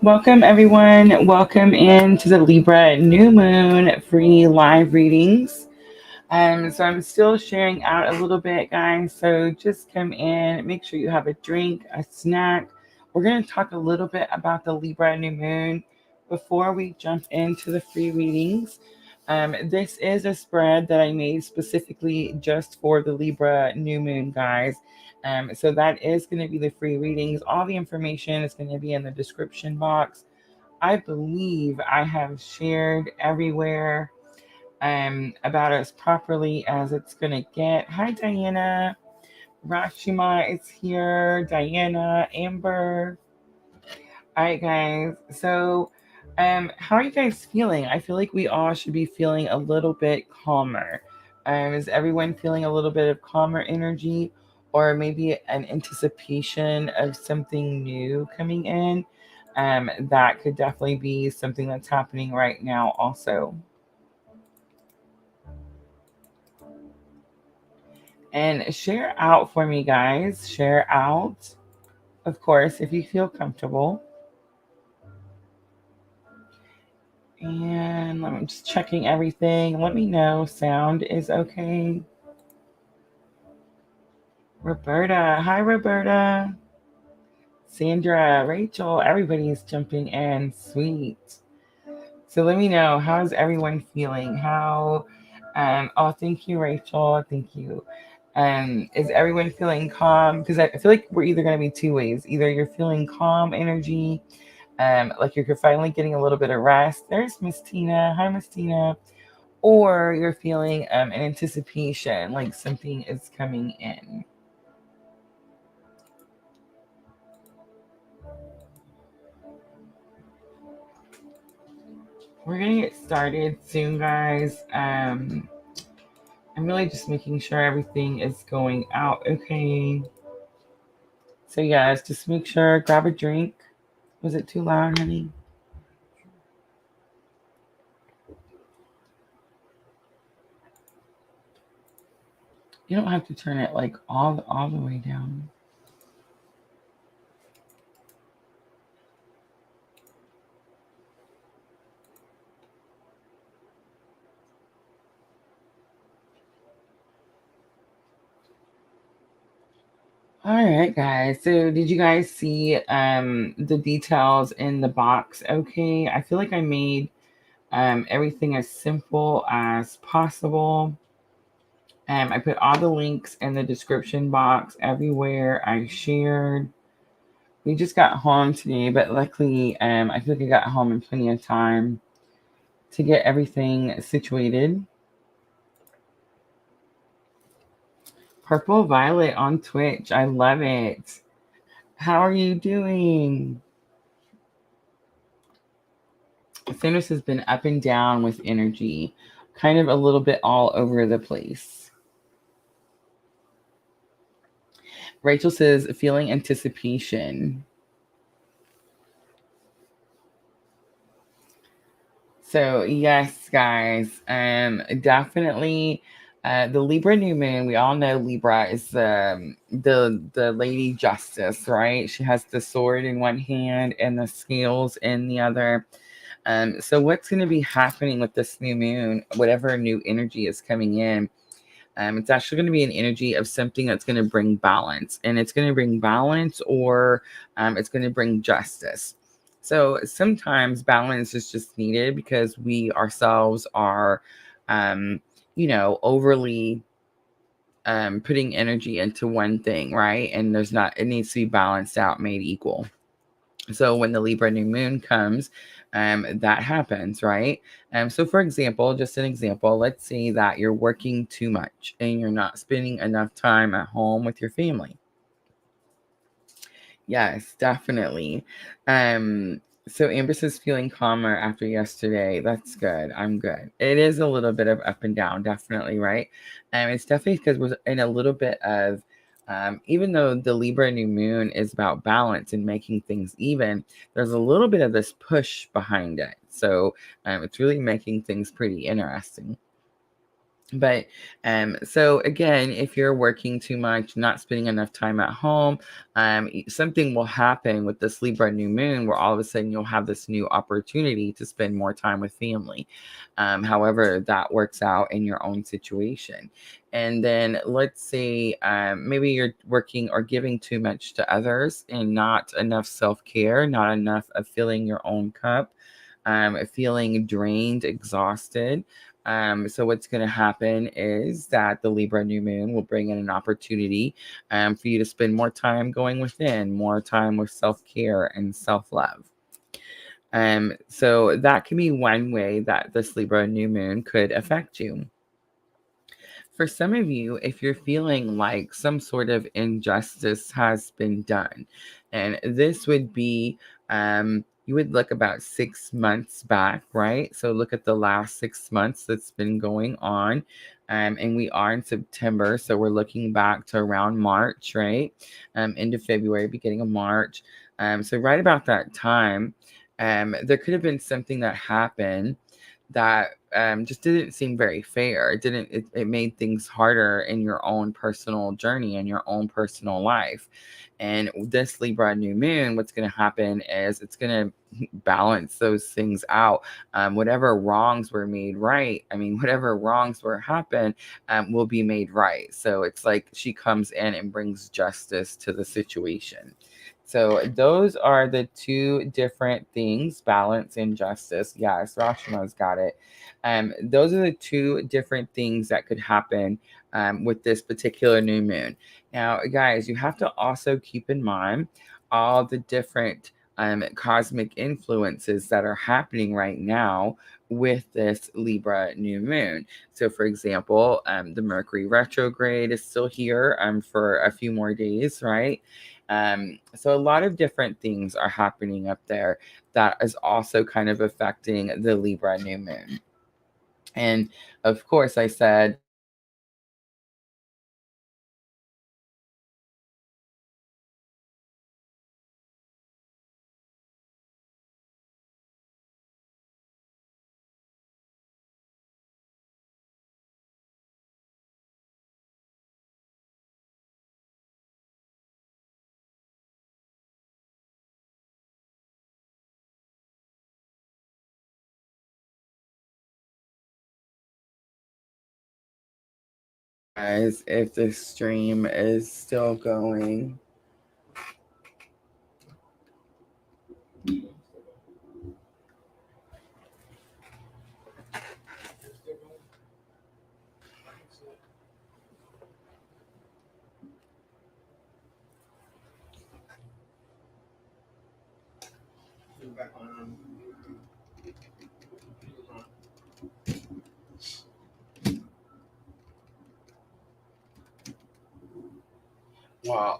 Welcome, everyone. Welcome into the Libra New Moon free live readings. So I'm still sharing out a little bit, guys. So just come in, make sure you have a drink, a snack. We're going to talk a little bit about the Libra New Moon before we jump into the free readings. This is a spread that I made specifically just for the Libra New Moon, guys. So that is going to be the free readings. All the information is going to be in the description box. I believe I have shared everywhere about as properly as it's going to get. Hi, Diana. Rashima is here. Diana, Amber. All right, guys. So, how are you guys feeling? I feel like we all should be feeling a little bit calmer. Is everyone feeling a little bit of calmer energy, or maybe an anticipation of something new coming in? That could definitely be something that's happening right now, also. And share out for me, guys. Share out, of course, if you feel comfortable. And I'm just checking everything. Let me know sound is okay. Roberta. Hi, Roberta. Sandra, Rachel, everybody's jumping in. Sweet. So let me know, how's everyone feeling? Oh, thank you, Rachel. Thank you. Is everyone feeling calm? Because I feel like we're either going to be two ways. Either you're feeling calm energy, like you're finally getting a little bit of rest. There's Miss Tina. Hi, Miss Tina. Or you're feeling an anticipation, like something is coming in. We're gonna get started soon, guys. I'm really just making sure everything is going out okay. So, yes, just make sure, grab a drink. Was it too loud, honey? You don't have to turn it like all the way down. All right, guys. So, did you guys see the details in the box? Okay, I feel like I made everything as simple as possible. I put all the links in the description box everywhere. I shared. We just got home today, but luckily, I feel like I got home in plenty of time to get everything situated. Purple Violet on Twitch. I love it. How are you doing? Thanos has been up and down with energy, kind of a little bit all over the place. Rachel says, feeling anticipation. So yes, guys, definitely. The Libra new moon. We all know Libra is the Lady Justice, right? She has the sword in one hand and the scales in the other. So what's going to be happening with this new moon? Whatever new energy is coming in, it's actually going to be an energy of something that's going to bring balance, and it's going to bring balance, or it's going to bring justice. So sometimes balance is just needed because we ourselves are, um, overly putting energy into one thing, right? And it needs to be balanced out, made equal. So when the Libra new moon comes, that happens, right? So for example, just an example, let's say that you're working too much and you're not spending enough time at home with your family. Yes, definitely. So Amber says feeling calmer after yesterday. That's good. I'm good. It is a little bit of up and down, definitely, right? It's definitely because we're in a little bit of even though the Libra new moon is about balance and making things even, there's a little bit of this push behind it. So it's really making things pretty interesting. But so again, if you're working too much, not spending enough time at home, something will happen with this Libra new moon where all of a sudden you'll have this new opportunity to spend more time with family. However, that works out in your own situation. And then let's say maybe you're working or giving too much to others and not enough self care, not enough of filling your own cup, feeling drained, exhausted. So what's going to happen is that the Libra new moon will bring in an opportunity for you to spend more time going within, more time with self-care and self-love. So that can be one way that this Libra new moon could affect you. For some of you, if you're feeling like some sort of injustice has been done, and this would be, you would look about 6 months back, right? So look at the last 6 months that's been going on. And we are in September, so we're looking back to around March, right? End of February, beginning of March. So right about that time, there could have been something that happened that just didn't seem very fair. It made things harder in your own personal journey and your own personal life. And this Libra new moon, what's going to happen is it's going to balance those things out. Whatever wrongs were made right, I mean, whatever wrongs were happened will be made right. So it's like she comes in and brings justice to the situation. So those are the two different things, balance and justice. Yes, Rashma's got it. Those are the two different things that could happen with this particular new moon. Now, guys, you have to also keep in mind all the different cosmic influences that are happening right now with this Libra new moon. So, for example, the Mercury retrograde is still here for a few more days, right? So a lot of different things are happening up there that is also kind of affecting the Libra new moon. And of course, I said, guys, if the stream is still going.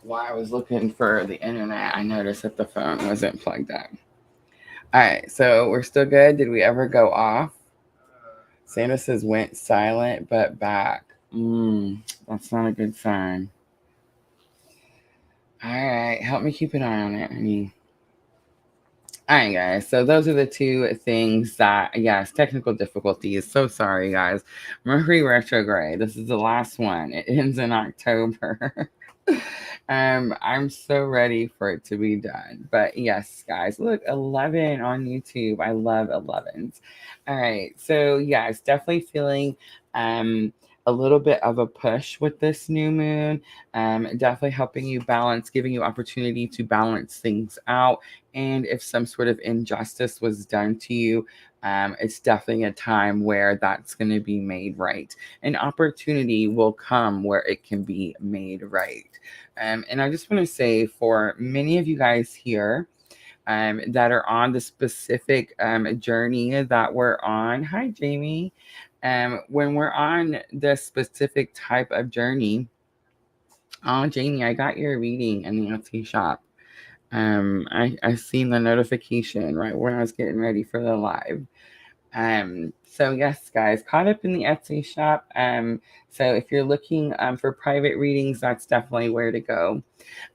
While I was looking for the internet, I noticed that the phone wasn't plugged up. All right, so we're still good. Did we ever go off? Santa says went silent but back. That's not a good sign. All right, help me keep an eye on it. All right, guys. So those are the two things that, yes, technical difficulties. So sorry, guys. Mercury retrograde. This is the last one. It ends in October. I'm so ready for it to be done. But yes, guys, look, 11 on YouTube. I love 11s. All right. So yes, definitely feeling a little bit of a push with this new moon. Definitely helping you balance, giving you opportunity to balance things out. And if some sort of injustice was done to you, it's definitely a time where that's going to be made right. An opportunity will come where it can be made right. And I just want to say for many of you guys here that are on the specific journey that we're on, hi, Jamie. When we're on the specific type of journey, oh, Jamie, I got your reading in the Etsy shop. I seen the notification right when I was getting ready for the live. So yes, guys, caught up in the Etsy shop. So if you're looking for private readings, that's definitely where to go.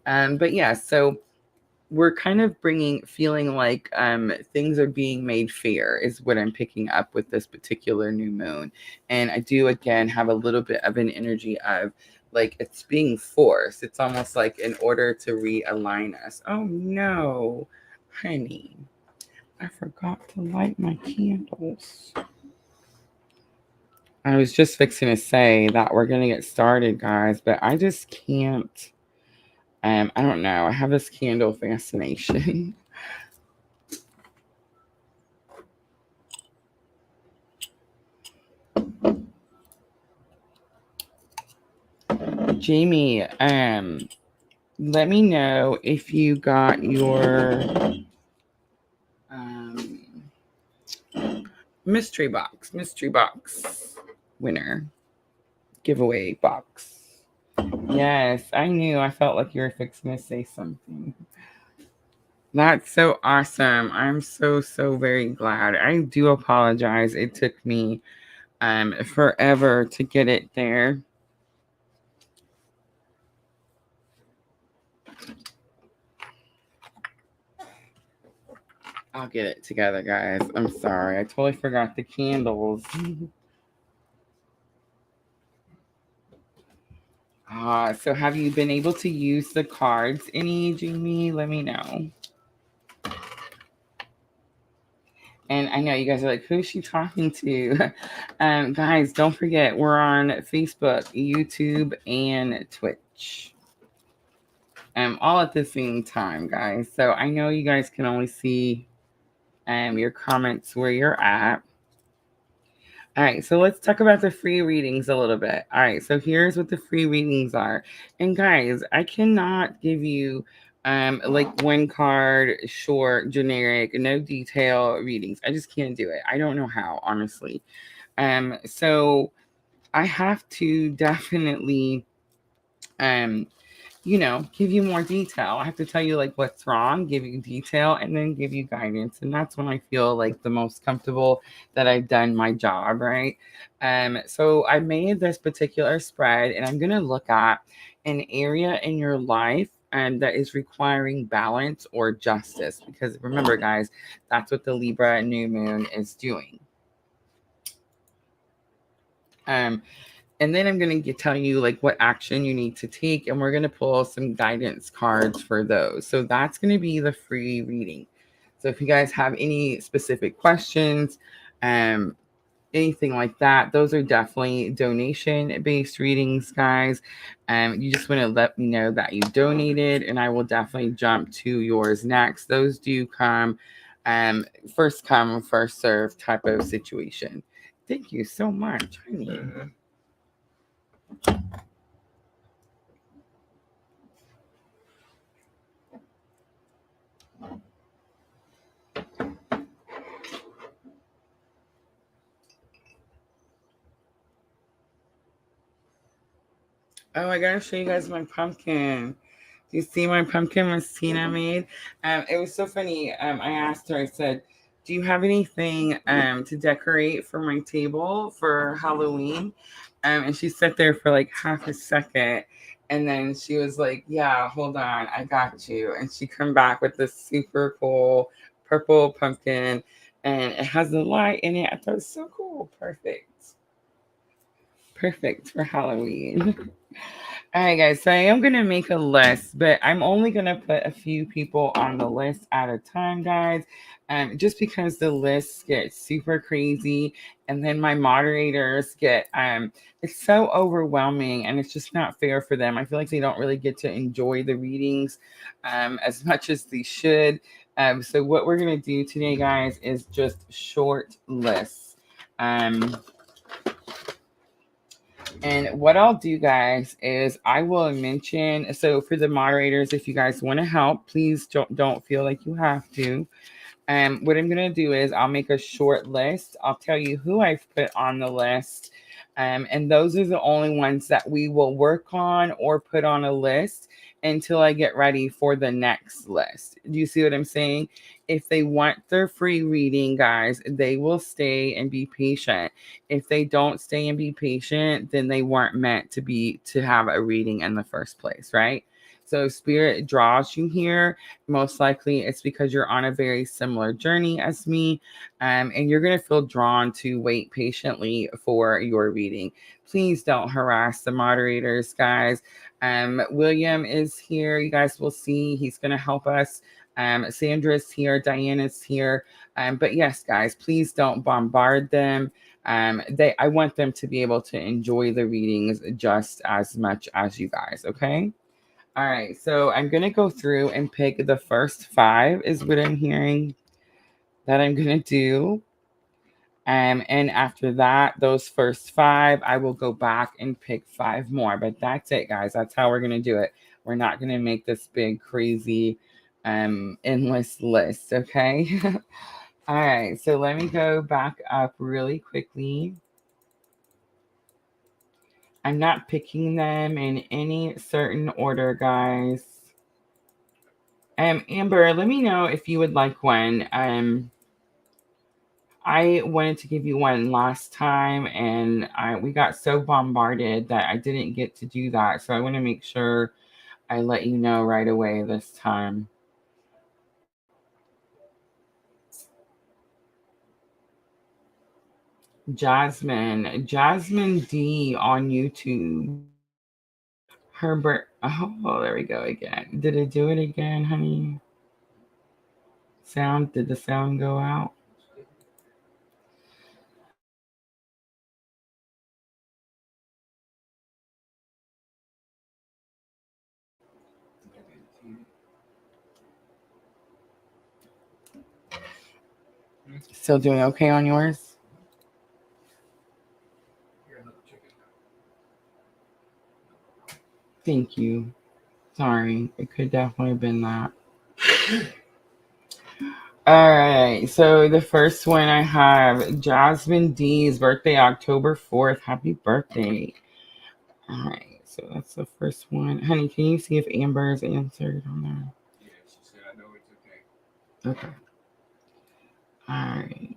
But yeah, so we're kind of feeling like things are being made fair is what I'm picking up with this particular new moon. And I do again have a little bit of an energy of like it's being forced. It's almost like in order to realign us. Oh no, honey, I forgot to light my candles. I was just fixing to say that we're gonna get started, guys, but I just can't. I don't know. I have this candle fascination. Jamie, let me know if you got your um, mystery box winner giveaway box. Yes, I knew. I felt like you were fixing to say something. That's so awesome. I'm so very glad. I do apologize. It took me forever to get it there. I'll get it together, guys. I'm sorry. I totally forgot the candles. So have you been able to use the cards any, Jamie? Let me know. And I know you guys are like, who's she talking to? Guys, don't forget, we're on Facebook, YouTube, and Twitch. All at the same time, guys. So I know you guys can only see your comments where you're at. All right, so let's talk about the free readings a little bit. All right, so here's what the free readings are. And guys, I cannot give you like one card, short, generic, no detail readings. I just can't do it. I don't know how, honestly. So I have to definitely give you more detail. I have to tell you like what's wrong, give you detail, and then give you guidance. And that's when I feel like the most comfortable that I've done my job, right? So I made this particular spread, and I'm gonna look at an area in your life that is requiring balance or justice. Because remember, guys, that's what the Libra New Moon is doing. And then I'm going to tell you like what action you need to take, and we're going to pull some guidance cards for those. So that's going to be the free reading. So if you guys have any specific questions, anything like that, those are definitely donation-based readings, guys. You just want to let me know that you donated, and I will definitely jump to yours next. Those do come first come, first serve type of situation. Thank you so much, honey. Oh, I gotta show you guys my pumpkin. Do you see my pumpkin Miss Tina made? It was so funny. I asked her, I said, do you have anything to decorate for my table for Halloween? And she sat there for like half a second. And then she was like, yeah, hold on, I got you. And she come back with this super cool purple pumpkin. And it has a light in it. I thought it was so cool. Perfect. Perfect for Halloween. All right, guys. So I am going to make a list, but I'm only going to put a few people on the list at a time, guys. Just because the lists get super crazy, and then my moderators get it's so overwhelming, and it's just not fair for them. I feel like they don't really get to enjoy the readings as much as they should. So what we're going to do today, guys, is just short lists. And what I'll do, guys, is I will mention, so for the moderators, if you guys want to help, please don't feel like you have to. What I'm going to do is I'll make a short list. I'll tell you who I've put on the list. And those are the only ones that we will work on or put on a list until I get ready for the next list. Do you see what I'm saying? If they want their free reading, guys, they will stay and be patient. If they don't stay and be patient, then they weren't meant to have a reading in the first place, right? So Spirit draws you here. Most likely it's because you're on a very similar journey as me, and you're going to feel drawn to wait patiently for your reading. Please don't harass the moderators, guys. William is here. You guys will see he's going to help us. Sandra's here. Diana's here. But yes, guys, please don't bombard them. I want them to be able to enjoy the readings just as much as you guys. Okay. All right, so I'm going to go through and pick the first 5 is what I'm hearing that I'm going to do. And after that, those first 5, I will go back and pick 5 more. But that's it, guys. That's how we're going to do it. We're not going to make this big, crazy, endless list, okay? All right, so let me go back up really quickly. I'm not picking them in any certain order, guys. Amber, let me know if you would like one. I wanted to give you one last time, and we got so bombarded that I didn't get to do that. So I want to make sure I let you know right away this time. Jasmine D on YouTube. Herbert. Oh, there we go again. Did it do it again, honey? Did the sound go out? Still doing okay on yours? Thank you. Sorry, it could definitely have been that. All right, so the first one I have Jasmine D's birthday, October 4th. Happy birthday. All right, so that's the first one. Honey, can you see if Amber's answered on there? Yeah, she said, I know it's okay. Okay. All right.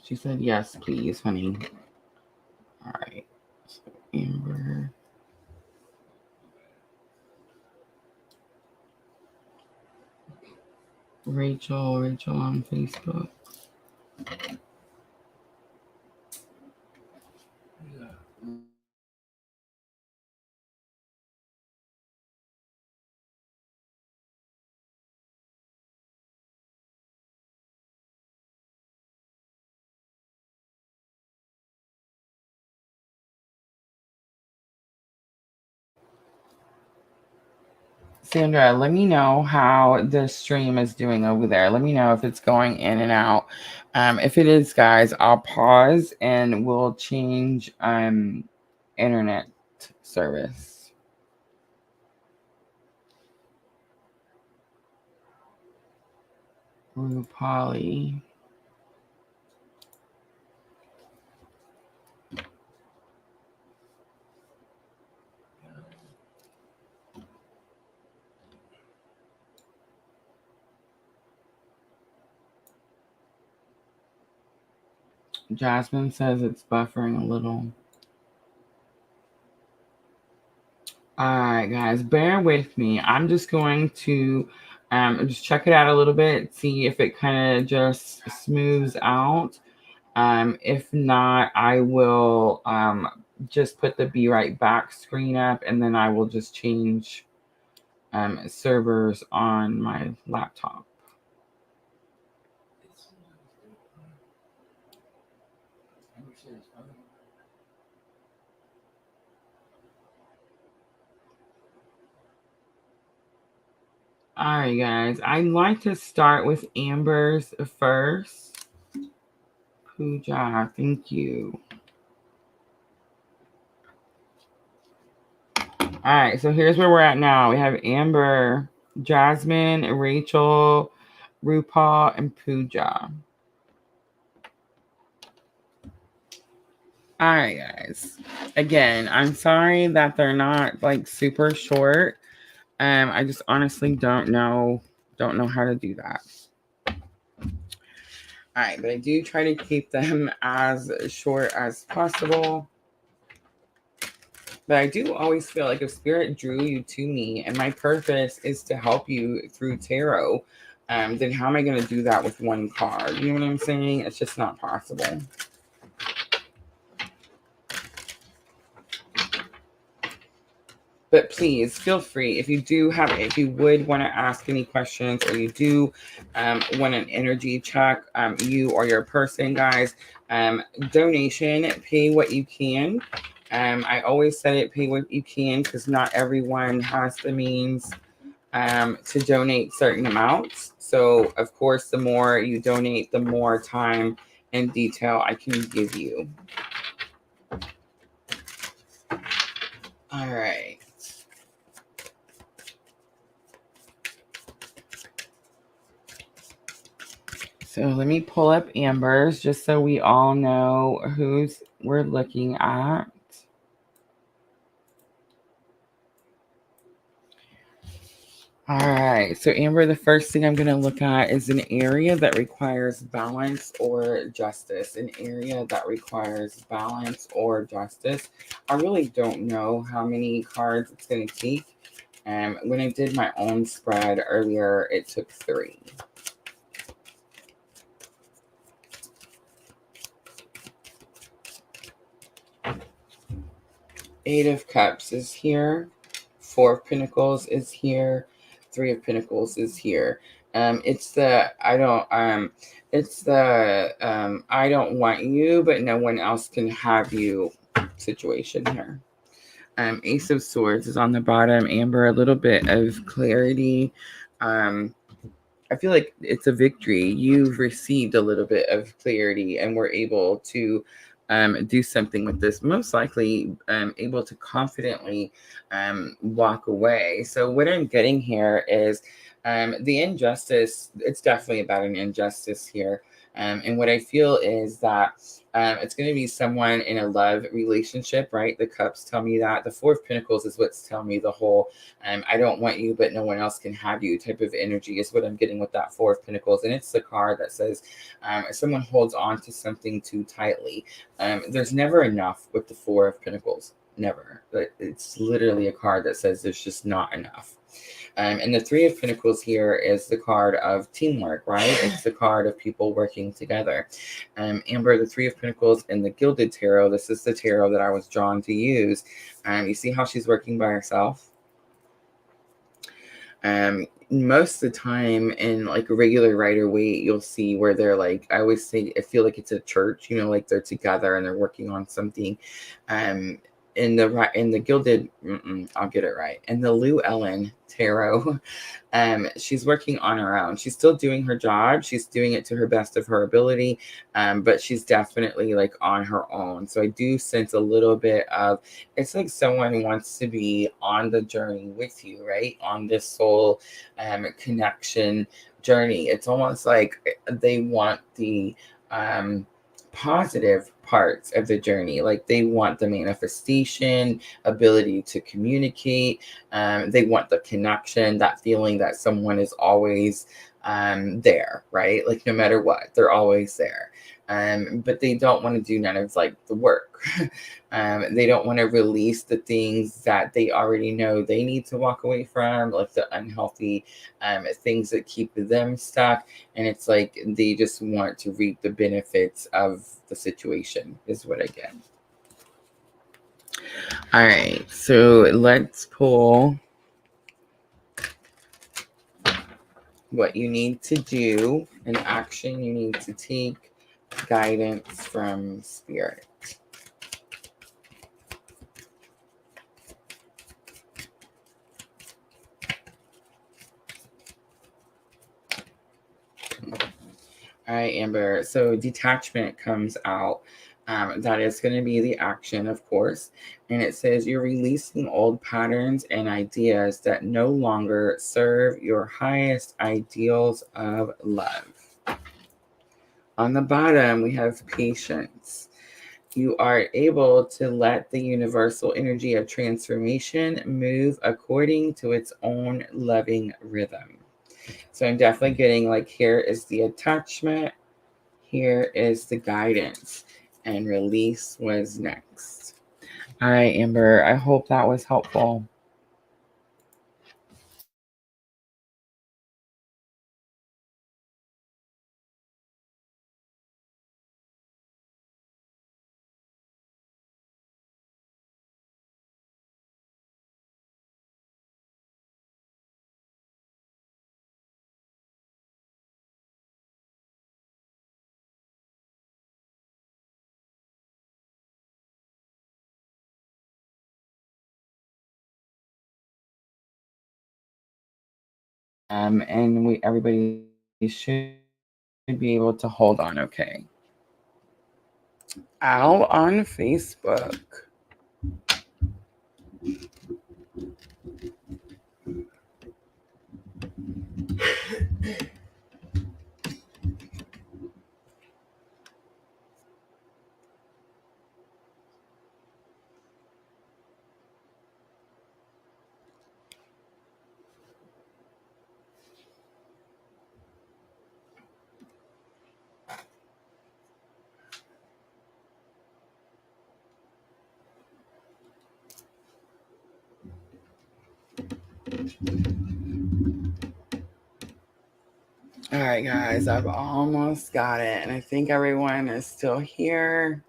She said yes, please, honey. All right. So Amber. Rachel on Facebook. Sandra, let me know how the stream is doing over there. Let me know if it's going in and out. If it is, guys, I'll pause and we'll change internet service. Polly. Jasmine says it's buffering a little. All right, guys, bear with me. I'm just going to just check it out a little bit, see if it kind of just smooths out. If not, I will just put the Be Right Back screen up, and then I will just change servers on my laptop. All right, guys. I'd like to start with Amber's first. Pooja, thank you. All right, so here's where we're at now. We have Amber, Jasmine, Rachel, RuPaul, and Pooja. All right, guys. Again, I'm sorry that they're not like super short. I just honestly don't know how to do that. All right, but I do try to keep them as short as possible. But I do always feel like if Spirit drew you to me and my purpose is to help you through tarot, then how am I going to do that with one card? You know what I'm saying? It's just not possible. But please feel free if you would want to ask any questions, or you do want an energy check, you or your person, guys, donation, pay what you can. I always say it, pay what you can, because not everyone has the means to donate certain amounts. So of course, the more you donate, the more time and detail I can give you. All right. So let me pull up Amber's just so we all know who's we're looking at. All right, so Amber, the first thing I'm going to look at is an area that requires balance or justice. An area that requires balance or justice. I really don't know how many cards it's going to take. When I did my own spread earlier, it took 3. Eight of Cups is here. 4 of Pentacles is here. 3 of Pentacles is here. It's the I don't want you, but no one else can have you situation here. Ace of Swords is on the bottom. Amber, a little bit of clarity. I feel like it's a victory. You've received a little bit of clarity and were able to do something with this. Most likely able to confidently walk away. So what I'm getting here is the injustice. It's definitely about an injustice here. And what I feel is that it's going to be someone in a love relationship, right? The Cups tell me that. The 4 of Pentacles is what's telling me the whole I don't want you, but no one else can have you type of energy is what I'm getting with that 4 of Pentacles. And it's the card that says if someone holds on to something too tightly. There's never enough with the 4 of Pentacles. Never. But it's literally a card that says there's just not enough. And the 3 of Pentacles here is the card of teamwork, right? It's the card of people working together. Amber, the 3 of Pentacles in the Gilded Tarot, this is the tarot that I was drawn to use. You see how she's working by herself? Most of the time in like a regular Rider-Waite, you'll see where they're like, I always say, I feel like it's a church, you know, like they're together and they're working on something. In the Gilded, I'll get it right. In the Llewellyn Tarot, she's working on her own. She's still doing her job. She's doing it to her best of her ability, but she's definitely like on her own. So I do sense a little bit of, it's like someone wants to be on the journey with you, right? On this soul connection journey. It's almost like they want the positive parts of the journey. Like they want the manifestation, ability to communicate. They want the connection, that feeling that someone is always there, right? Like no matter what, they're always there. But they don't want to do none of like the work. They don't want to release the things that they already know they need to walk away from, like the unhealthy things that keep them stuck. And it's like they just want to reap the benefits of the situation is what I get. All right, so let's pull what you need to do, an action you need to take, guidance from Spirit. All right, Amber. So detachment comes out. That is going to be the action, of course. And it says you're releasing old patterns and ideas that no longer serve your highest ideals of love. On the bottom, we have patience. You are able to let the universal energy of transformation move according to its own loving rhythm. So I'm definitely getting like here is the attachment. here is the guidance, and release was next. All right, Amber, I hope that was helpful. And everybody should be able to hold on okay. Out on Facebook. All right, guys, I've almost got it. And I think everyone is still here.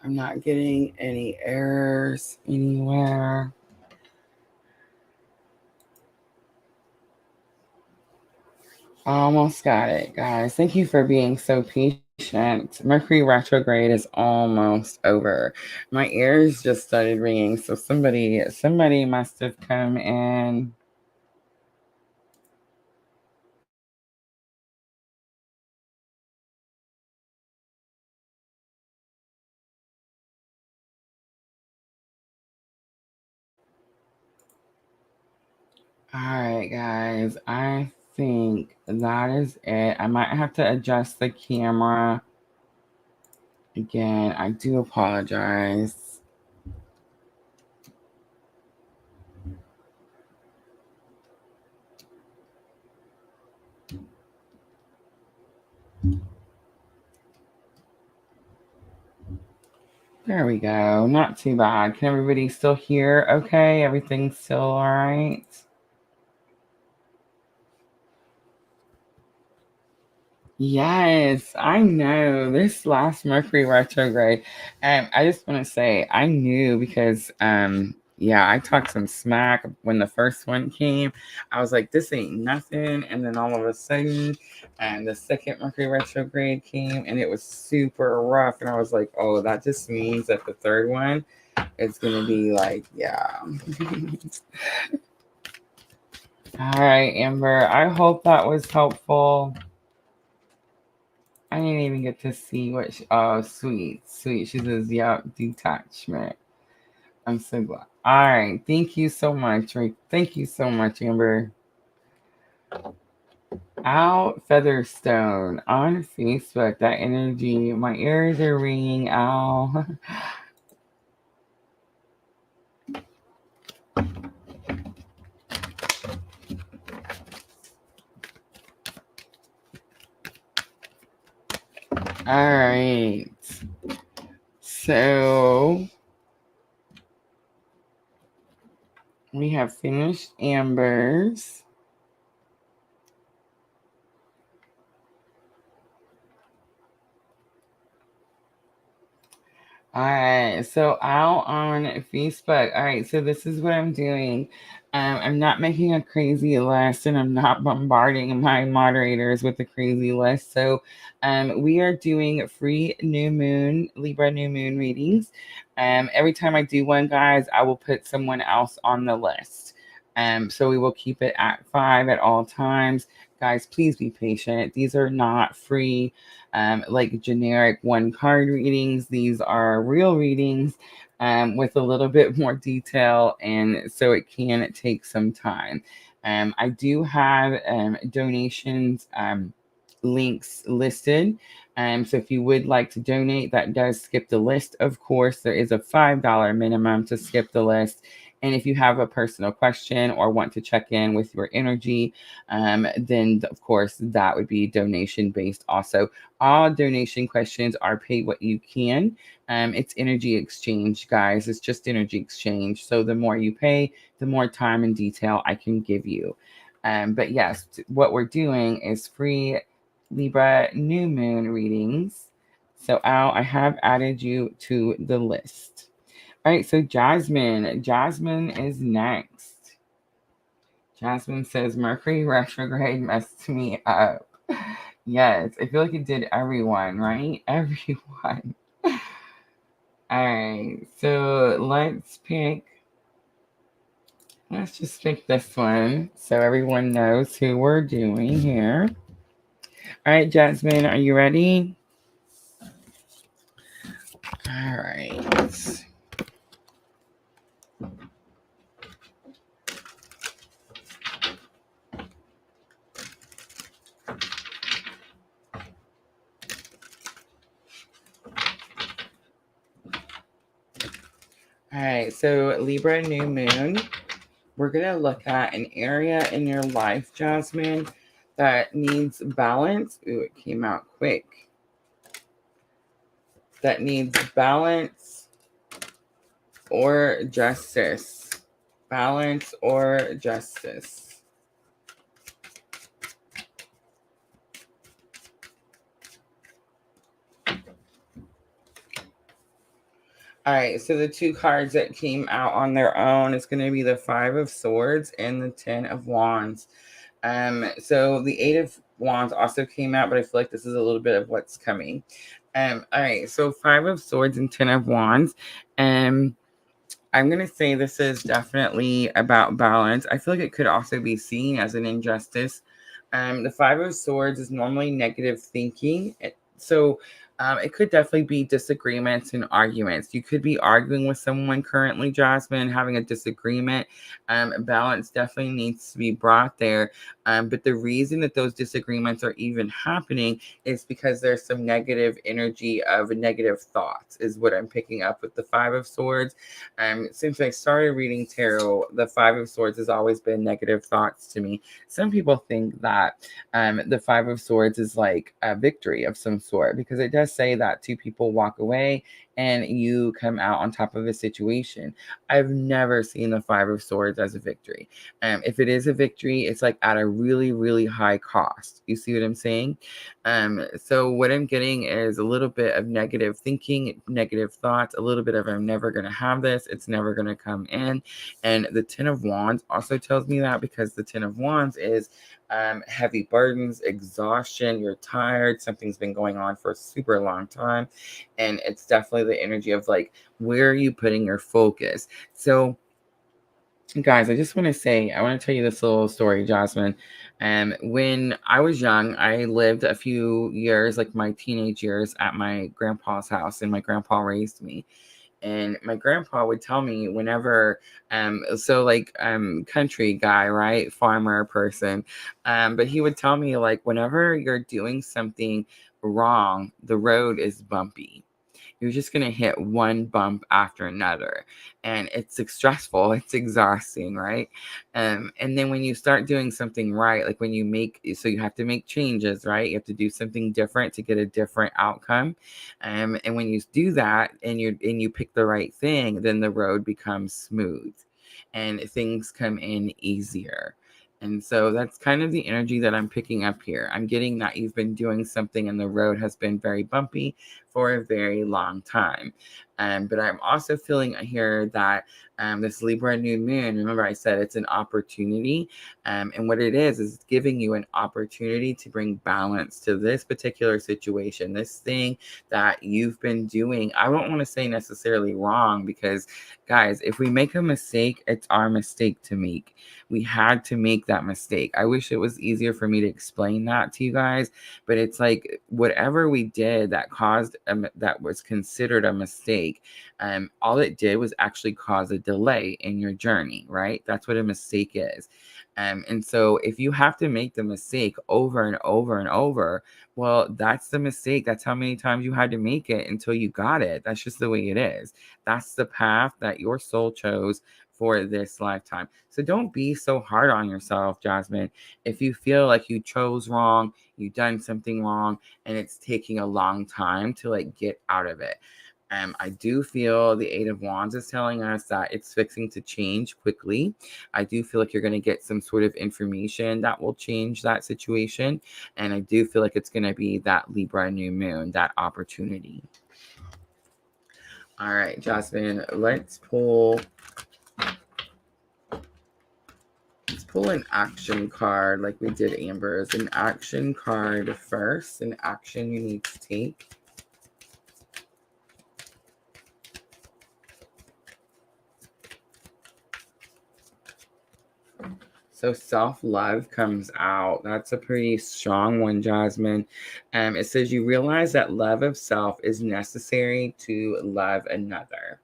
I'm not getting any errors anywhere. Almost got it, guys. Thank you for being so patient. Mercury retrograde is almost over. My ears just started ringing, so somebody must have come in. All right, guys. I think that is it. I might have to adjust the camera again. I do apologize. There we go. Not too bad. Can everybody still hear okay? Everything's still all right? Yes, I know. This last Mercury retrograde, I just want to say I knew because yeah, I talked some smack when the first one came. I was like, this ain't nothing. And then all of a sudden, the second Mercury retrograde came and it was super rough. And I was like, oh, that just means that the third one is gonna be like, yeah. All right, Amber. I hope that was helpful. I didn't even get to see what oh, sweet. She says, yeah, detachment. I'm so glad. All right. Thank you so much. Thank you so much, Amber. Out Featherstone on Facebook. That energy. My ears are ringing out. All right. So we have finished Amber's. All right, so out on Facebook. All right, so this is what I'm doing. I'm not making a crazy list and I'm not bombarding my moderators with a crazy list. So we are doing free new moon, Libra new moon readings. Every time I do one, guys, I will put someone else on the list. So we will keep it at 5 at all times. Guys, please be patient. These are not free like generic one card readings. These are real readings with a little bit more detail, and so it can take some time. I do have donations links listed. So if you would like to donate, that does skip the list. Of course, there is a $5 minimum to skip the list. And if you have a personal question or want to check in with your energy, then of course that would be donation based also. All donation questions are pay what you can. It's energy exchange, guys. It's just energy exchange. So the more you pay, the more time and detail I can give you. But yes, what we're doing is free Libra New Moon readings. So Al, I have added you to the list. All right, so Jasmine. Jasmine is next. Jasmine says Mercury retrograde messed me up. Yes, I feel like it did everyone, right? Everyone. All right, so let's just pick this one so everyone knows who we're doing here. All right, Jasmine, are you ready? All right. All right, so Libra New Moon, we're going to look at an area in your life, Jasmine, that needs balance. Ooh, it came out quick. That needs balance or justice. Balance or justice. All right, so the two cards that came out on their own is going to be the Five of Swords and the Ten of Wands. So the Eight of Wands also came out, but I feel like this is a little bit of what's coming. All right, so Five of Swords and Ten of Wands. I'm going to say this is definitely about balance. I feel like it could also be seen as an injustice. The Five of Swords is normally negative thinking. So it could definitely be disagreements and arguments. You could be arguing with someone currently, Jasmine, having a disagreement. Balance definitely needs to be brought there. But the reason that those disagreements are even happening is because there's some negative energy of negative thoughts, is what I'm picking up with the Five of Swords. Since I started reading tarot, the Five of Swords has always been negative thoughts to me. Some people think that the Five of Swords is like a victory of some sort, because it does say that two people walk away and you come out on top of a situation. I've never seen the Five of Swords as a victory. If it is a victory, it's like at a really, really high cost. You see what I'm saying? So what I'm getting is a little bit of negative thinking, negative thoughts, a little bit of I'm never going to have this. It's never going to come in. And the Ten of Wands also tells me that, because the Ten of Wands is heavy burdens, exhaustion, you're tired, something's been going on for a super long time. And it's definitely the energy of like, where are you putting your focus? So guys, I just want to say, I want to tell you this little story, Jasmine. When I was young, I lived a few years, like my teenage years, at my grandpa's house, and my grandpa raised me. And my grandpa would tell me whenever, country guy, right? Farmer person. But he would tell me, like, whenever you're doing something wrong, the road is bumpy. You're just going to hit one bump after another. And it's stressful. It's exhausting, right? And then when you start doing something right, like when you you have to make changes, right? You have to do something different to get a different outcome. And when you do that and you pick the right thing, then the road becomes smooth and things come in easier. And so that's kind of the energy that I'm picking up here. I'm getting that you've been doing something and the road has been very bumpy for a very long time. But I'm also feeling here that this Libra New Moon, remember I said it's an opportunity. And what it is giving you an opportunity to bring balance to this particular situation, this thing that you've been doing. I don't want to say necessarily wrong, because guys, if we make a mistake, it's our mistake to make. We had to make that mistake. I wish it was easier for me to explain that to you guys, but it's like whatever we did that that was considered a mistake, all it did was actually cause a delay in your journey, right? That's what a mistake is. And so if you have to make the mistake over and over and over, well, that's the mistake. That's how many times you had to make it until you got it. That's just the way it is. That's the path that your soul chose for this lifetime. So don't be so hard on yourself, Jasmine. If you feel like you chose wrong, you've done something wrong, and it's taking a long time to like get out of it. I do feel the Eight of Wands is telling us that it's fixing to change quickly. I do feel like you're going to get some sort of information that will change that situation. And I do feel like it's going to be that Libra new moon, that opportunity. All right, Jasmine, let's pull an action card like we did Amber's. An action card first, an action you need to take. So self-love comes out. That's a pretty strong one, Jasmine. It says you realize that love of self is necessary to love another.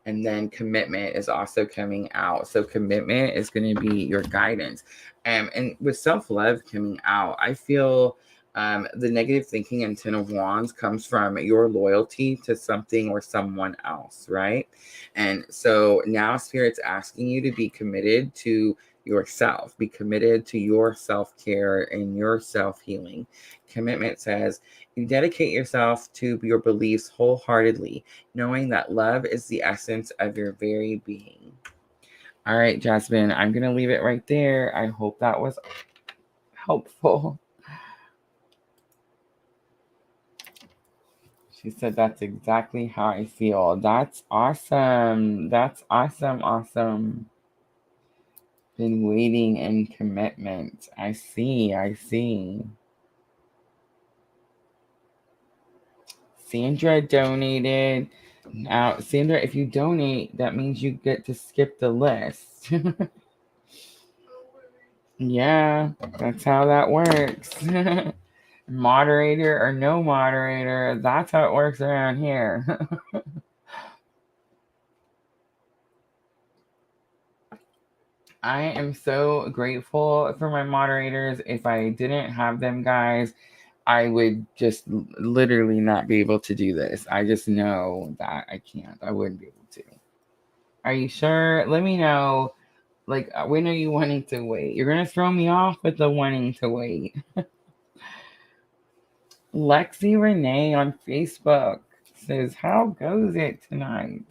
And then commitment is also coming out. So commitment is going to be your guidance. And with self-love coming out, I feel the negative thinking and Ten of Wands comes from your loyalty to something or someone else, right? And so now Spirit's asking you to be committed to yourself. Be committed to your self-care and your self-healing. Commitment says you dedicate yourself to your beliefs wholeheartedly, knowing that love is the essence of your very being. All right, Jasmine, I'm going to leave it right there. I hope that was helpful. She said that's exactly how I feel. That's awesome. That's awesome. Been waiting in commitment. I see. Sandra donated. Now, Sandra, if you donate, that means you get to skip the list. Yeah, that's how that works. Moderator or no moderator, that's how it works around here. I am so grateful for my moderators. If I didn't have them, guys, I would just literally not be able to do this. I just know that I can't. I wouldn't be able to. Are you sure? Let me know. Like, when are you wanting to wait? You're going to throw me off with the wanting to wait. Lexi Renee on Facebook says, how goes it tonight?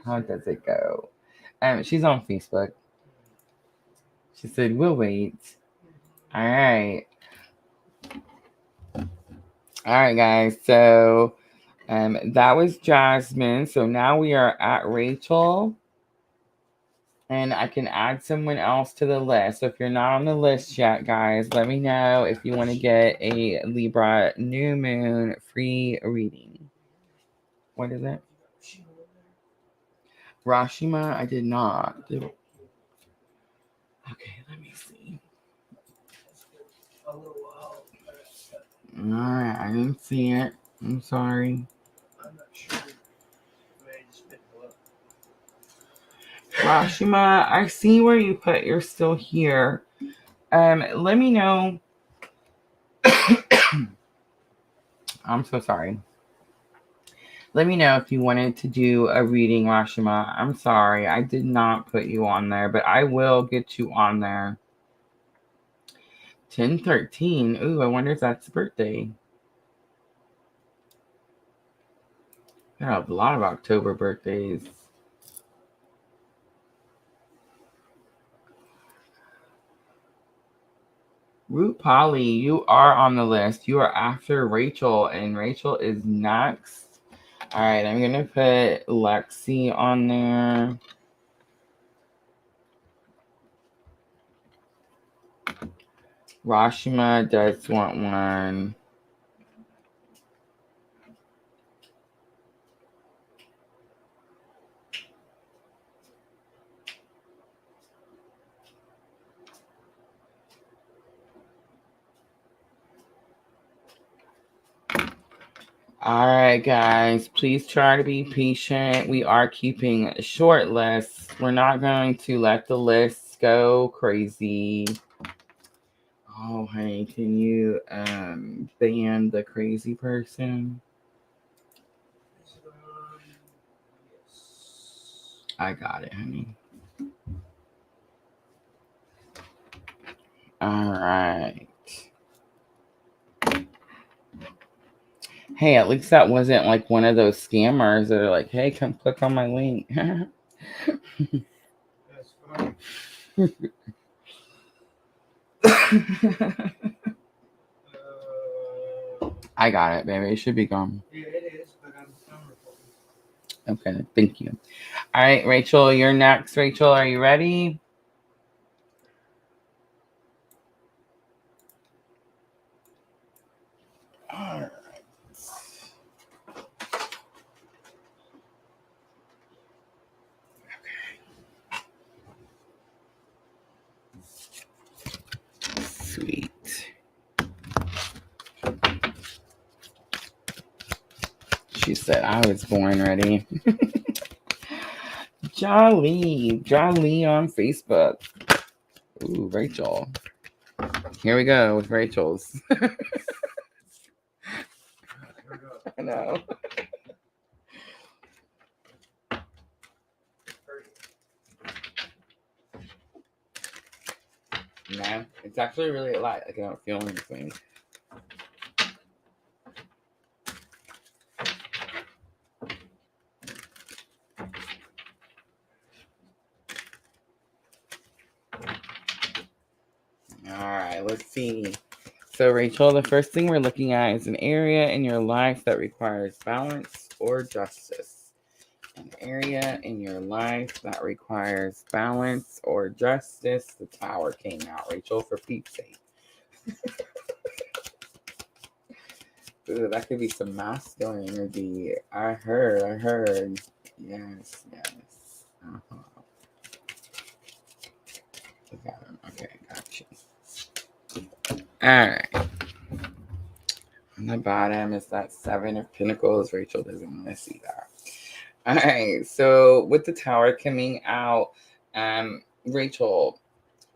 How does it go? She's on Facebook. She said, we'll wait. All right. All right, guys. So that was Jasmine. So now we are at Rachel. And I can add someone else to the list. So if you're not on the list yet, guys, let me know if you want to get a Libra New Moon free reading. What is it? Rashima, I did not. Okay, let me see. Alright, I didn't see it. I'm sorry. I'm not sure. Rashima, I see where you put you're still here. Let me know. I'm so sorry. Let me know if you wanted to do a reading, Rashima. I'm sorry, I did not put you on there, but I will get you on there. 10/13. Ooh, I wonder if that's birthday. There are a lot of October birthdays. Root Polly, you are on the list. You are after Rachel, and Rachel is next. All right, I'm going to put Lexi on there. Rashima does want one. All right, guys, please try to be patient. We are keeping short lists. We're not going to let the lists go crazy. Oh, honey, can you ban the crazy person? I got it, honey. All right. Hey, at least that wasn't like one of those scammers that are like, hey, come click on my link. That's funny. I got it, baby. It should be gone. Yeah, it is, but I'm sound recording. Okay, thank you. All right, Rachel, you're next. Rachel, are you ready? All right. Sweet. She said I was born ready. Jolly on Facebook. Ooh, Rachel. Here we go with Rachel's. I know. No, it's actually really light. Like I don't feel anything. All right, let's see. So, Rachel, the first thing we're looking at is an area in your life that requires balance or justice. An area in your life that requires balance or justice. The Tower came out, Rachel, for Pete's sake. Ooh, that could be some masculine energy. I heard. Yes. Uh-huh. Okay, got you. All right. On the bottom is that Seven of Pentacles. Rachel doesn't want to see that. All right. So with the Tower coming out, Rachel,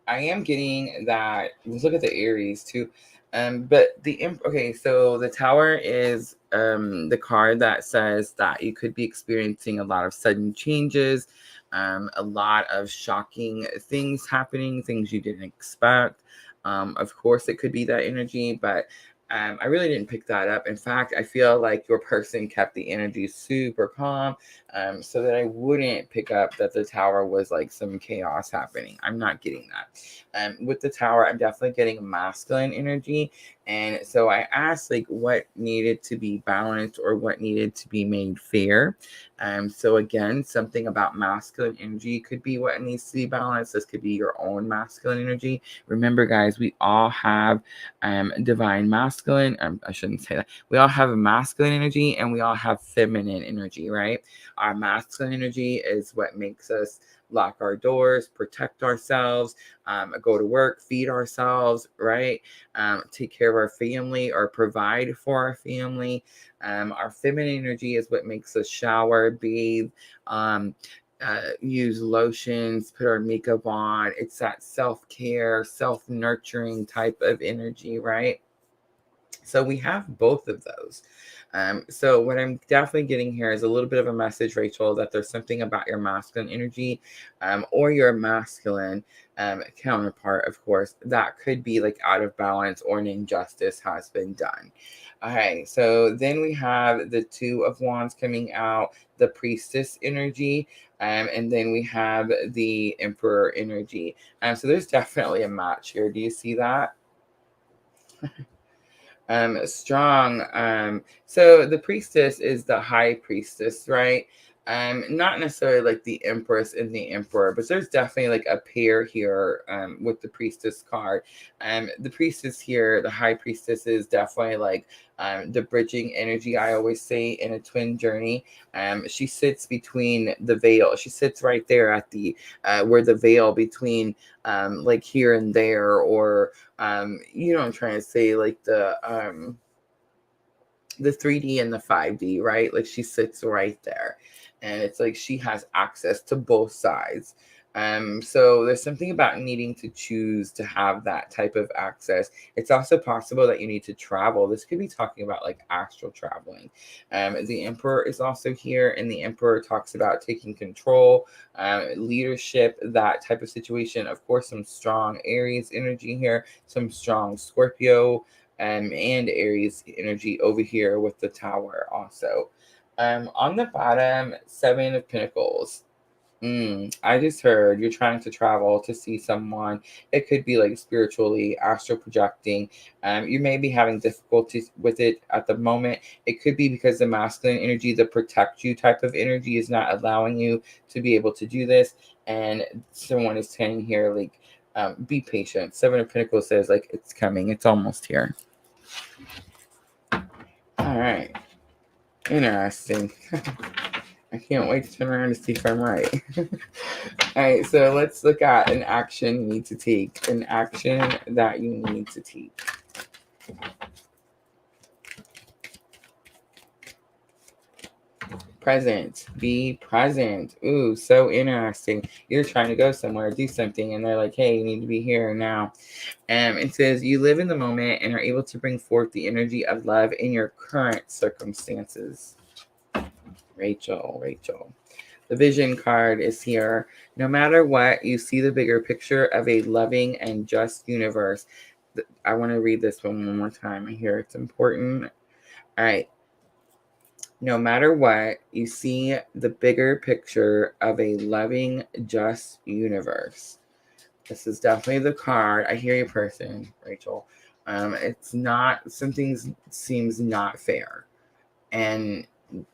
I am getting that. Let's look at the Aries too. But okay, so the Tower is the card that says that you could be experiencing a lot of sudden changes, a lot of shocking things happening, things you didn't expect. Of course, it could be that energy, but I really didn't pick that up. In fact, I feel like your person kept the energy super calm, so that I wouldn't pick up that the Tower was like some chaos happening. I'm not getting that. With the Tower, I'm definitely getting masculine energy. And so I asked like what needed to be balanced or what needed to be made fair. So again, something about masculine energy could be what needs to be balanced. This could be your own masculine energy. Remember, guys, we all have divine masculine. I shouldn't say that. We all have a masculine energy and we all have feminine energy, right? Our masculine energy is what makes us lock our doors, protect ourselves, go to work, feed ourselves, right? Take care of our family or provide for our family. Our feminine energy is what makes us shower, bathe, use lotions, put our makeup on. It's that self-care, self-nurturing type of energy, right? So we have both of those. So what I'm definitely getting here is a little bit of a message, Rachel, that there's something about your masculine energy or your masculine counterpart, of course, that could be like out of balance or an injustice has been done. All right, so then we have the Two of Wands coming out, the Priestess energy, and then we have the Emperor energy. So there's definitely a match here. Do you see that? Strong. So the priestess is the high priestess, right? Not necessarily like the empress and the emperor, but there's definitely like a pair here with the priestess card. The priestess here, the high priestess, is definitely like the bridging energy. I always say in a twin journey, she sits between the veil. She sits right there at the where the veil between like here and there, or you know what I'm trying to say, like the 3D and the 5D, right? Like she sits right there. And it's like she has access to both sides. So there's something about needing to choose to have that type of access. It's also possible that you need to travel. This could be talking about like astral traveling. The Emperor is also here, and the Emperor talks about taking control, leadership, that type of situation. Of course, some strong Aries energy here, some strong Scorpio and Aries energy over here with the Tower also. On the bottom, Seven of Pentacles. I just heard you're trying to travel to see someone. It could be like spiritually, astral projecting. You may be having difficulties with it at the moment. It could be because the masculine energy, the protect you type of energy, is not allowing you to be able to do this. And someone is saying here, like, be patient. Seven of Pentacles says, like, it's coming. It's almost here. All right. Interesting. I can't wait to turn around to see if I'm right. All right, so let's look at an action you need to take. An action that you need to take. Present. Be present. Ooh, so interesting. You're trying to go somewhere, do something, and they're like, hey, you need to be here now. It says, you live in the moment and are able to bring forth the energy of love in your current circumstances. Rachel. The vision card is here. No matter what, you see the bigger picture of a loving and just universe. I want to read this one more time. I hear it's important. All right. No matter what, you see the bigger picture of a loving, just universe. This is definitely the card. I hear you, person, Rachel. It's not, something seems not fair. And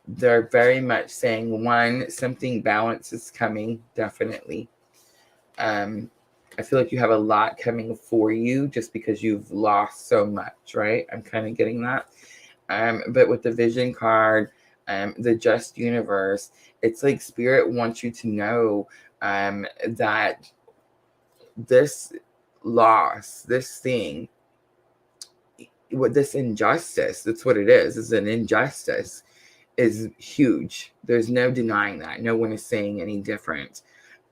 they're very much saying, one, something balance is coming, definitely. I feel like you have a lot coming for you just because you've lost so much, right? I'm kind of getting that. But with the vision card, the just universe, it's like spirit wants you to know that this loss, this thing, with this injustice, that's what it is an injustice, is huge. There's no denying that. No one is saying any different.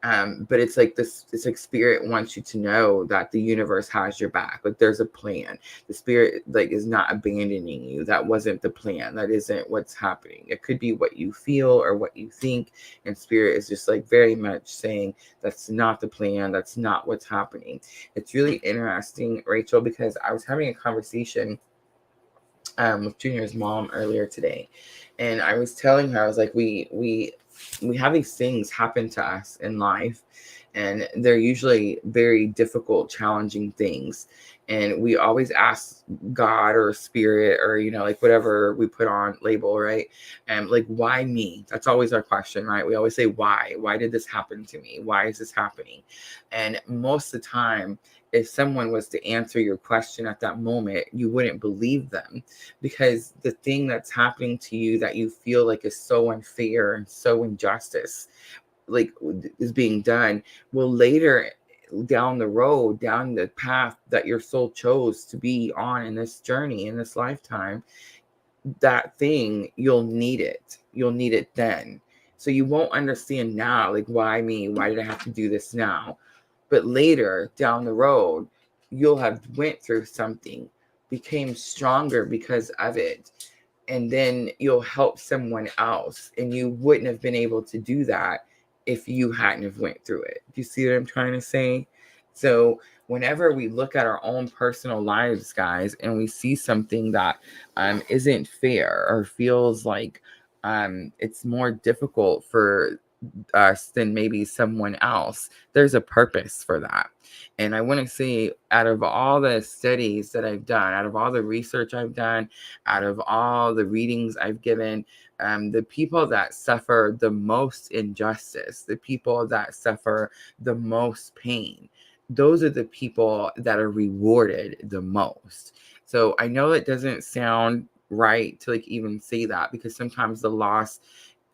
But it's like this, it's like spirit wants you to know that the universe has your back. Like there's a plan. The spirit like is not abandoning you. That wasn't the plan. That isn't what's happening. It could be what you feel or what you think. And spirit is just like very much saying that's not the plan. That's not what's happening. It's really interesting, Rachel, because I was having a conversation with Junior's mom earlier today, and I was telling her, I was like, we have these things happen to us in life, and they're usually very difficult, challenging things, and we always ask God or spirit or like whatever we put on label, right? And like, why me? That's always our question, right? We always say, why did this happen to me? Why is this happening? And most of the time, if someone was to answer your question at that moment, you wouldn't believe them, because the thing that's happening to you that you feel like is so unfair and so injustice, like is being done, will later down the road, down the path that your soul chose to be on in this journey, in this lifetime, that thing, you'll need it then. So you won't understand now, like, why me? Why did I have to do this now? But later down the road, you'll have went through something, became stronger because of it, and then you'll help someone else, and you wouldn't have been able to do that if you hadn't have went through it. Do you see what I'm trying to say? So whenever we look at our own personal lives, guys, and we see something that isn't fair or feels like it's more difficult for us than maybe someone else, there's a purpose for that. And I want to say, out of all the studies that I've done, out of all the research I've done, out of all the readings I've given, the people that suffer the most injustice, the people that suffer the most pain, those are the people that are rewarded the most. So I know it doesn't sound right to like even say that, because sometimes the loss,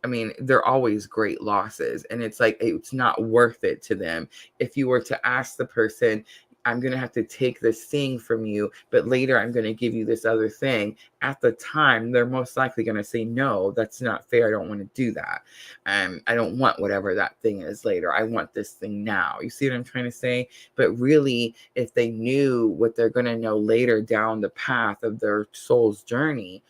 I mean, they're always great losses, and it's like it's not worth it to them. If you were to ask the person, I'm going to have to take this thing from you, but later I'm going to give you this other thing. At the time, they're most likely going to say, no, that's not fair. I don't want to do that. I don't want whatever that thing is later. I want this thing now. You see what I'm trying to say? But really, if they knew what they're going to know later down the path of their soul's journey,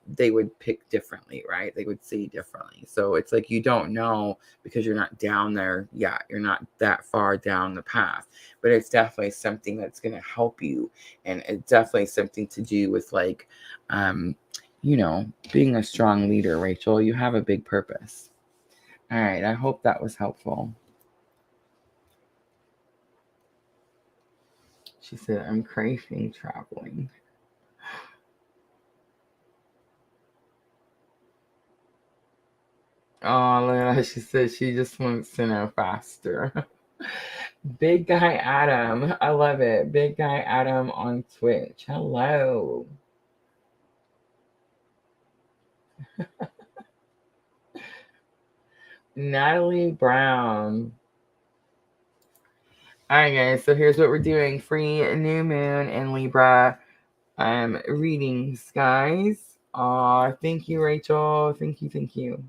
they would pick differently, right? They would see differently. So it's like you don't know because you're not down there yet. You're not that far down the path. But it's definitely something that's going to help you. And it's definitely something to do with like, being a strong leader, Rachel. You have a big purpose. All right. I hope that was helpful. She said, I'm craving traveling. Oh, look at that. She said she just wants to know faster. Big Guy Adam. I love it. Big Guy Adam on Twitch. Hello. Natalie Brown. All right, guys. So here's what we're doing: free new moon and Libra readings, guys. Thank you, Rachel. Thank you.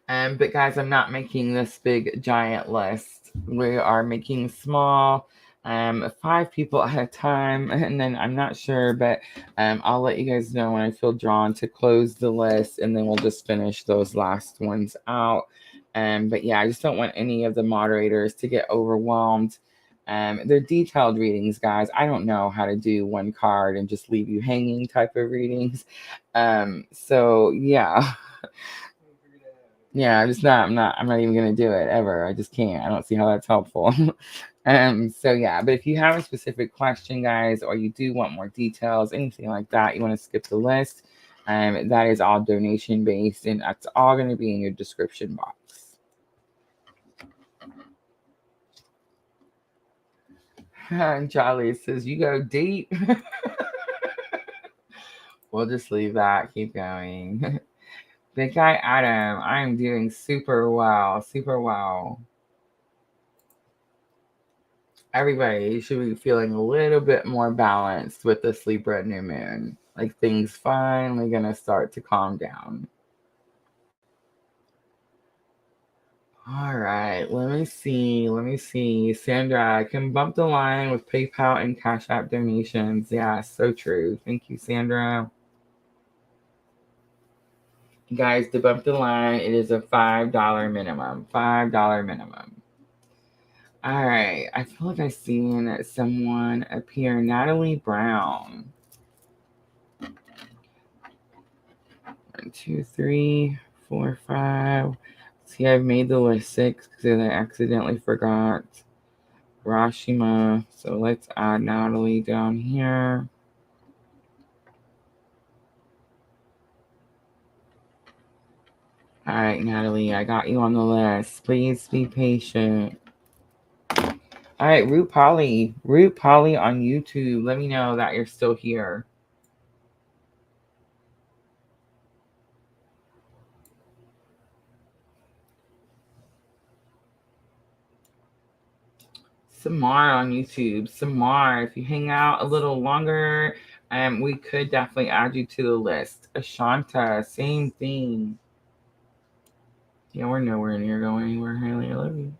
But guys, I'm not making this big giant list. We are making small, 5 people at a time, and then I'm not sure, but I'll let you guys know when I feel drawn to close the list, and then we'll just finish those last ones out. But yeah, I just don't want any of the moderators to get overwhelmed. They're detailed readings, guys. I don't know how to do one card and just leave you hanging type of readings. So yeah. Yeah, I'm not even gonna do it ever. I just can't. I don't see how that's helpful. So yeah, but if you have a specific question, guys, or you do want more details, anything like that, you want to skip the list, that is all donation based, and that's all gonna be in your description box. Jolly says you go deep. We'll just leave that. Keep going. Big Guy Adam, I am doing super well. Super well. Everybody should be feeling a little bit more balanced with this Libra new moon. Like things finally gonna start to calm down. All right, let me see. Sandra, I can bump the line with PayPal and Cash App donations. Yeah, so true. Thank you, Sandra. Guys, to bump the line, it is a $5 minimum. $5 minimum. All right, I feel like I've seen someone appear. Natalie Brown. 1, 2, 3, 4, 5. See, I've made the list 6 because I accidentally forgot Rashima. So let's add Natalie down here. All right, Natalie, I got you on the list. Please be patient. All right, Root Polly on YouTube. Let me know that you're still here. Samar on YouTube. Samar, if you hang out a little longer, we could definitely add you to the list. Ashanta, same thing. Yeah, we're nowhere near going anywhere, Haley. I love you.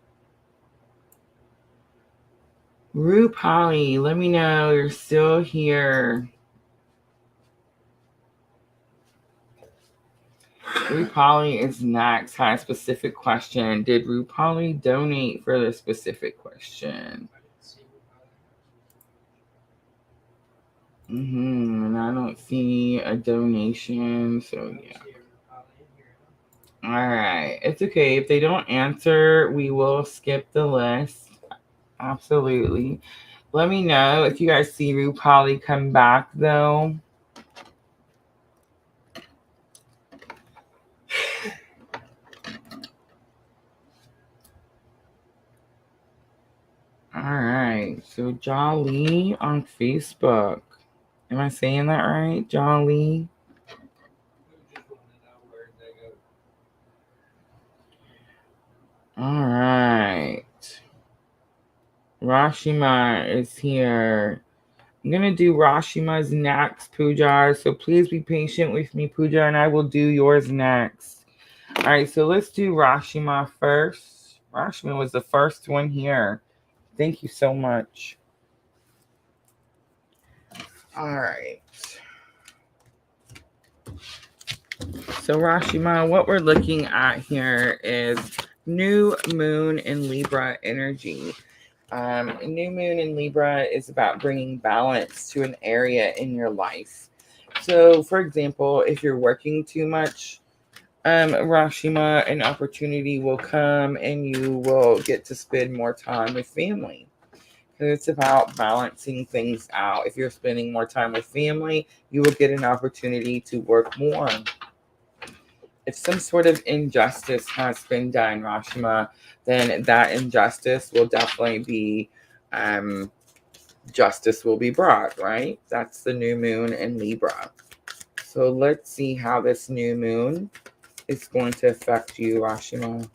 Rue Polly, let me know you're still here. Rue Polly is next. Had a specific question. Did Rue Polly donate for the specific question? And I don't see a donation, so yeah. All right. It's okay. If they don't answer, we will skip the list. Absolutely. Let me know if you guys see Rue Polly come back, though. All right. So, Jolly on Facebook. Am I saying that right? Jolly? All Rashima is here. I'm going to do Rashima's next, Pooja. So please be patient with me, Pooja, and I will do yours next. All right, so let's do Rashima first. Rashima was the first one here. Thank you so much. All right. So Rashima, what we're looking at here is new moon in Libra energy. New moon in Libra is about bringing balance to an area in your life. So, for example, if you're working too much, Rashima, an opportunity will come and you will get to spend more time with family. It's about balancing things out. If you're spending more time with family, you will get an opportunity to work more. If some sort of injustice has been done, Rashima, then that injustice will definitely be, justice will be brought, right? That's the new moon in Libra. So let's see how this new moon is going to affect you, Rashima.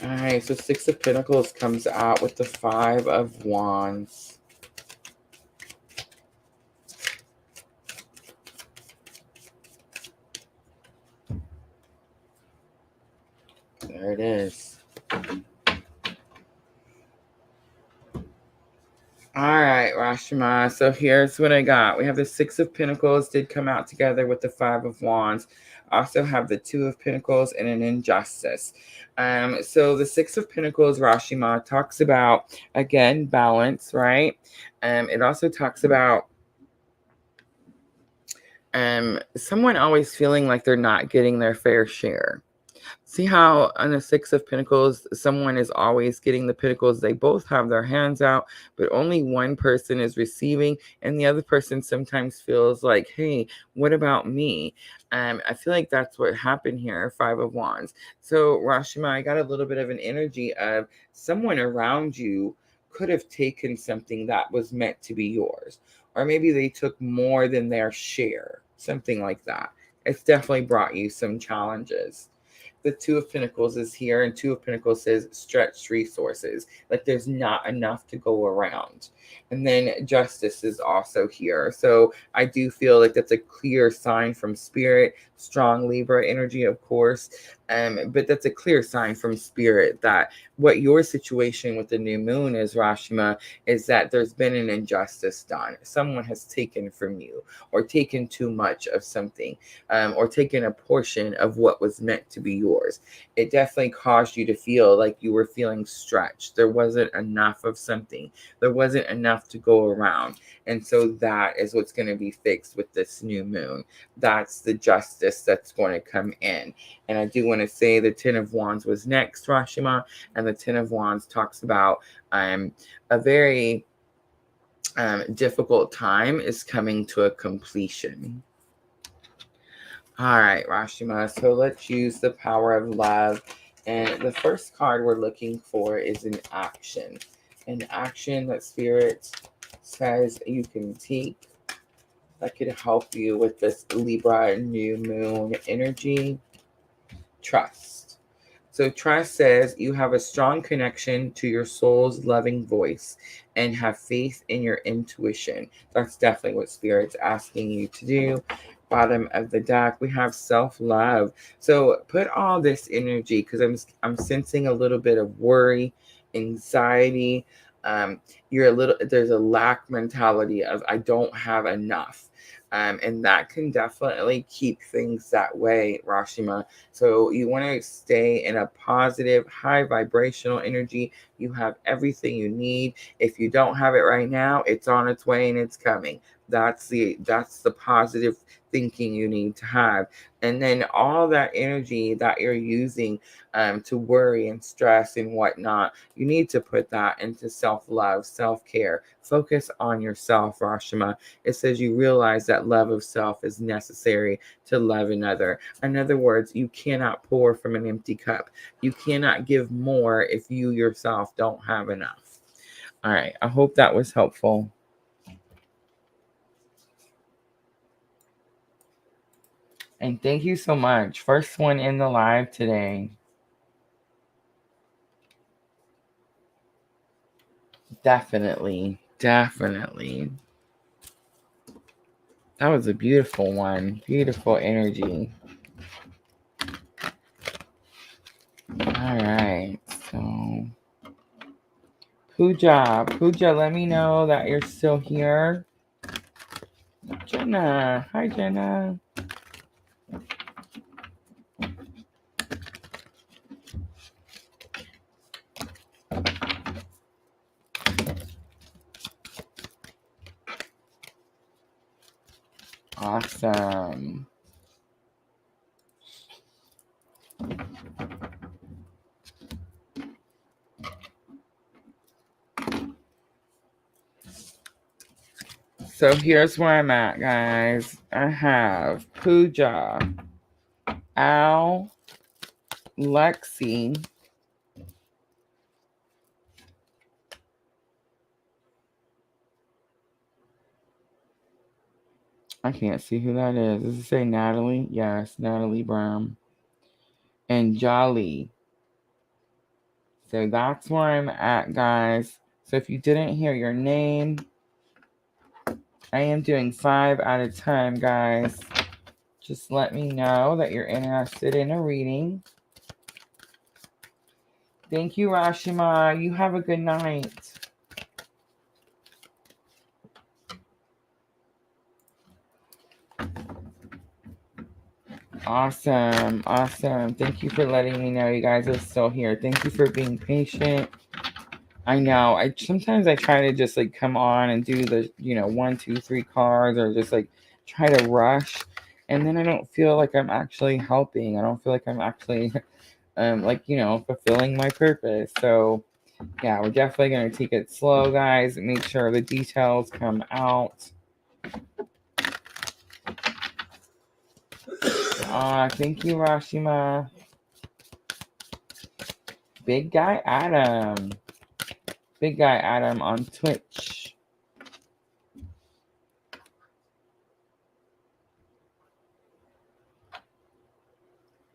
All right, so Six of Pentacles comes out with the Five of Wands. There it is. All right, Rashima. So here's what I got. We have the Six of Pentacles did come out together with the Five of Wands. Also have the Two of Pentacles and an injustice. So the Six of Pentacles, Rashima, talks about, again, balance, right? It also talks about someone always feeling like they're not getting their fair share. See how on the Six of Pentacles, someone is always getting the pentacles. They both have their hands out, but only one person is receiving, and the other person sometimes feels like, hey, what about me? I feel like that's what happened here, Five of Wands. So, Rashima, I got a little bit of an energy of someone around you could have taken something that was meant to be yours, or maybe they took more than their share, something like that. It's definitely brought you some challenges. The Two of Pentacles is here, and Two of Pentacles says stretched resources, like there's not enough to go around. And then Justice is also here. So I do feel like that's a clear sign from Spirit, strong Libra energy, of course. But that's a clear sign from Spirit that what your situation with the new moon is, Rashima, is that there's been an injustice done. Someone has taken from you, or taken too much of something, or taken a portion of what was meant to be yours. It definitely caused you to feel like you were feeling stretched. There wasn't enough of something. There wasn't enough to go around. And so that is what's going to be fixed with this new moon. That's the justice that's going to come in. And I do want to say the Ten of Wands was next, Rashima, and the Ten of Wands talks about a very difficult time is coming to a completion. All right, Rashima. So let's use the power of love. And the first card we're looking for is an action. An action that Spirit says you can take that could help you with this Libra new moon energy. Trust. So trust says you have a strong connection to your soul's loving voice and have faith in your intuition. That's definitely what Spirit's asking you to do. Bottom of the deck, we have self-love. So put all this energy, because I'm sensing a little bit of worry, anxiety. There's a lack mentality of I don't have enough. And that can definitely keep things that way, Rashima. So you want to stay in a positive, high vibrational energy. You have everything you need. If you don't have it right now, it's on its way and it's coming. That's the positive thinking you need to have. And then all that energy that you're using to worry and stress and whatnot, you need to put that into self-love, self-care. Focus on yourself, Rashima. It says you realize that love of self is necessary to love another. In other words, you cannot pour from an empty cup. You cannot give more if you yourself don't have enough. All right. I hope that was helpful. And thank you so much. First one in the live today. Definitely. Definitely. That was a beautiful one. Beautiful energy. All right. So, Pooja, let me know that you're still here. Jenna. Hi, Jenna. Awesome. So here's where I'm at, guys. I have Pooja, Al, Lexi, I can't see who that is. Does it say Natalie? Yes, Natalie Brown. And Jolly. So that's where I'm at, guys. So if you didn't hear your name, I am doing 5 at a time, guys. Just let me know that you're interested in a reading. Thank you, Rashima. You have a good night. Awesome. Awesome. Thank you for letting me know you guys are still here. Thank you for being patient. I know. Sometimes I try to just like come on and do the 1, 2, 3 cards, or just like try to rush, and then I don't feel like I'm actually helping. I don't feel like I'm actually fulfilling my purpose. So yeah, we're definitely gonna take it slow, guys. Make sure the details come out. Thank you, Rashima. Big guy Adam. Big guy Adam on Twitch.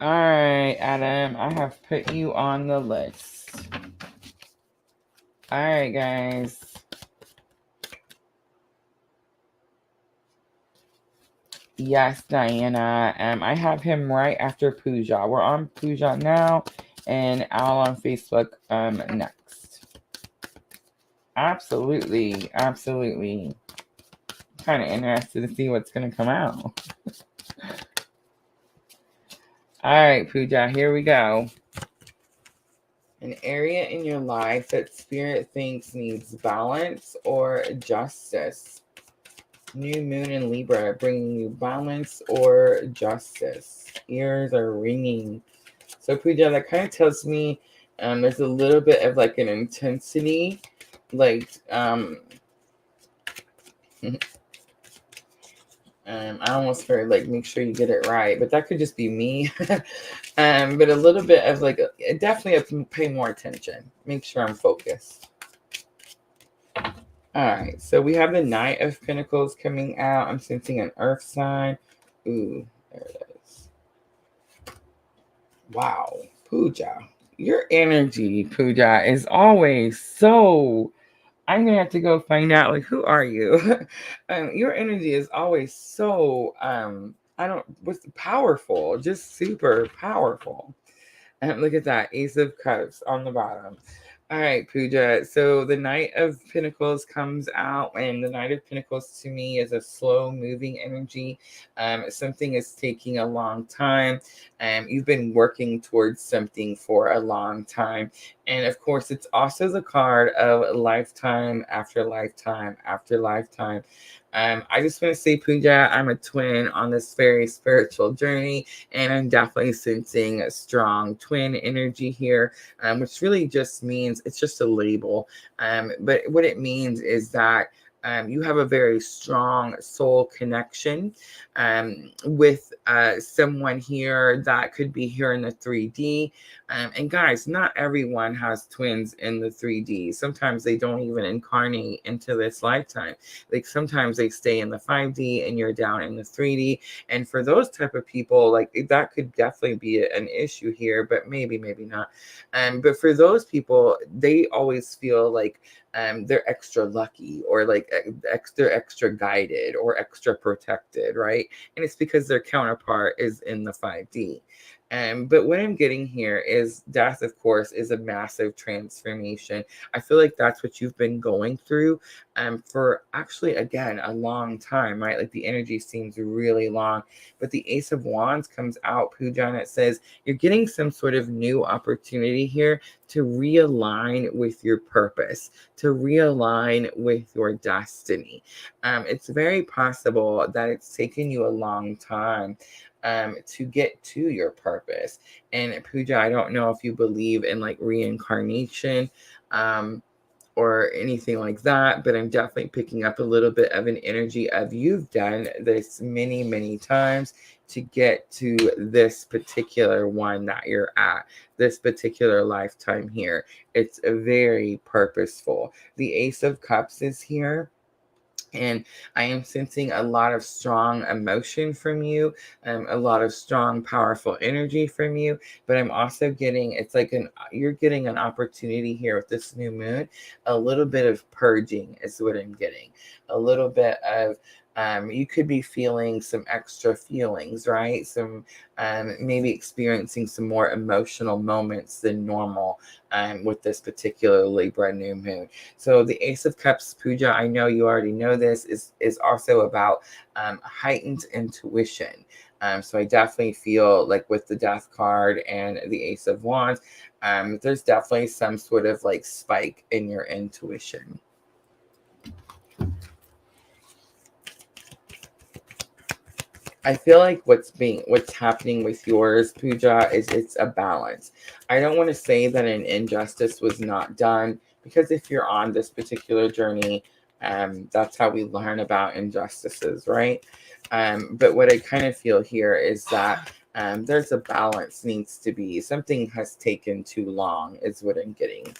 All right, Adam, I have put you on the list. All right, guys. Yes, Diana. I have him right after Pooja. We're on Pooja now, and Al on Facebook next. Absolutely, absolutely. Kind of interested to see what's gonna come out. All right, Pooja, here we go. An area in your life that Spirit thinks needs balance or justice. New moon in Libra, bringing you balance or justice. Ears are ringing. So Pooja, that kind of tells me there's a little bit of like an intensity, like I almost heard like make sure you get it right, but that could just be me. But a little bit of like definitely have to pay more attention. Make sure I'm focused. All right, so we have the Knight of Pentacles coming out. I'm sensing an earth sign. Ooh, there it is. Wow, Pooja. Your energy, Pooja, is always so... I'm going to have to go find out, like, who are you? Your energy is always so, what's powerful, just super powerful. Look at that, Ace of Cups on the bottom. All right, Pooja. So the Knight of Pentacles comes out, and the Knight of Pentacles to me is a slow-moving energy. Something is taking a long time. You've been working towards something for a long time. And of course, it's also the card of lifetime after lifetime after lifetime. I just want to say, Pooja, I'm a twin on this very spiritual journey, and I'm definitely sensing a strong twin energy here, which really just means it's just a label. But what it means is that You have a very strong soul connection with someone here that could be here in the 3D. And guys, not everyone has twins in the 3D. Sometimes they don't even incarnate into this lifetime. Like sometimes they stay in the 5D and you're down in the 3D. And for those type of people, like that could definitely be an issue here, but maybe not. But for those people, they always feel like they're extra lucky, or like they're extra guided or extra protected, right? And it's because their counterpart is in the 5D. But what I'm getting here is death, of course, is a massive transformation. I feel like that's what you've been going through for actually, again, a long time, right? Like the energy seems really long, but the Ace of Wands comes out, Pooja, and it says you're getting some sort of new opportunity here to realign with your purpose, to realign with your destiny. It's very possible that it's taken you a long time to get to your purpose. And Pooja, I don't know if you believe in like reincarnation or anything like that, but I'm definitely picking up a little bit of an energy of you've done this many times to get to this particular one that you're at, this particular lifetime here. It's very purposeful. The Ace of Cups is here. And I am sensing a lot of strong emotion from you, a lot of strong, powerful energy from you. But I'm also getting, it's like you're getting an opportunity here with this new moon. A little bit of purging is what I'm getting. A little bit of, you could be feeling some extra feelings, right? Some maybe experiencing some more emotional moments than normal with this particular Libra new moon. So the Ace of Cups, Pooja, I know you already know this, is also about heightened intuition. So I definitely feel like with the Death card and the Ace of Wands, there's definitely some sort of like spike in your intuition. I feel like what's happening with yours, Pooja, is it's a balance. I don't want to say that an injustice was not done, because if you're on this particular journey, that's how we learn about injustices, right? But what I kind of feel here is that there's a balance needs to be. Something has taken too long, is what I'm getting,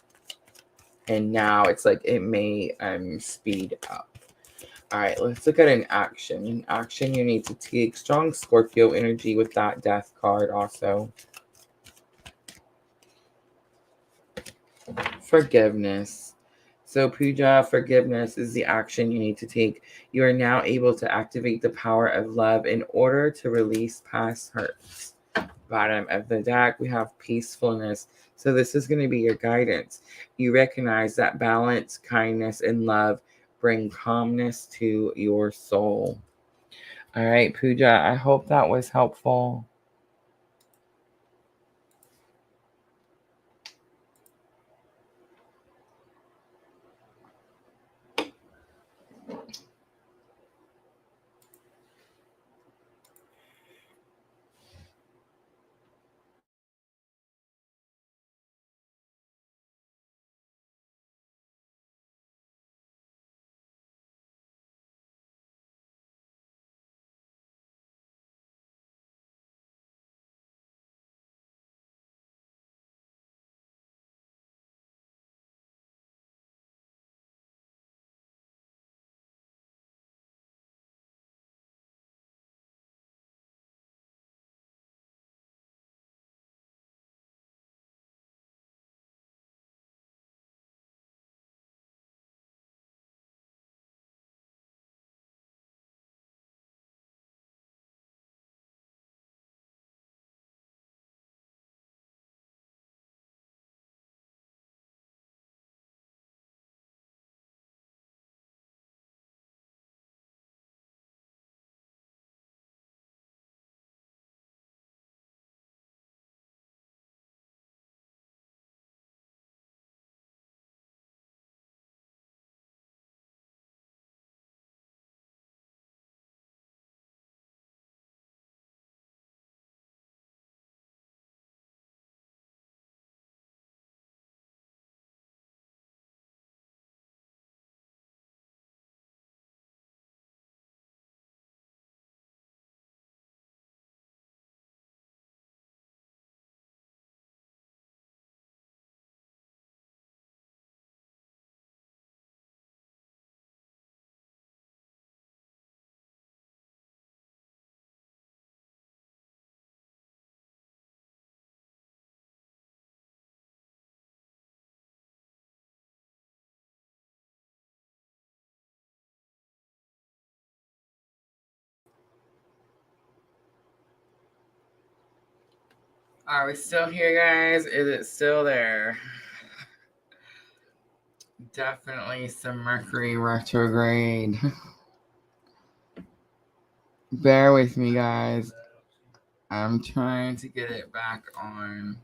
and now it's like it may speed up. All right, let's look at an action. In action, you need to take strong Scorpio energy with that Death card also. Forgiveness. So Pooja, forgiveness is the action you need to take. You are now able to activate the power of love in order to release past hurts. Bottom of the deck, we have peacefulness. So this is going to be your guidance. You recognize that balance, kindness, and love bring calmness to your soul. All right, Pooja, I hope that was helpful. Are we still here, guys? Is it still there? Definitely some Mercury retrograde. Bear with me, guys. I'm trying to get it back on.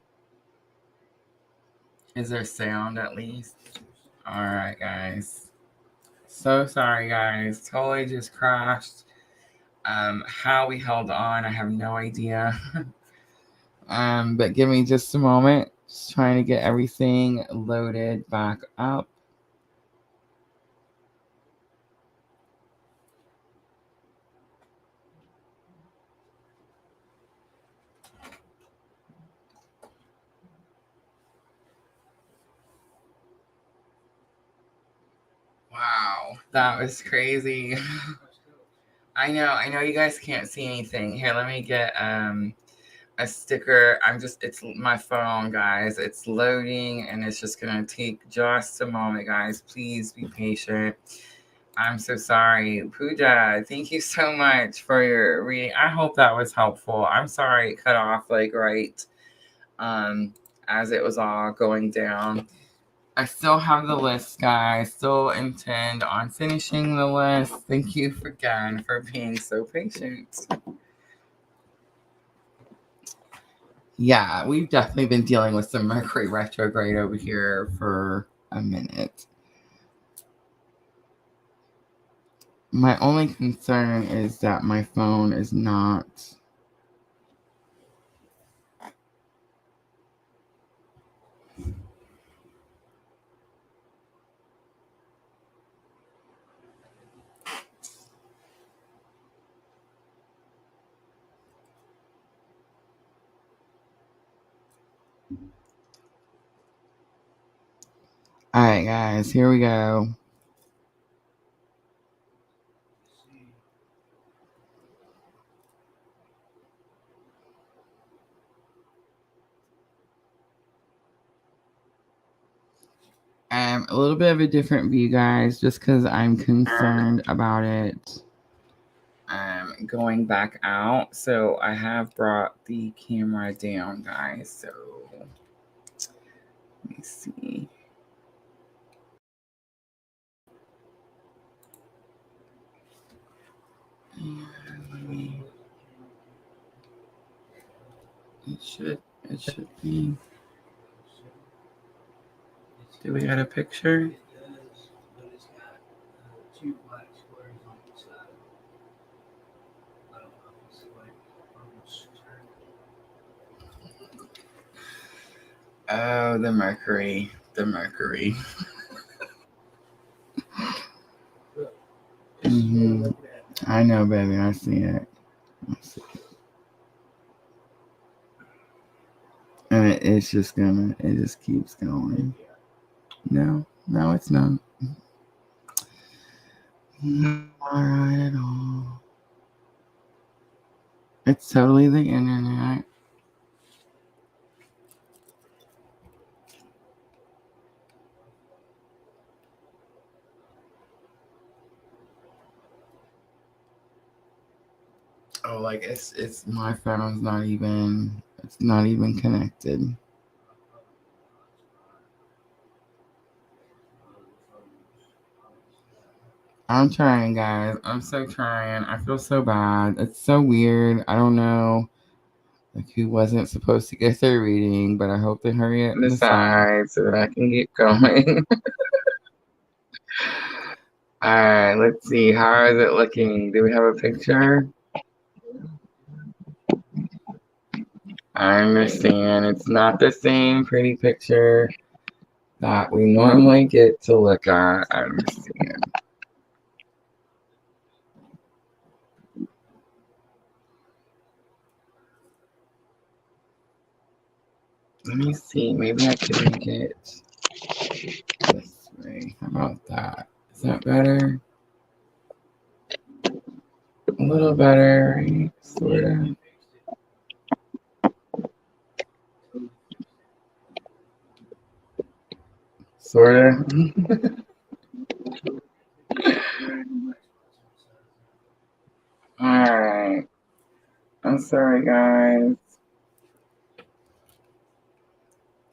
Is there sound at least? Alright, guys. So sorry, guys. Totally just crashed. How we held on, I have no idea. But give me just a moment. Just trying to get everything loaded back up. Wow, that was crazy. I know you guys can't see anything. Here, let me get a sticker. It's my phone, guys. It's loading and it's just gonna take just a moment, guys. Please be patient. I'm so sorry. Pooja, thank you so much for your reading. I hope that was helpful. I'm sorry it cut off like right as it was all going down. I still have the list, guys. Still intend on finishing the list. Thank you again for being so patient. Yeah, we've definitely been dealing with some Mercury retrograde over here for a minute. My only concern is that my phone is not... Alright, guys, here we go. A little bit of a different view, guys, just because I'm concerned about it going back out. So I have brought the camera down, guys. So let me see. It should be. Do we got a picture? Oh, the Mercury. Mm-hmm. I know, baby. I see it. And it just keeps going. No, it's not. Not right at all. It's totally the internet. Oh, like it's my phone's not even connected. I'm trying, guys. I'm so trying. I feel so bad. It's so weird. I don't know like who wasn't supposed to get their reading, but I hope they hurry it decide so that I can get going. Alright, let's see. How is it looking? Do we have a picture? I understand. It's not the same pretty picture that we normally get to look at. I understand. Let me see. Maybe I can make it this way. How about that? Is that better? A little better, right? Sort of. Sort of. Alright. I'm sorry, guys.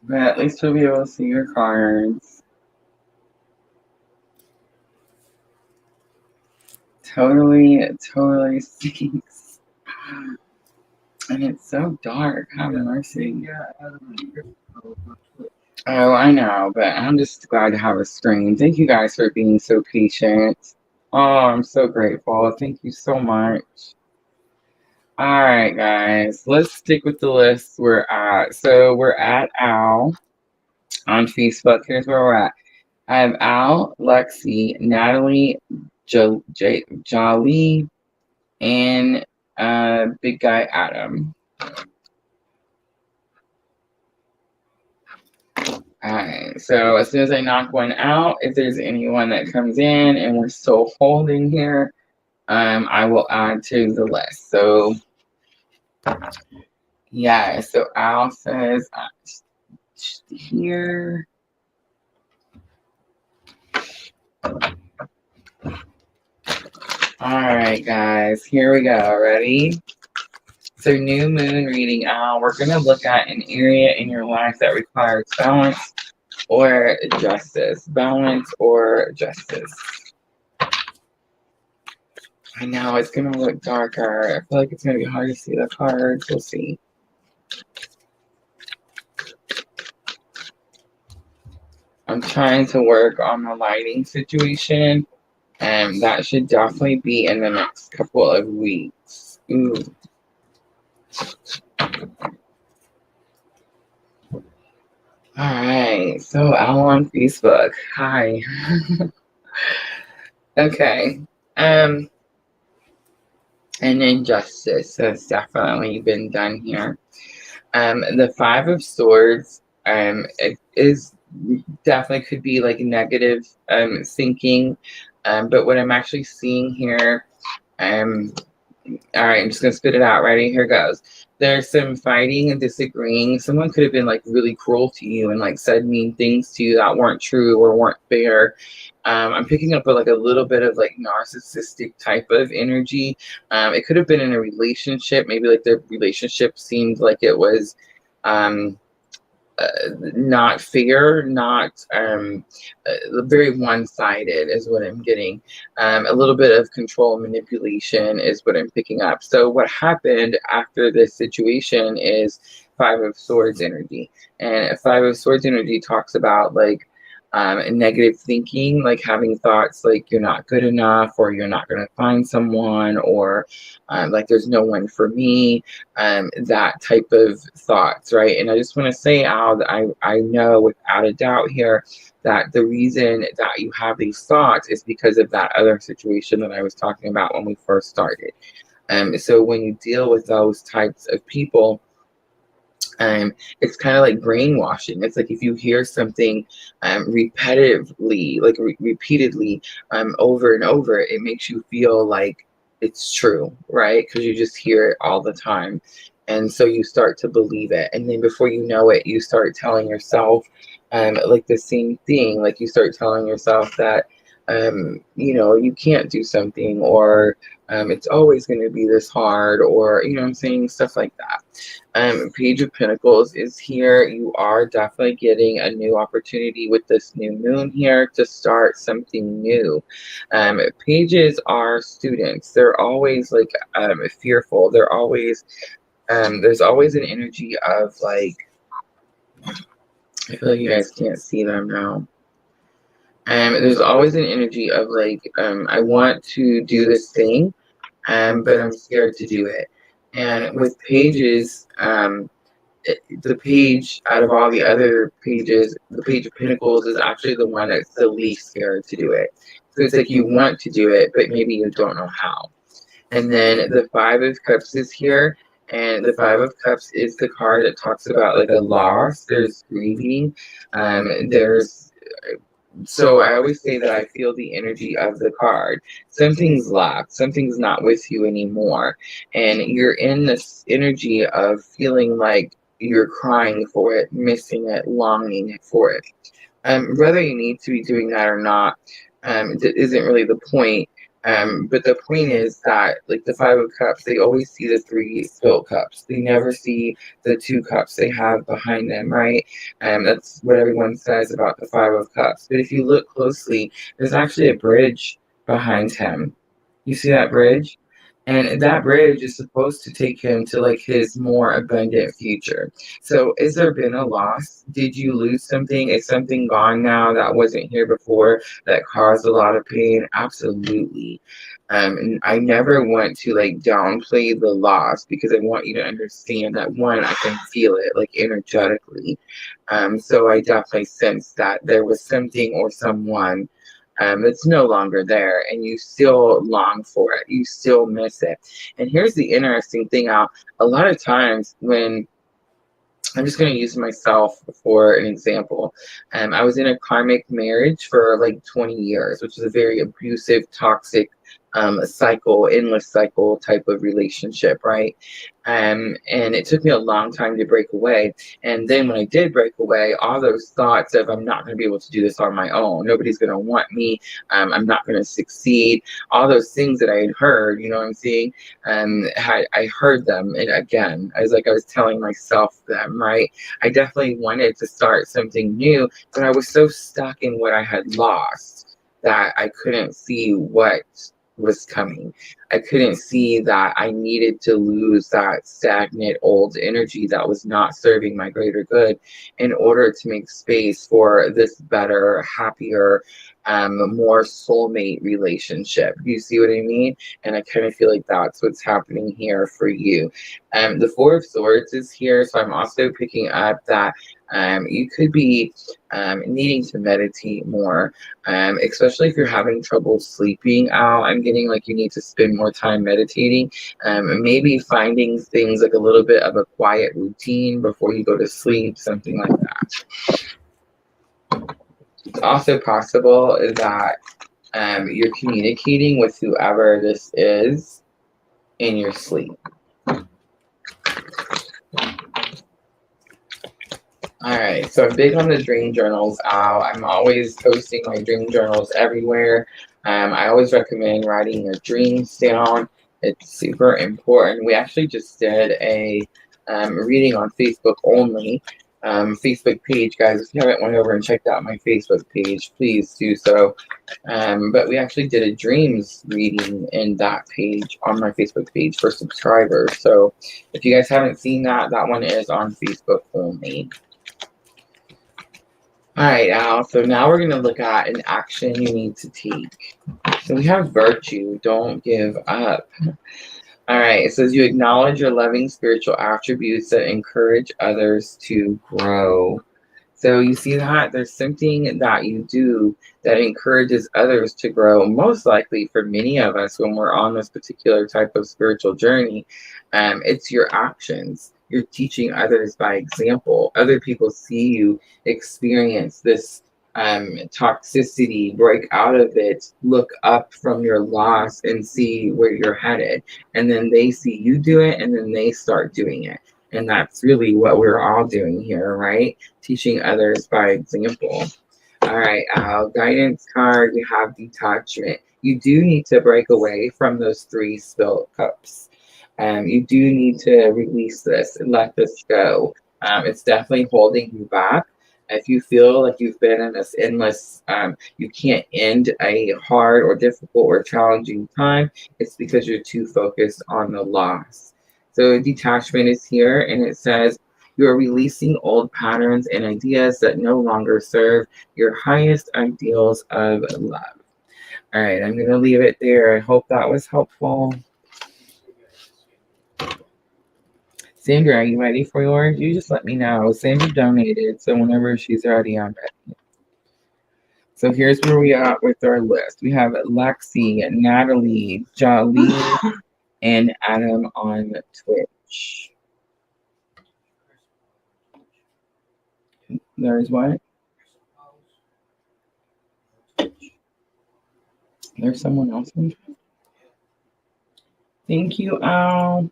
But at least you'll be able to see your cards. Totally stinks. And it's so dark. Have mercy. Oh, I know, but I'm just glad to have a stream. Thank you guys for being so patient. Oh, I'm so grateful. Thank you so much. All right, guys, let's stick with the list we're at. So we're at Al on Facebook. Here's where we're at. I have Al, Lexi, Natalie, Jolly, and big guy Adam. Alright, so as soon as I knock one out, if there's anyone that comes in and we're still holding here, I will add to the list. So yeah, so Al says here. Alright, guys, here we go. Ready? So new moon reading Al, we're going to look at an area in your life that requires balance or justice. Balance or justice. I know it's going to look darker. I feel like it's going to be hard to see the cards. We'll see. I'm trying to work on the lighting situation, and that should definitely be in the next couple of weeks. Ooh. Alright, so Al on Facebook. Hi. Okay. And injustice has definitely been done here. The Five of Swords it is definitely could be like negative thinking, but what I'm actually seeing here, all right, I'm just gonna spit it out. Ready? Here goes. There's some fighting and disagreeing. Someone could have been like really cruel to you and like said mean things to you that weren't true or weren't fair. I'm picking up like a little bit of like narcissistic type of energy. It could have been in a relationship. Maybe like the relationship seemed like it was not fair, not very one-sided is what I'm getting. A little bit of control manipulation is what I'm picking up. So what happened after this situation is Five of Swords energy. And Five of Swords energy talks about like negative thinking, like having thoughts like you're not good enough or you're not going to find someone or like there's no one for me, that type of thoughts, right? And I just want to say, Al, that I know without a doubt here that the reason that you have these thoughts is because of that other situation that I was talking about when we first started. So when you deal with those types of people, it's kind of like brainwashing. It's like if you hear something repetitively, like repeatedly over and over, it makes you feel like it's true, right? Because you just hear it all the time. And so you start to believe it. And then before you know it, you start telling yourself like the same thing. Like you start telling yourself that, you know, you can't do something, or it's always going to be this hard, or, you know what I'm saying? Stuff like that. Page of Pentacles is here. You are definitely getting a new opportunity with this new moon here to start something new. Pages are students. They're always like fearful. They're always, there's always an energy of like, I feel like you guys can't see them now. There's always an energy of like, I want to do this thing, but I'm scared to do it. And with pages, the page out of all the other pages, the Page of Pentacles is actually the one that's the least scared to do it. So it's like you want to do it, but maybe you don't know how. And then the Five of Cups is here. And the Five of Cups is the card that talks about like a loss. There's grieving. So I always say that I feel the energy of the card. Something's left. Something's not with you anymore. And you're in this energy of feeling like you're crying for it, missing it, longing for it. Whether you need to be doing that or not, isn't really the point. But the point is that, like the Five of Cups, they always see the three spilled cups. They never see the two cups they have behind them, right? That's what everyone says about the Five of Cups. But if you look closely, there's actually a bridge behind him. You see that bridge? And that bridge is supposed to take him to like his more abundant future. So, has there been a loss? Did you lose something? Is something gone now that wasn't here before that caused a lot of pain? Absolutely. And I never want to like downplay the loss because I want you to understand that one, I can feel it like energetically. So I definitely sense that there was something or someone it's no longer there, and you still long for it. You still miss it. And here's the interesting thing out. A lot of times when I'm just going to use myself for an example. I was in a karmic marriage for like 20 years, which is a very abusive, toxic cycle, endless cycle type of relationship, right? And it took me a long time to break away. And then when I did break away, all those thoughts of I'm not going to be able to do this on my own. Nobody's going to want me. I'm not going to succeed. All those things that I had heard, you know what I'm saying? I heard them, and again, I was telling myself them, right? I definitely wanted to start something new, but I was so stuck in what I had lost that I couldn't see what was coming. I couldn't see that I needed to lose that stagnant old energy that was not serving my greater good in order to make space for this better, happier, more soulmate relationship. You see what I mean? And I kind of feel like that's what's happening here for you. The Four of Swords is here, so I'm also picking up that you could be needing to meditate more, especially if you're having trouble sleeping out. I'm getting like you need to spend more time meditating, maybe finding things like a little bit of a quiet routine before you go to sleep, something like that. It's also possible that you're communicating with whoever this is in your sleep. All right, so I'm big on the dream journals. I'm always posting my dream journals everywhere. I always recommend writing your dreams down. It's super important. We actually just did a reading on Facebook only. Facebook page, guys. If you haven't went over and checked out my Facebook page, please do so. But we actually did a dreams reading in that page on my Facebook page for subscribers. So if you guys haven't seen that, that one is on Facebook only. All right, Al, so now we're going to look at an action you need to take. So we have virtue, don't give up. All right, it says you acknowledge your loving spiritual attributes that encourage others to grow. So you see that there's something that you do that encourages others to grow. Most likely for many of us when we're on this particular type of spiritual journey, it's your actions. You're teaching others by example. Other people see you experience this toxicity, break out of it, look up from your loss and see where you're headed. And then they see you do it and then they start doing it. And that's really what we're all doing here, right? Teaching others by example. All right, guidance card, we have detachment. You do need to break away from those three spilled cups. You do need to release this and let this go. It's definitely holding you back. If you feel like you've been in this endless, you can't end a hard or difficult or challenging time, it's because you're too focused on the loss. So detachment is here, and it says, you are releasing old patterns and ideas that no longer serve your highest ideals of love. All right, I'm going to leave it there. I hope that was helpful. Sandra, are you ready for yours? You just let me know. Sandra donated, so whenever she's ready, I'm ready. So here's where we are with our list. We have Lexi, Natalie, Jolie, and Adam on Twitch. There's what? There's someone else on Twitch? Thank you, Al.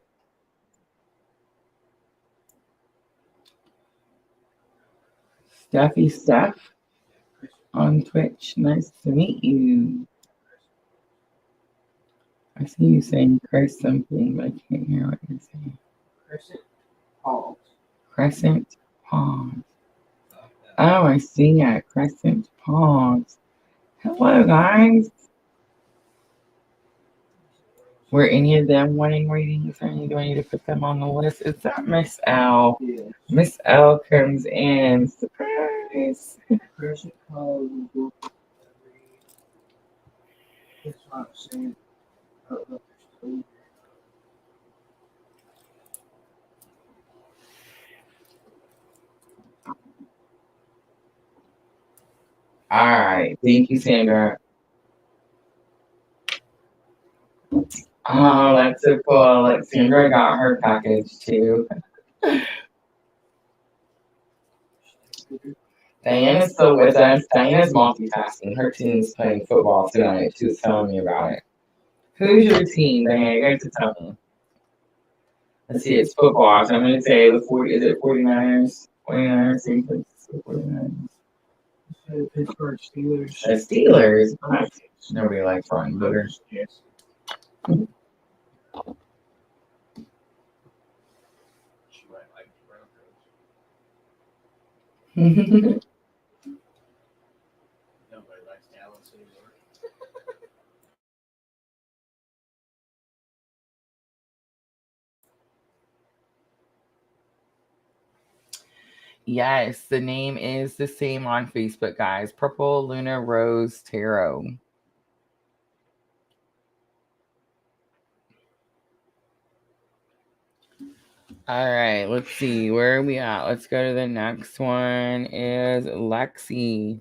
Steph on Twitch. Nice to meet you. I see you saying Chris something, but I can't hear what you're saying. Crescent palms. Crescent Palms. Oh, I see it. Crescent Palms. Hello, guys. Were any of them wanting readings, or do I need to put them on the list? Is that Miss L? Yeah. Miss L comes in. Surprise. Crescent palms. That's what I'm saying. I don't know if there's two. All right. Thank you, Sandra. Oh, that's so cool. Like Sandra got her package too. Diana's still with us. Diana's multitasking. Her team's playing football tonight. She was telling me about it. Who's your team, Diana? You have to tell me. Let's see, it's football. So I'm going to say the 40, is it 49ers? 49ers, St. Francisco 49ers. The Pittsburgh Steelers. The Steelers? What? Nobody likes rotten boogers. Yes. She might like the Broncos. Nobody likes Dallas anymore. Yes, the name is the same on Facebook, guys. Purple Lunar Rose Tarot. All right, let's see. Where are we at? Let's go to the next one is Lexi.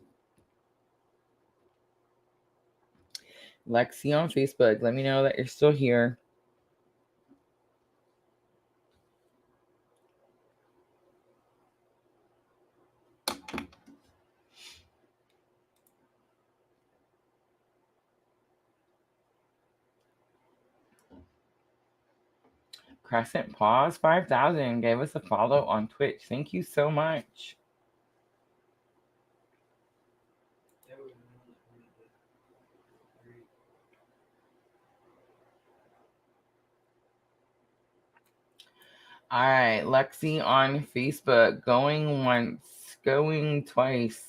Lexi on Facebook. Let me know that you're still here. Crescent Paws 5000 gave us a follow on Twitch. Thank you so much. All right, Lexi on Facebook. Going once, going twice.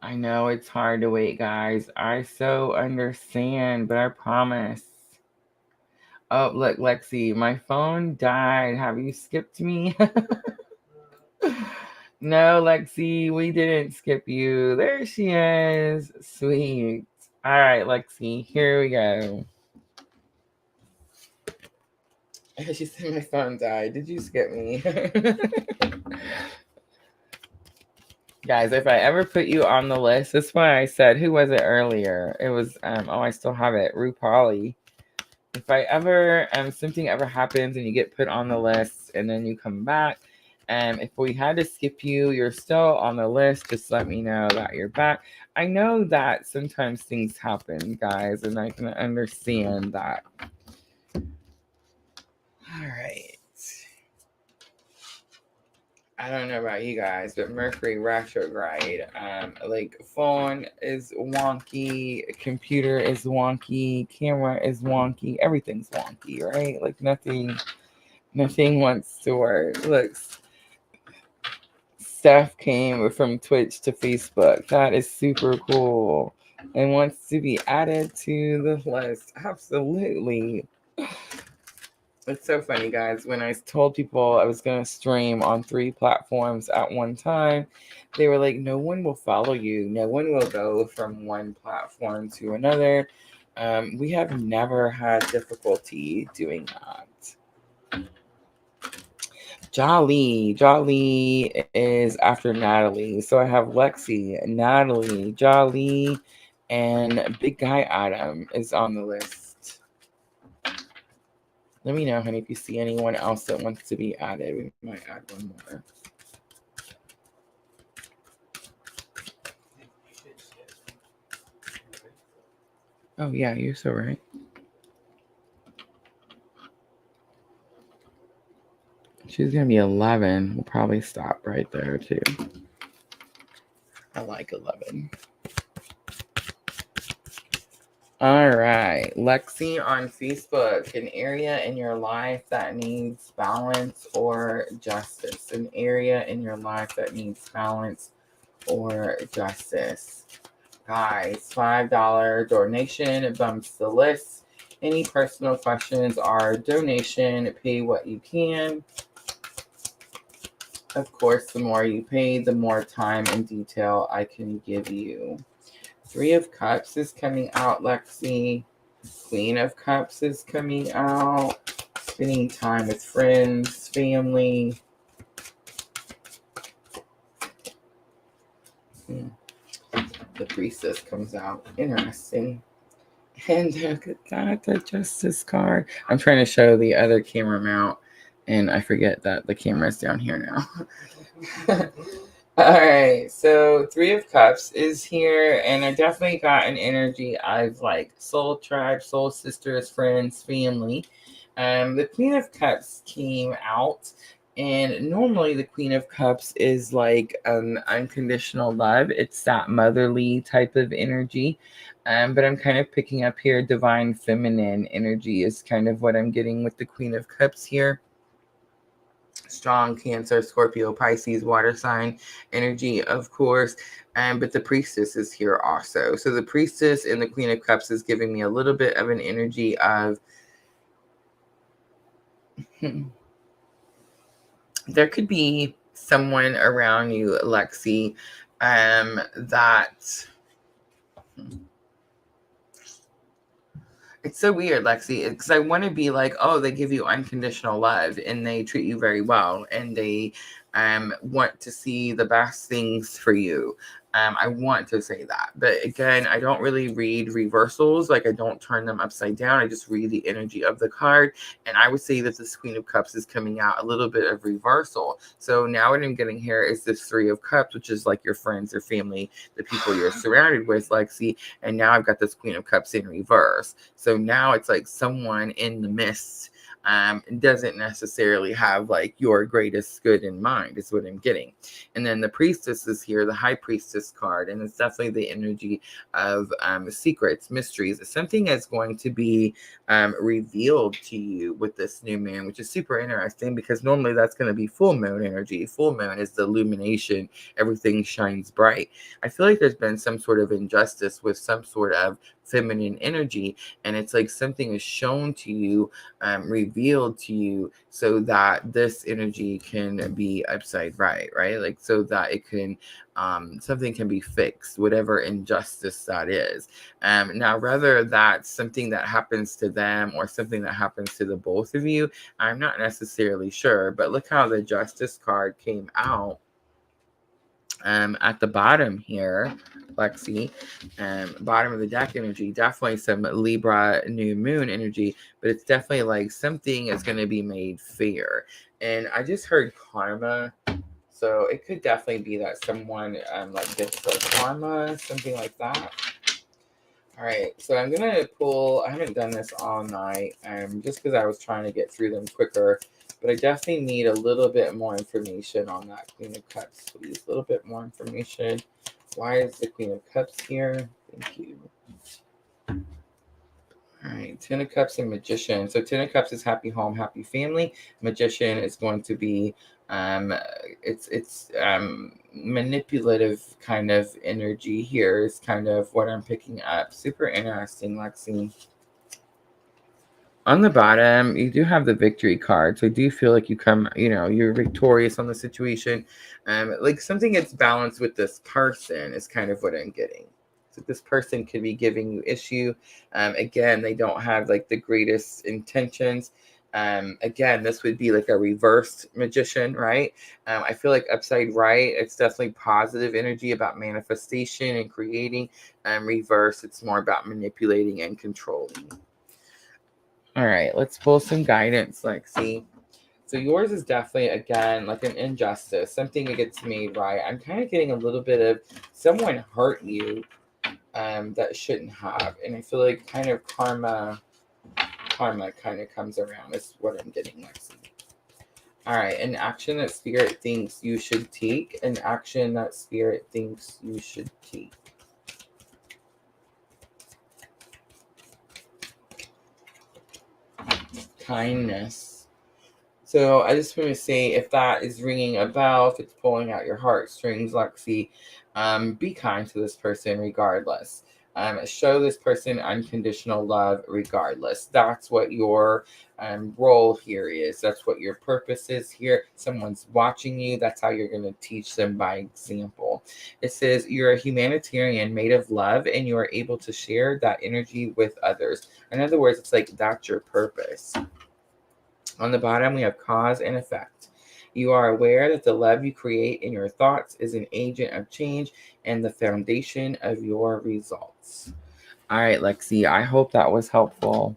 I know it's hard to wait, guys. I so understand, but I promise. Oh, look, Lexi, my phone died. Have you skipped me? No, Lexi, we didn't skip you. There she is. Sweet. All right, Lexi, here we go. She said my phone died. Did you skip me? Guys, if I ever put you on the list, that's why I said, who was it earlier? It was, I still have it, RuPauli. If I ever, something ever happens and you get put on the list and then you come back, if we had to skip you, you're still on the list, just let me know that you're back. I know that sometimes things happen, guys, and I can understand that. All right. I don't know about you guys, but Mercury retrograde, like phone is wonky, computer is wonky, camera is wonky, everything's wonky, right? Like nothing wants to work. Look, Steph came from Twitch to Facebook. That is super cool. And wants to be added to the list. Absolutely. It's so funny, guys. When I told people I was going to stream on 3 platforms at one time, they were like, no one will follow you. No one will go from one platform to another. We have never had difficulty doing that. Jolly is after Natalie. So I have Lexi, Natalie, Jolly, and Big Guy Adam is on the list. Let me know, honey, if you see anyone else that wants to be added. We might add one more. Oh, yeah, you're so right. She's going to be 11. We'll probably stop right there, too. I like 11. All right, Lexi on Facebook, an area in your life that needs balance or justice. An area in your life that needs balance or justice. Guys, $5 donation bumps the list. Any personal questions are donation, pay what you can. Of course, the more you pay, the more time and detail I can give you. Three of Cups is coming out, Lexi. Queen of Cups is coming out. Spending time with friends, family. The Priestess comes out. Interesting. And look at that, the Justice card. I'm trying to show the other camera mount, and I forget that the camera's down here now. All right, so Three of Cups is here, and I definitely got an energy of like soul tribe, soul sisters, friends, family. The Queen of Cups came out, and normally the Queen of Cups is like unconditional love. It's that motherly type of energy. But I'm kind of picking up here divine feminine energy is kind of what I'm getting with the Queen of Cups here. Strong Cancer, Scorpio, Pisces, water sign energy, of course. But the Priestess is here also. So the Priestess and the Queen of Cups is giving me a little bit of an energy of there could be someone around you, Lexi, that it's so weird, Lexi, because I want to be like, oh, they give you unconditional love and they treat you very well and they want to see the best things for you. I want to say that. But again, I don't really read reversals. Like I don't turn them upside down. I just read the energy of the card. And I would say that this Queen of Cups is coming out a little bit of reversal. So now what I'm getting here is this Three of Cups, which is like your friends, your family, the people you're surrounded with, Lexi. And now I've got this Queen of Cups in reverse. So now it's like someone in the midst doesn't necessarily have like your greatest good in mind is what I'm getting. And then the Priestess is here, the High Priestess card, and it's definitely the energy of secrets, mysteries. Something is going to be revealed to you with this new moon, which is super interesting because normally that's going to be full moon energy. Full moon is the illumination, everything shines bright. I feel like there's been some sort of injustice with some sort of feminine energy, and it's like something is shown to you, revealed to you, so that this energy can be upside right, like so that it can something can be fixed, whatever injustice that is. Now whether that's something that happens to them or something that happens to the both of you, I'm not necessarily sure, but look how the Justice card came out at the bottom here, Lexi. Bottom of the deck energy, definitely some Libra New Moon energy, but it's definitely like something is going to be made fair. And I just heard karma, so it could definitely be that someone like gets the karma, something like that. All right, so I'm gonna pull. I haven't done this all night, just because I was trying to get through them quicker. But I definitely need a little bit more information on that Queen of Cups, please. A little bit more information. Why is the Queen of Cups here? Thank you. All right, Ten of Cups and Magician. So Ten of Cups is happy home, happy family. Magician is going to be it's manipulative kind of energy here is kind of what I'm picking up. Super interesting, Lexi. On the bottom, you do have the victory card. So I do feel like you're victorious on the situation. Like something gets balanced with this person is kind of what I'm getting. So this person could be giving you issue. Again, they don't have like the greatest intentions. Again, this would be like a reversed magician, right? I feel like upside right, it's definitely positive energy about manifestation and creating. Reverse, it's more about manipulating and controlling. All right, let's pull some guidance, Lexi. So yours is definitely, again, like an injustice, something that gets made right. I'm kind of getting a little bit of someone hurt you that shouldn't have. And I feel like kind of karma kind of comes around is what I'm getting, Lexi. All right, an action that Spirit thinks you should take. An action that Spirit thinks you should take. kindness. So I just want to say, if that is ringing a bell, if it's pulling out your heartstrings, Lexi, be kind to this person regardless. Show this person unconditional love regardless. That's what your role here is. That's what your purpose is here. Someone's watching you. That's how you're going to teach them by example. It says you're a humanitarian made of love, and you are able to share that energy with others. In other words, it's like that's your purpose. On the bottom, we have cause and effect. You are aware that the love you create in your thoughts is an agent of change and the foundation of your results. All right, Lexi, I hope that was helpful.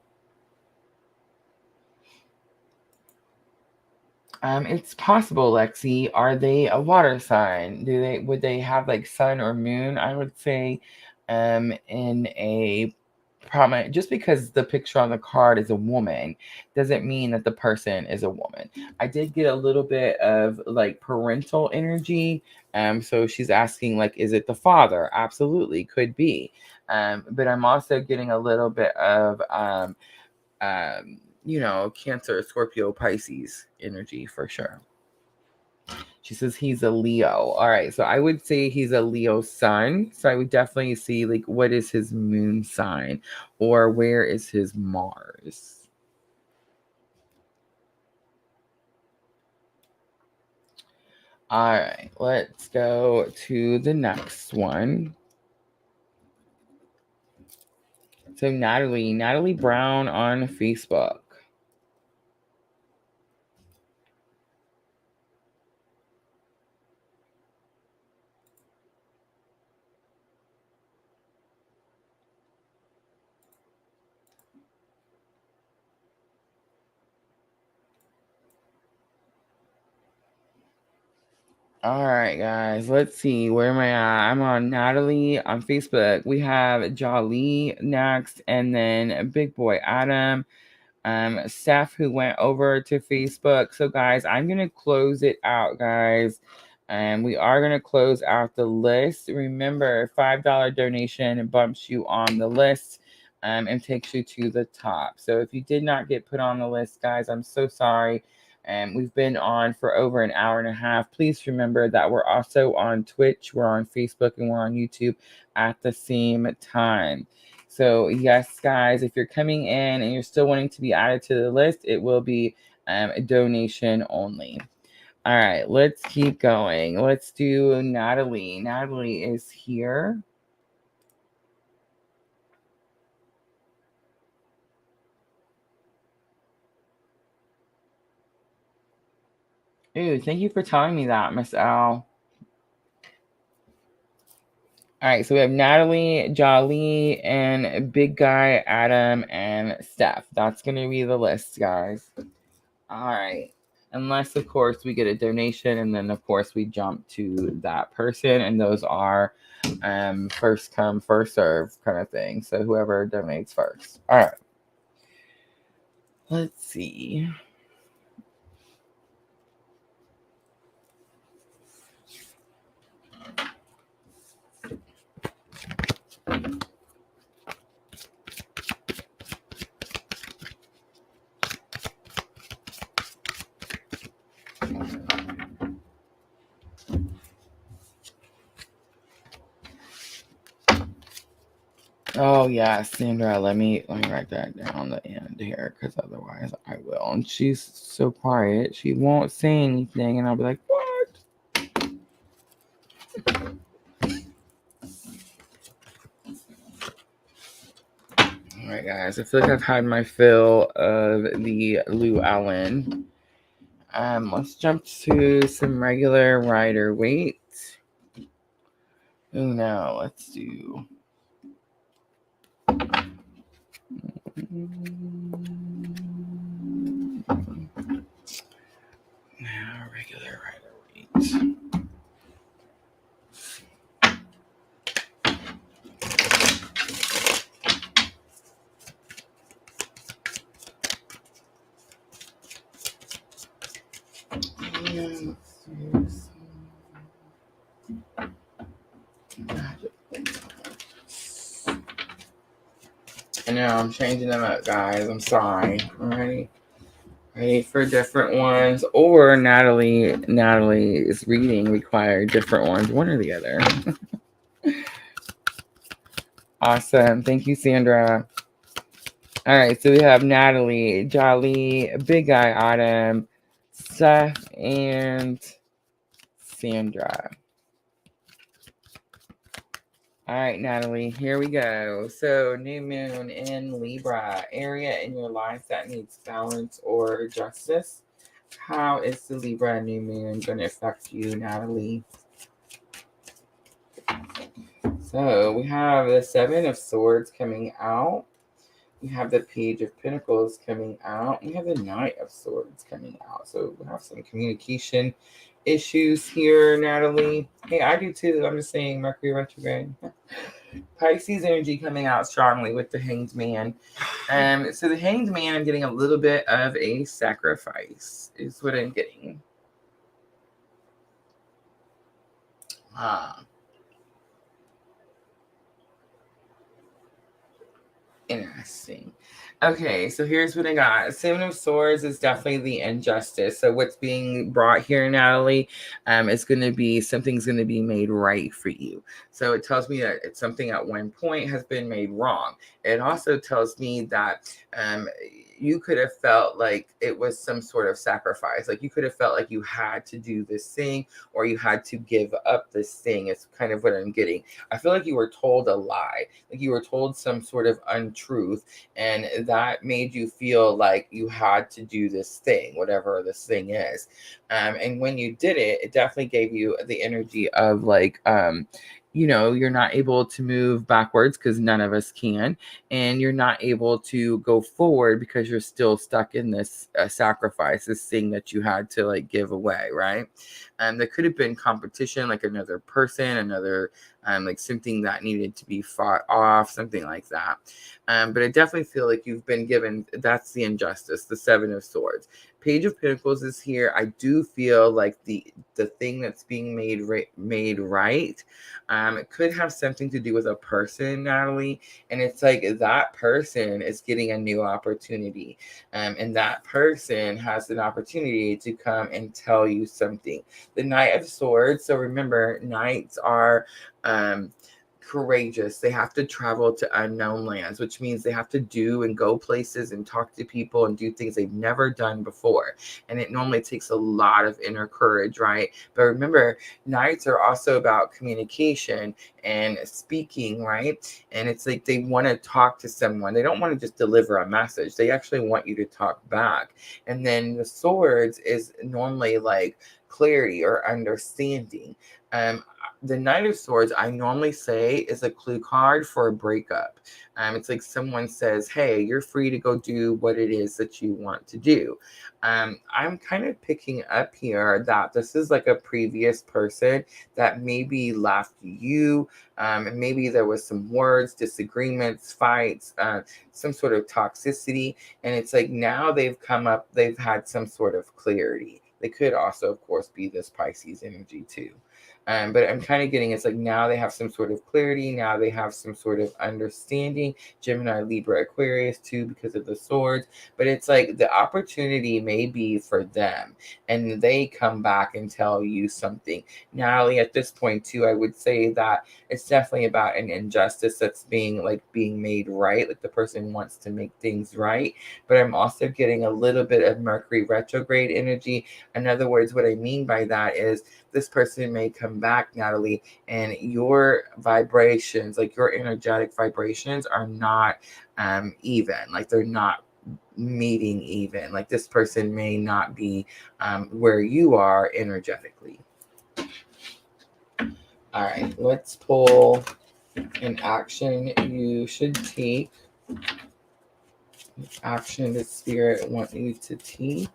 It's possible, Lexi. Are they a water sign? Would they have like sun or moon? I would say in a prominent, just because the picture on the card is a woman doesn't mean that the person is a woman. I did get a little bit of like parental energy. So she's asking, like, is it the father? Absolutely, could be. But I'm also getting a little bit of Cancer, Scorpio, Pisces energy for sure. She says he's a Leo. All right, so I would say he's a Leo sun. So I would definitely see, like, what is his moon sign, or where is his Mars? All right, let's go to the next one. So Natalie Brown on Facebook. All right, guys, let's see. Where am I at? I'm on Natalie on Facebook. We have Jolly next, and then Big Boy Adam, Steph, who went over to Facebook. So, guys, I'm going to close it out, guys. And we are going to close out the list. Remember, $5 donation bumps you on the list and takes you to the top. So if you did not get put on the list, guys, I'm so sorry. We've been on for over an hour and a half. Please remember that we're also on Twitch, we're on Facebook, and we're on YouTube at the same time. So yes, guys, if you're coming in and you're still wanting to be added to the list, it will be a donation only. All right, let's keep going. Let's do Natalie. Natalie is here. Ooh, thank you for telling me that, Miss L. All right, so we have Natalie, Jolly, and Big Guy, Adam, and Steph. That's going to be the list, guys. All right. Unless, of course, we get a donation, and then, of course, we jump to that person, and those are first come, first serve kind of thing. So whoever donates first. All right. Let's see. Oh yeah, Sandra, let me write that down on the end here, because otherwise I will. And she's so quiet, she won't say anything, and I'll be like, what? All right, guys, I feel like I've had my fill of the Lou Allen. Let's jump to some regular Rider Waite. Oh no, let's do regular Rider Waite. I know, I'm changing them up, guys. I'm sorry. Alrighty. Ready for different ones, or Natalie's reading required different ones, one or the other. Awesome. Thank you, Sandra. All right, so we have Natalie, Jolly, Big Guy Autumn, Seth, and Sandra. All right, Natalie, here we go. So, new moon in Libra, area in your life that needs balance or justice. How is the Libra new moon going to affect you, Natalie? So, we have the Seven of Swords coming out. We have the Page of Pentacles coming out. We have the Knight of Swords coming out. So, we have some communication issues here, Natalie. Hey, I do too. I'm just saying Mercury retrograde. Pisces energy coming out strongly with the Hanged Man. So the Hanged Man, I'm getting a little bit of a sacrifice, is what I'm getting. Interesting. Okay, so here's what I got. Seven of Swords is definitely the injustice. So what's being brought here, Natalie, is going to be, something's going to be made right for you. So it tells me that it's something at one point has been made wrong. It also tells me that you could have felt like it was some sort of sacrifice. Like you could have felt like you had to do this thing or you had to give up this thing. It's kind of what I'm getting. I feel like you were told a lie, like you were told some sort of untruth, and that made you feel like you had to do this thing, whatever this thing is. And when you did it, it definitely gave you the energy of like, you're not able to move backwards because none of us can, and you're not able to go forward because you're still stuck in this sacrifice, this thing that you had to like give away, right? There could have been competition, like another person, another like something that needed to be fought off, something like that. But I definitely feel like you've been given, that's the injustice, the Seven of Swords. Page of Pentacles is here. I do feel like the thing that's being made right, it could have something to do with a person, Natalie, and it's like that person is getting a new opportunity, and that person has an opportunity to come and tell you something. The Knight of Swords, so remember, knights are courageous. They have to travel to unknown lands, which means they have to do and go places and talk to people and do things they've never done before. And it normally takes a lot of inner courage, right? But remember, knights are also about communication and speaking, right? And it's like they want to talk to someone. They don't want to just deliver a message. They actually want you to talk back. And then the swords is normally like clarity or understanding. The Knight of Swords, I normally say, is a clue card for a breakup. It's like someone says, hey, you're free to go do what it is that you want to do. I'm kind of picking up here that this is like a previous person that maybe left you. Maybe there was some words, disagreements, fights, some sort of toxicity. And it's like now they've come up, they've had some sort of clarity. They could also, of course, be this Pisces energy too. But I'm kind of getting, it's like now they have some sort of clarity. Now they have some sort of understanding. Gemini, Libra, Aquarius too, because of the swords. But it's like the opportunity may be for them, and they come back and tell you something. Natalie, at this point too, I would say that it's definitely about an injustice that's being made right. Like the person wants to make things right. But I'm also getting a little bit of Mercury retrograde energy. In other words, what I mean by that is this person may come back, Natalie, and your vibrations, like your energetic vibrations, are not even. Like they're not meeting even. Like this person may not be where you are energetically. All right, let's pull an action you should take. Action the spirit want you to take.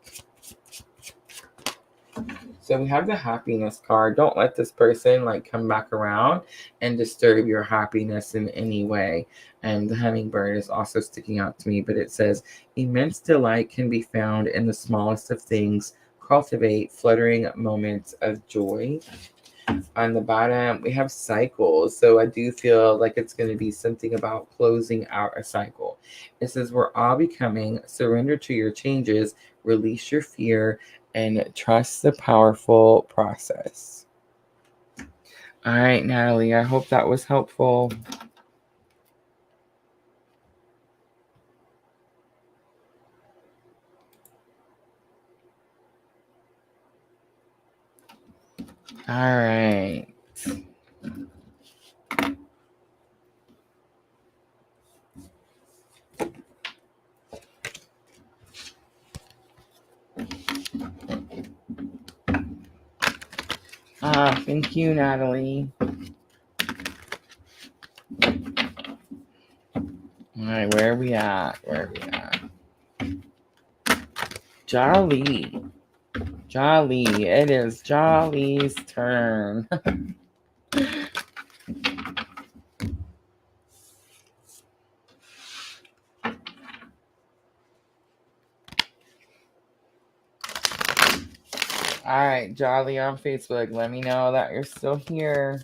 So we have the happiness card. Don't let this person come back around and disturb your happiness in any way. And the hummingbird is also sticking out to me, but it says, immense delight can be found in the smallest of things. Cultivate fluttering moments of joy. On the bottom, we have cycles. So I do feel like it's going to be something about closing out a cycle. It says, we're all becoming, surrender to your changes, release your fear, and trust the powerful process. All right, Natalie, I hope that was helpful. All right. Thank you, Natalie. All right, where are we at? Jolly. It is Jolly's turn. All right, Jolly on Facebook. Let me know that you're still here.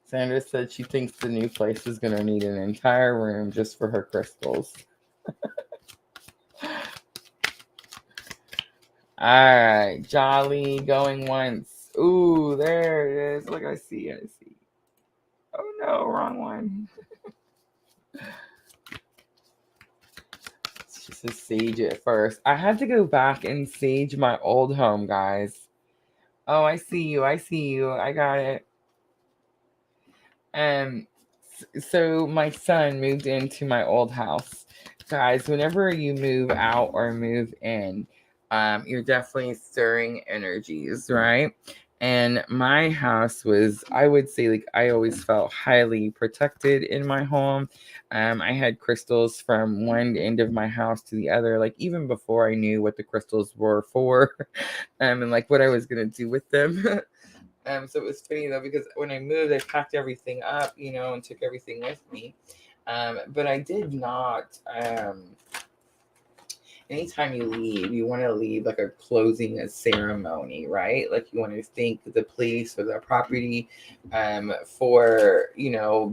Sandra said she thinks the new place is going to need an entire room just for her crystals. All right, Jolly going once. Ooh, there it is. Look, I see. Oh no, wrong one. It's just a sage at first. I had to go back and sage my old home, guys. Oh, I see you. I got it. So my son moved into my old house. Guys, whenever you move out or move in, you're definitely stirring energies, right? And my house was, I would say, like, I always felt highly protected in my home. I had crystals from one end of my house to the other, like even before I knew what the crystals were for, and like what I was gonna do with them. So it was funny though, because when I moved, I packed everything up, and took everything with me. But I did not. Anytime you leave, you want to leave like a closing ceremony, right? Like you want to thank the place or the property for,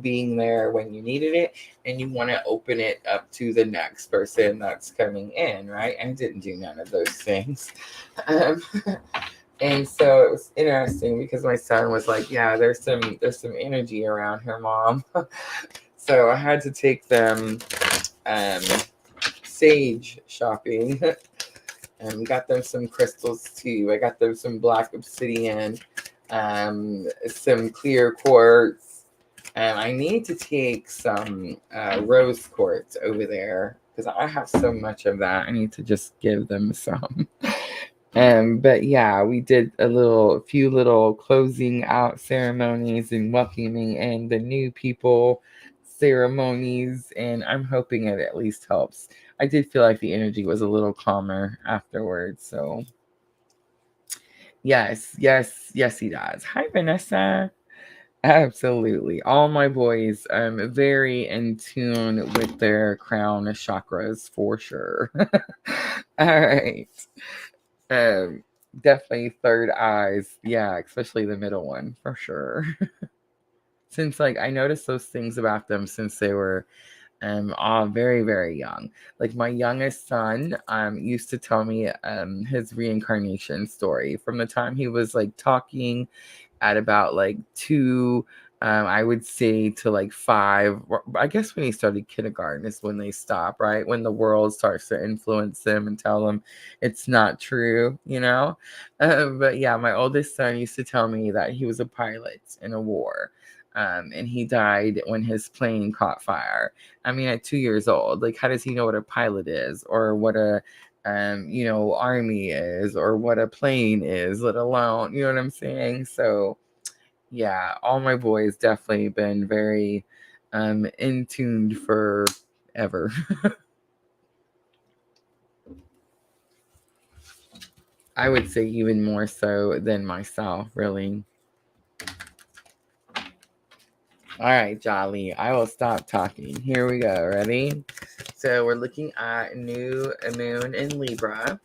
being there when you needed it. And you want to open it up to the next person that's coming in, right? I didn't do none of those things. And so it was interesting because my son was like, "Yeah, there's some energy around here, Mom." So I had to take them sage shopping and got them some crystals too. I got them some black obsidian, some clear quartz. I need to take some rose quartz over there because I have so much of that. I need to just give them some. But yeah, we did a few little closing out ceremonies and welcoming in the new people ceremonies, and I'm hoping it at least helps. I did feel like the energy was a little calmer afterwards, so yes, he does. Hi, Vanessa. Absolutely. All my boys very in tune with their crown chakras for sure. All right. Definitely third eyes. Yeah, especially the middle one for sure. Since like I noticed those things about them since they were all very, very young. Like my youngest son used to tell me his reincarnation story from the time he was like talking at about like 2, I would say to like 5. I guess when he started kindergarten is when they stop, right? When the world starts to influence them and tell them it's not true, But yeah, my oldest son used to tell me that he was a pilot in a war. And he died when his plane caught fire. I mean, at 2 years old, like, how does he know what a pilot is or what a army is or what a plane is, let alone, you know what I'm saying? So yeah, all my boys definitely been very in tuned forever. I would say even more so than myself, really. All right, Jolly, I will stop talking. Here we go. Ready? So we're looking at new moon in Libra.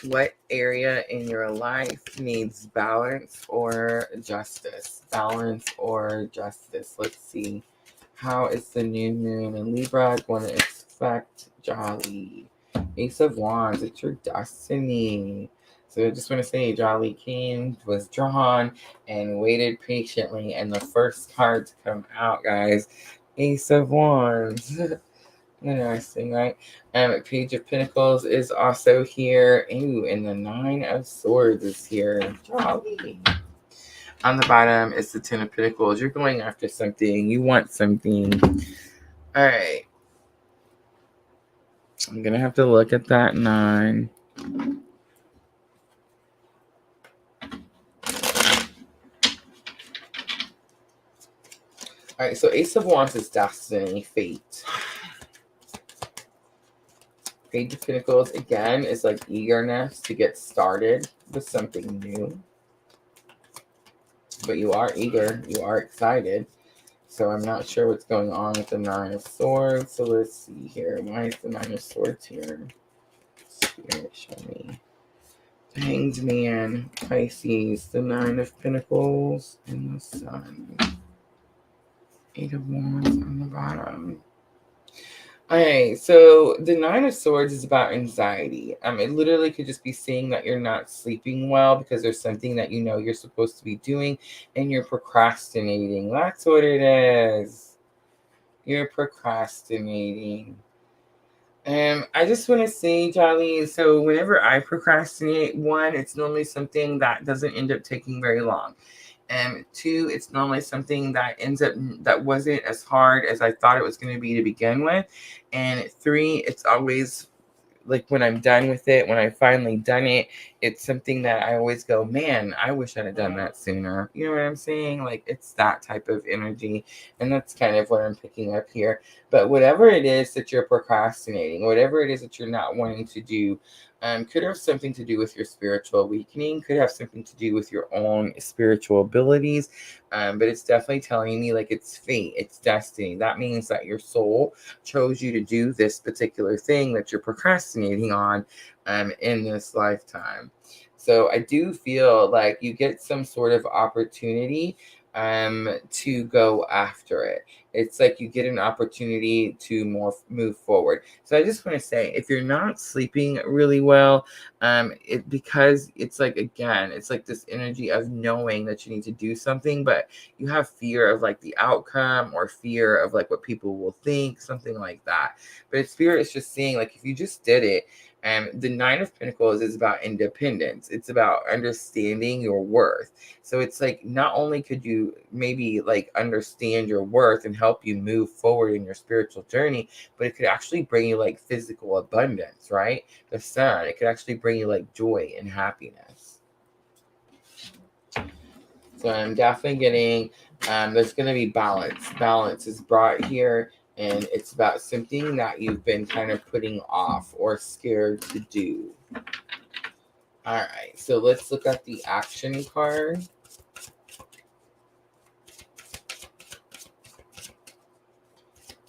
What area in your life needs balance or justice? Balance or justice. Let's see. How is the new moon in Libra going to affect Jolly? Ace of Wands, it's your destiny. So I just want to say Jolly came, was drawn, and waited patiently. And the first card to come out, guys, Ace of Wands. Interesting, right? Page of Pentacles is also here. Ooh, and the Nine of Swords is here. Jolly. On the bottom is the Ten of Pentacles. You're going after something. You want something. All right. I'm going to have to look at that 9. All right, so Ace of Wands is destiny, fate. Page of Pentacles, again, is like eagerness to get started with something new. But you are eager. You are excited. So I'm not sure what's going on with the Nine of Swords. So let's see here. Why is the Nine of Swords here? Spirit, show me. The Hanged Man, Pisces, the Nine of Pentacles, and the Sun. 8 of Wands on the bottom. Alright, so the Nine of Swords is about anxiety. It literally could just be saying that you're not sleeping well because there's something that you know you're supposed to be doing and you're procrastinating. That's what it is. You're procrastinating. I just want to say, Jolly, so whenever I procrastinate, one, it's normally something that doesn't end up taking very long. And 2, it's normally something that ends up that wasn't as hard as I thought it was going to be to begin with. And 3, it's always like when I'm done with it, when I finally done it, it's something that I always go, man, I wish I'd have done that sooner. You know what I'm saying? Like it's that type of energy. And that's kind of what I'm picking up here. But whatever it is that you're procrastinating, whatever it is that you're not wanting to do, could have something to do with your spiritual awakening, could have something to do with your own spiritual abilities. But it's definitely telling me like it's fate, it's destiny. That means that your soul chose you to do this particular thing that you're procrastinating on in this lifetime. So I do feel like you get some sort of opportunity to go after it. It's like you get an opportunity to move forward. So I just want to say, if you're not sleeping really well, because it's like, again, it's like this energy of knowing that you need to do something, but you have fear of like the outcome or fear of like what people will think, something like that. But Spirit is just saying, like, if you just did it, the Nine of Pentacles is about independence. It's about understanding your worth. So it's like, not only could you maybe like understand your worth and help you move forward in your spiritual journey, but it could actually bring you like physical abundance, right? The Sun, it could actually bring you like joy and happiness. So I'm definitely getting, there's going to be balance. Balance is brought here, and it's about something that you've been kind of putting off or scared to do. All right, so let's look at the action card.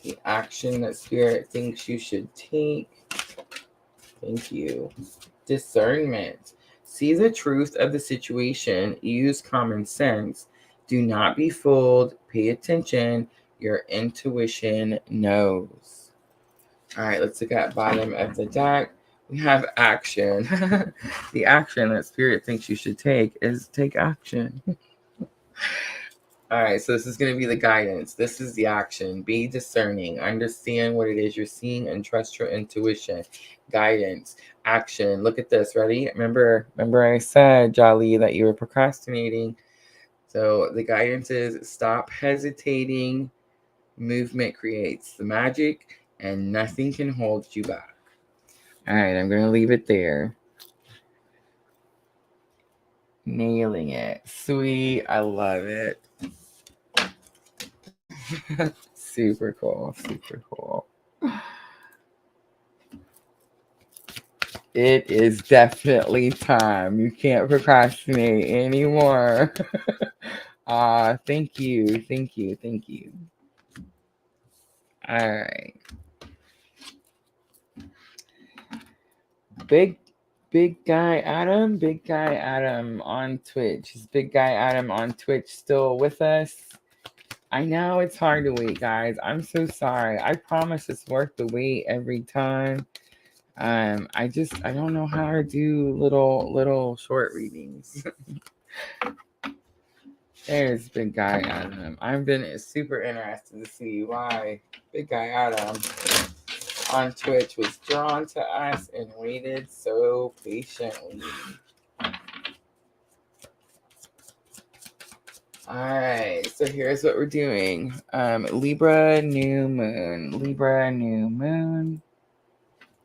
The action that Spirit thinks you should take. Thank you. Discernment. See the truth of the situation. Use common sense. Do not be fooled. Pay attention. Your intuition knows. All right, let's look at bottom of the deck. We have action. The action that Spirit thinks you should take is take action. All right, so this is going to be the guidance. This is the action. Be discerning. Understand what it is you're seeing and trust your intuition. Guidance. Action. Look at this. Ready? Remember I said, Jolly, that you were procrastinating. So the guidance is stop hesitating. Movement creates the magic, and nothing can hold you back. All right, I'm going to leave it there. Nailing it. Sweet. I love it. Super cool. Super cool. It is definitely time. You can't procrastinate anymore. Thank you. Thank you. Thank you. All right. Big Big Guy Adam on Twitch. Is Big Guy Adam on Twitch still with us? I know it's hard to wait, guys. I'm so sorry. I promise it's worth the wait every time. I don't know how to do little short readings. There's Big Guy Adam. I've been super interested to see why Big Guy Adam on Twitch was drawn to us and waited so patiently. Alright, so here's what we're doing. Libra New Moon. Libra New Moon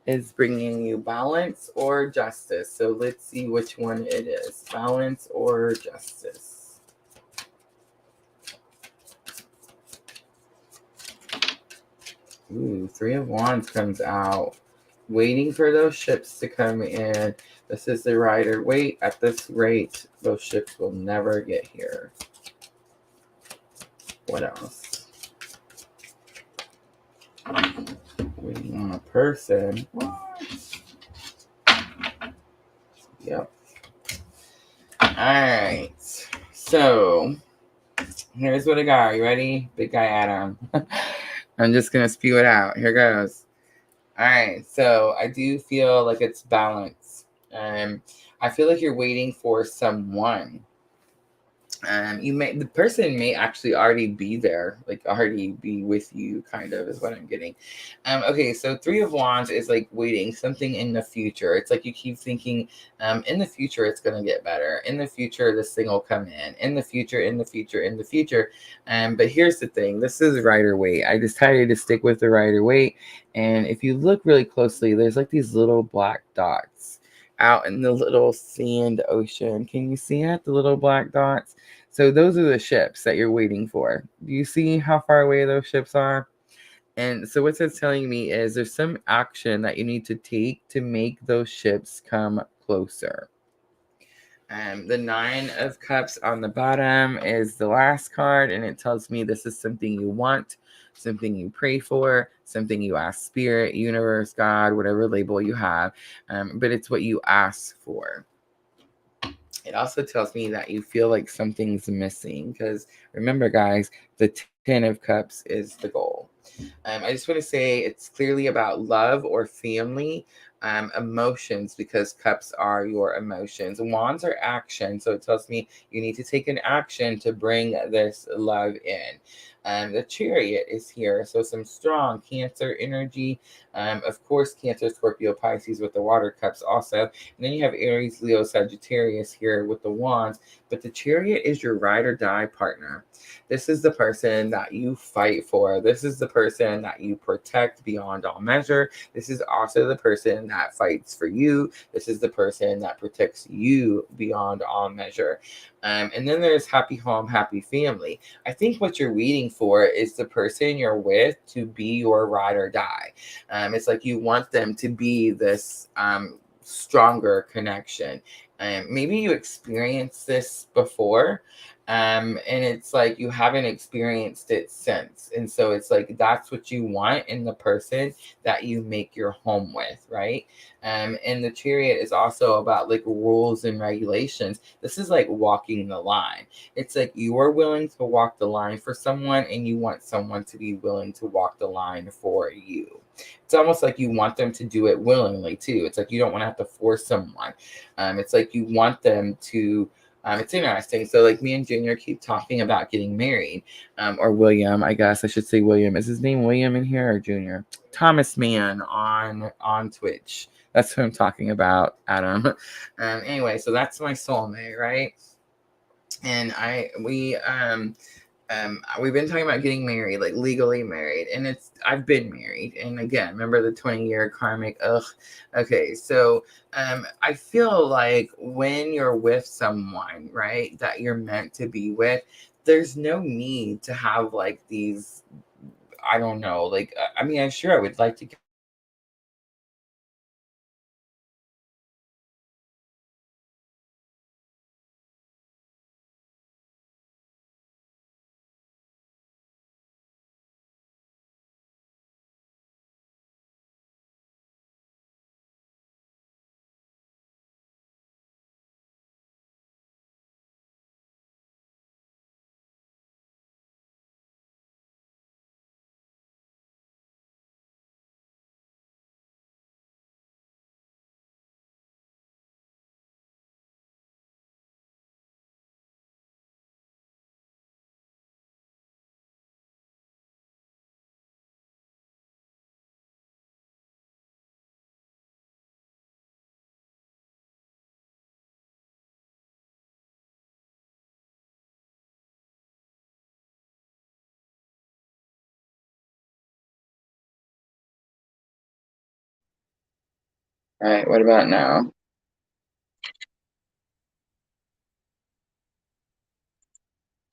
is bringing you balance or justice. So let's see which one it is. Balance or justice. Ooh, Three of Wands comes out. Waiting for those ships to come in. This is the rider. Wait, at this rate, those ships will never get here. What else? Waiting on a person. What? Yep. Alright. So, here's what I got. Are you ready? Big Guy Adam. I'm just going to spew it out. Here goes. Alright. So, I do feel like it's balance. I feel like you're waiting for someone. The person may actually already be there, like already be with you, kind of is what I'm getting. Okay, so Three of Wands is like waiting something in the future. It's like you keep thinking, in the future it's gonna get better. In the future, this thing will come in. In the future, in the future, in the future. But here's the thing: this is Rider-Waite. I decided to stick with the Rider-Waite, and if you look really closely, there's like these little black dots out in the little sand ocean. Can you see it? The little black dots. So those are the ships that you're waiting for. Do you see how far away those ships are? And so what that's telling me is there's some action that you need to take to make those ships come closer. The Nine of Cups on the bottom is the last card, and it tells me this is something you want, something you pray for, something you ask Spirit, Universe, God, whatever label you have, but it's what you ask for. It also tells me that you feel like something's missing because remember, guys, the Ten of Cups is the goal. I just want to say it's clearly about love or family, emotions, because cups are your emotions. Wands are action, so it tells me you need to take an action to bring this love in. The Chariot is here, so some strong Cancer energy. Of course, Cancer, Scorpio, Pisces with the water cups also. And then you have Aries, Leo, Sagittarius here with the Wands. But the Chariot is your ride or die partner. This is the person that you fight for. This is the person that you protect beyond all measure. This is also the person that fights for you. This is the person that protects you beyond all measure. And then there's happy home, happy family. I think what you're waiting for is the person you're with to be your ride or die. It's like you want them to be this stronger connection. Maybe you experienced this before, and it's like you haven't experienced it since. And so it's like that's what you want in the person that you make your home with, right? And the Chariot is also about like rules and regulations. This is like walking the line. It's like you are willing to walk the line for someone, and you want someone to be willing to walk the line for you. It's almost like you want them to do it willingly too. It's like you don't want to have to force someone. It's like you want them to. It's interesting. So like me and Junior keep talking about getting married, or William, I guess I should say William. Is his name William in here or Junior? Thomas Mann on Twitch. That's who I'm talking about, Adam. Anyway, so that's my soulmate, right? And we've been talking about getting married, like legally married, and I've been married, and again, remember the 20-year karmic, okay, so I feel like when you're with someone, right, that you're meant to be with, there's no need to have like these, I don't know, like, I mean, I'm sure I would like to All right, what about now?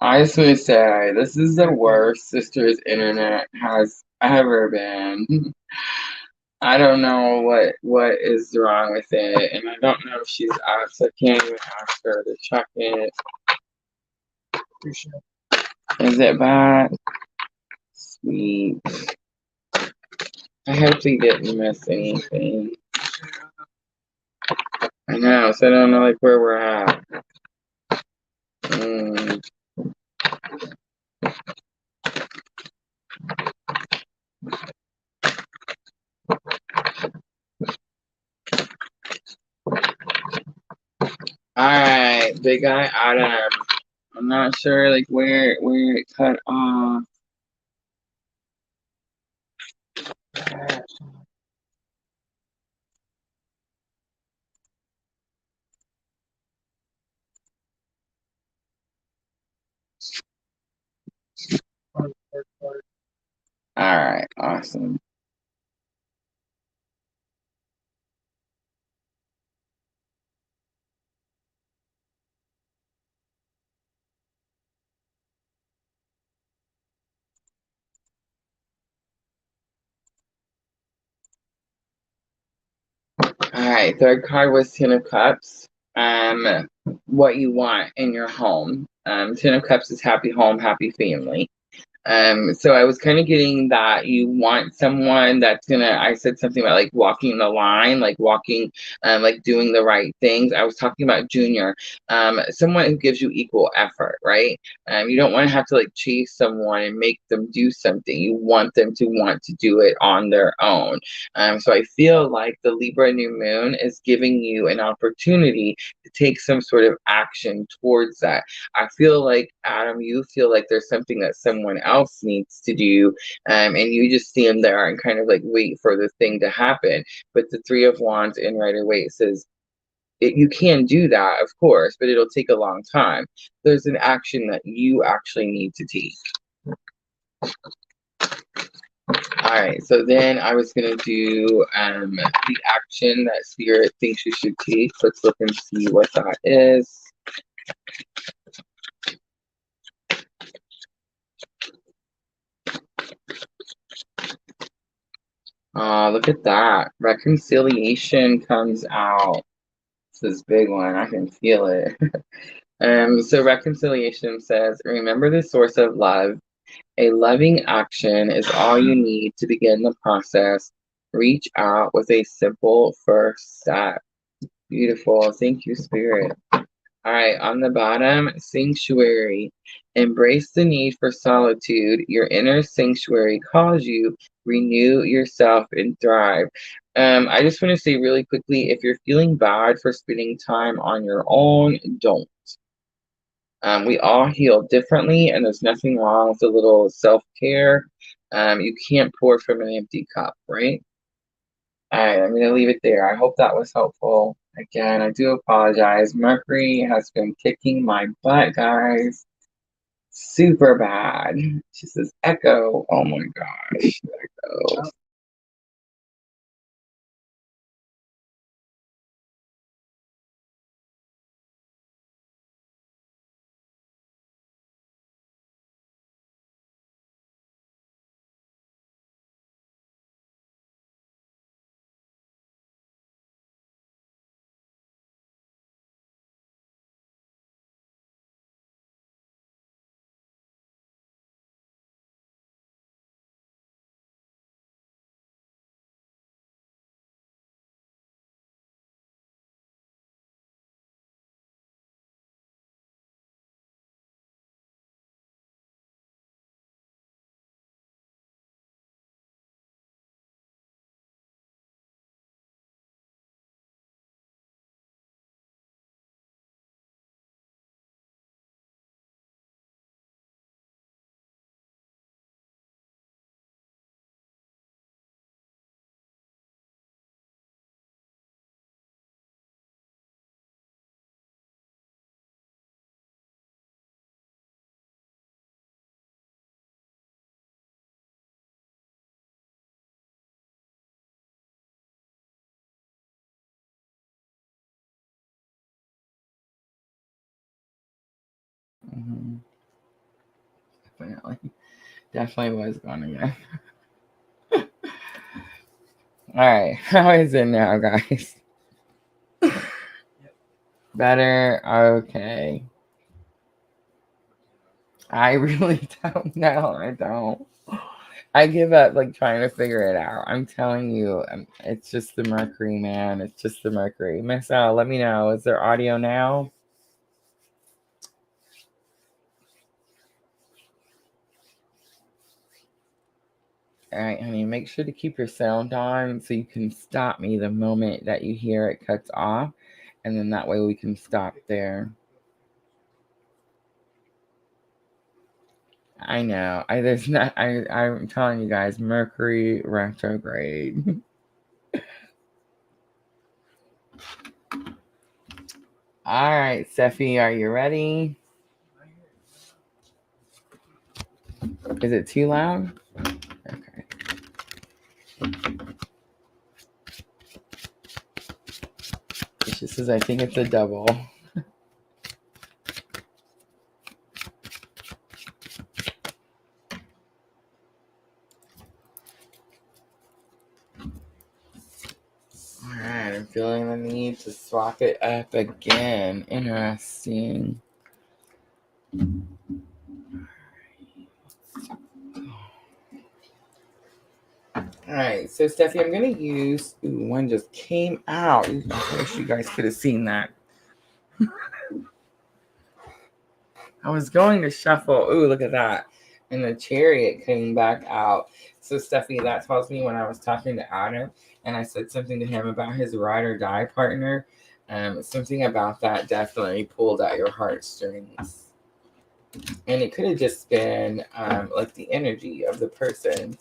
I just want to say this is the worst sister's internet has ever been. I don't know what is wrong with it, and I don't know if she's out, so I can't even ask her to check it. Is it bad? Sweet. I hope we didn't miss anything. I know, so I don't know like where we're at. Mm. Alright, big guy Adam. I'm not sure like where it cut off. Alright, awesome. Alright, third card was Ten of Cups. What you want in your home. Ten of Cups is happy home, happy family. So I was kind of getting that you want someone that's gonna, I said something about like walking the line, like walking, like doing the right things. I was talking about Junior, someone who gives you equal effort, right? You don't want to have to like chase someone and make them do something. You want them to want to do it on their own. So I feel like the Libra New Moon is giving you an opportunity to take some sort of action towards that. I feel like, Adam, you feel like there's something that someone else needs to do, and you just stand there and kind of like wait for the thing to happen. But the Three of Wands in Rider-Waite says, you can do that, of course, but it'll take a long time. There's an action that you actually need to take. All right, so then I was going to do the action that Spirit thinks you should take. Let's look and see what that is. Look at that. Reconciliation comes out. This is a big one. I can feel it. So reconciliation says, remember the source of love. A loving action is all you need to begin the process. Reach out with a simple first step. Beautiful. Thank you, Spirit. All right, on the bottom, sanctuary. Embrace the need for solitude. Your inner sanctuary calls you. Renew yourself and thrive. I just want to say really quickly, if you're feeling bad for spending time on your own, don't. We all heal differently, and there's nothing wrong with a little self-care. You can't pour from an empty cup, right? All right, I'm going to leave it there. I hope that was helpful. Again, I do apologize. Mercury has been kicking my butt, guys. Super bad. She says, Echo. Oh my gosh. Echo. Mm-hmm. Definitely was gone again. All right, how is it now, guys? Better? Okay. I really don't know. I don't. I give up like trying to figure it out. I'm telling you, it's just the Mercury, man. It's just the Mercury. Miss Al, let me know. Is there audio now? All right, honey, make sure to keep your sound on so you can stop me the moment that you hear it cuts off. And then that way we can stop there. I know. I'm telling you guys, Mercury retrograde. All right, Steffi, are you ready? Is it too loud? Okay. It just says I think it's a double. Alright, I'm feeling the need to swap it up again. Interesting. Alright, so Steffi, I'm going to use... Ooh, one just came out. I wish you guys could have seen that. I was going to shuffle. Ooh, look at that. And the chariot came back out. So, Steffi, that tells me when I was talking to Adam and I said something to him about his ride or die partner, something about that definitely pulled at your heartstrings. And it could have just been like the energy of the person.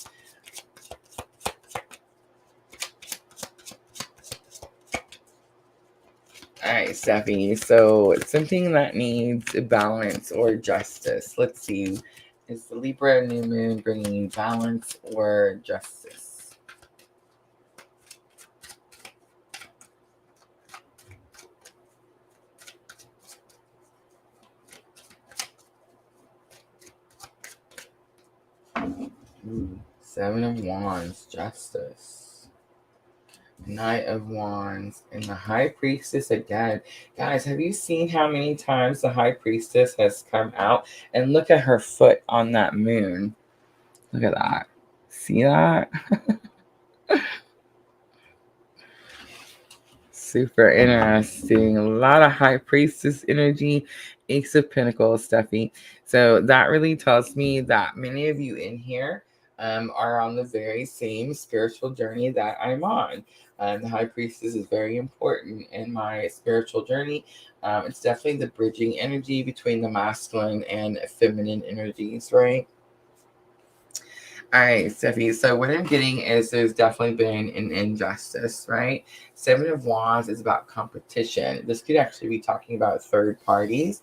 All right, Steffi. So it's something that needs balance or justice. Let's see. Is the Libra New Moon bringing you balance or justice? Ooh, Seven of Wands, justice. Knight of Wands and the High Priestess again. Guys, have you seen how many times the High Priestess has come out? And look at her foot on that moon. Look at that. See that? Super interesting. A lot of High Priestess energy. Ace of Pentacles, Steffi. So that really tells me that many of you in here are on the very same spiritual journey that I'm on. The High Priestess is very important in my spiritual journey. It's definitely the bridging energy between the masculine and feminine energies, right? All right, Steffi. So what I'm getting is there's definitely been an injustice, right? Seven of Wands is about competition. This could actually be talking about third parties.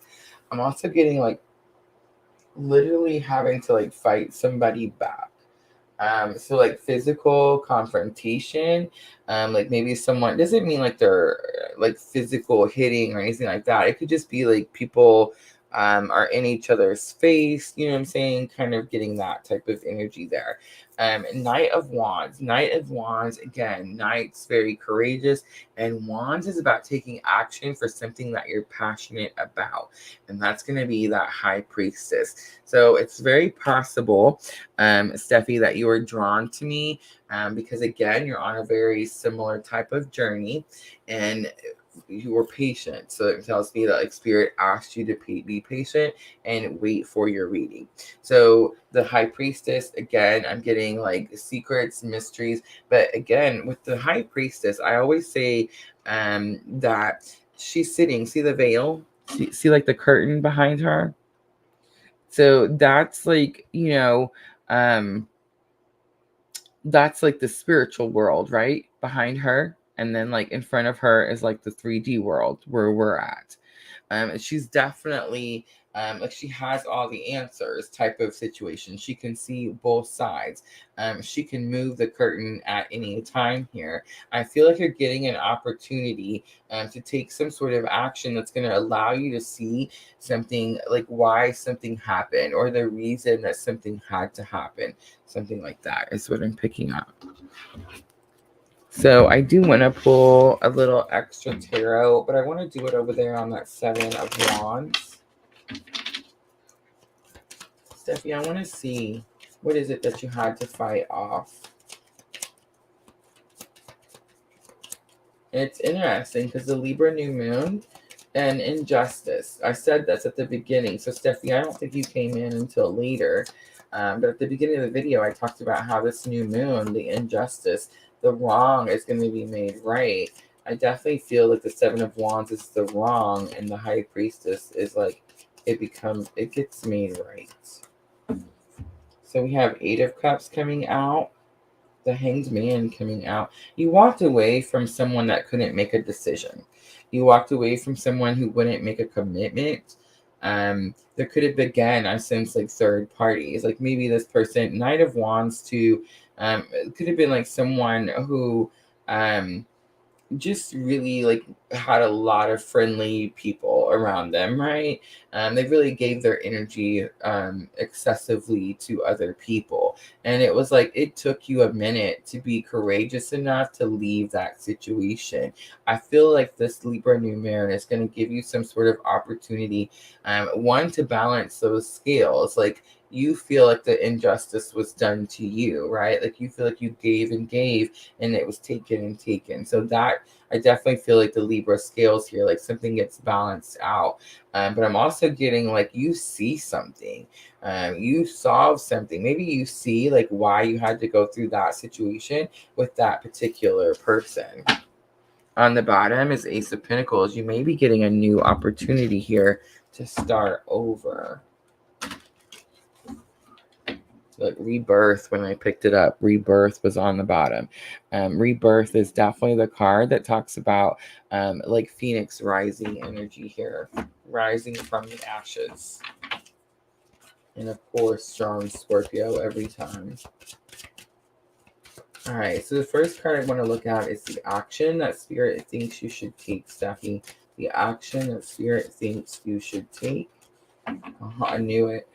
I'm also getting like literally having to like fight somebody back. So like physical confrontation, like maybe someone doesn't mean like they're like physical hitting or anything like that. It could just be like people are in each other's face, you know what I'm saying? Kind of getting that type of energy there. Knight of Wands, again, Knight's very courageous, and Wands is about taking action for something that you're passionate about, and that's going to be that High Priestess. So it's very possible, Steffi, that you are drawn to me because, again, you're on a very similar type of journey, and you were patient. So it tells me that like Spirit asked you to be patient and wait for your reading. So the High Priestess, again, I'm getting like secrets, mysteries. But again, with the High Priestess, I always say that she's sitting. See the veil? See like the curtain behind her? So that's like, that's like the spiritual world, right? Behind her. And then like in front of her is like the 3D world where we're at. She's definitely like she has all the answers type of situation. She can see both sides. She can move the curtain at any time here. I feel like you're getting an opportunity to take some sort of action that's going to allow you to see something, like why something happened or the reason that something had to happen. Something like that is what I'm picking up. So I do want to pull a little extra tarot, but I want to do it over there on that 7 of Wands. Steffi, I want to see, what is it that you had to fight off? And it's interesting because the Libra New Moon and injustice. I said this at the beginning. So Steffi, I don't think you came in until later. But at the beginning of the video, I talked about how this new moon, the injustice, the wrong is going to be made right. I definitely feel like the 7 of Wands is the wrong, and the High Priestess is like, it gets made right. So we have 8 of Cups coming out, the Hanged Man coming out. You walked away from someone that couldn't make a decision. You walked away from someone who wouldn't make a commitment. There could have been, again, I sense like third parties, like maybe this person, Knight of Wands to, it could have been like someone who, just really like had a lot of friendly people around them, right? They really gave their energy excessively to other people, and it was like it took you a minute to be courageous enough to leave that situation. I feel like this Libra New Moon is going to give you some sort of opportunity, one, to balance those scales. Like, you feel like the injustice was done to you, right? Like you feel like you gave and gave and it was taken and taken. So that, I definitely feel like the Libra scales here, like something gets balanced out. But I'm also getting like you see something, you solve something. Maybe you see like why you had to go through that situation with that particular person. On the bottom is Ace of Pentacles. You may be getting a new opportunity here to start over. Like rebirth, when I picked it up, rebirth was on the bottom. Rebirth is definitely the card that talks about like Phoenix rising energy here, rising from the ashes. And of course, strong Scorpio every time. All right, so the first card I want to look at is the action that Spirit thinks you should take, Steffi. The action that Spirit thinks you should take. I knew it.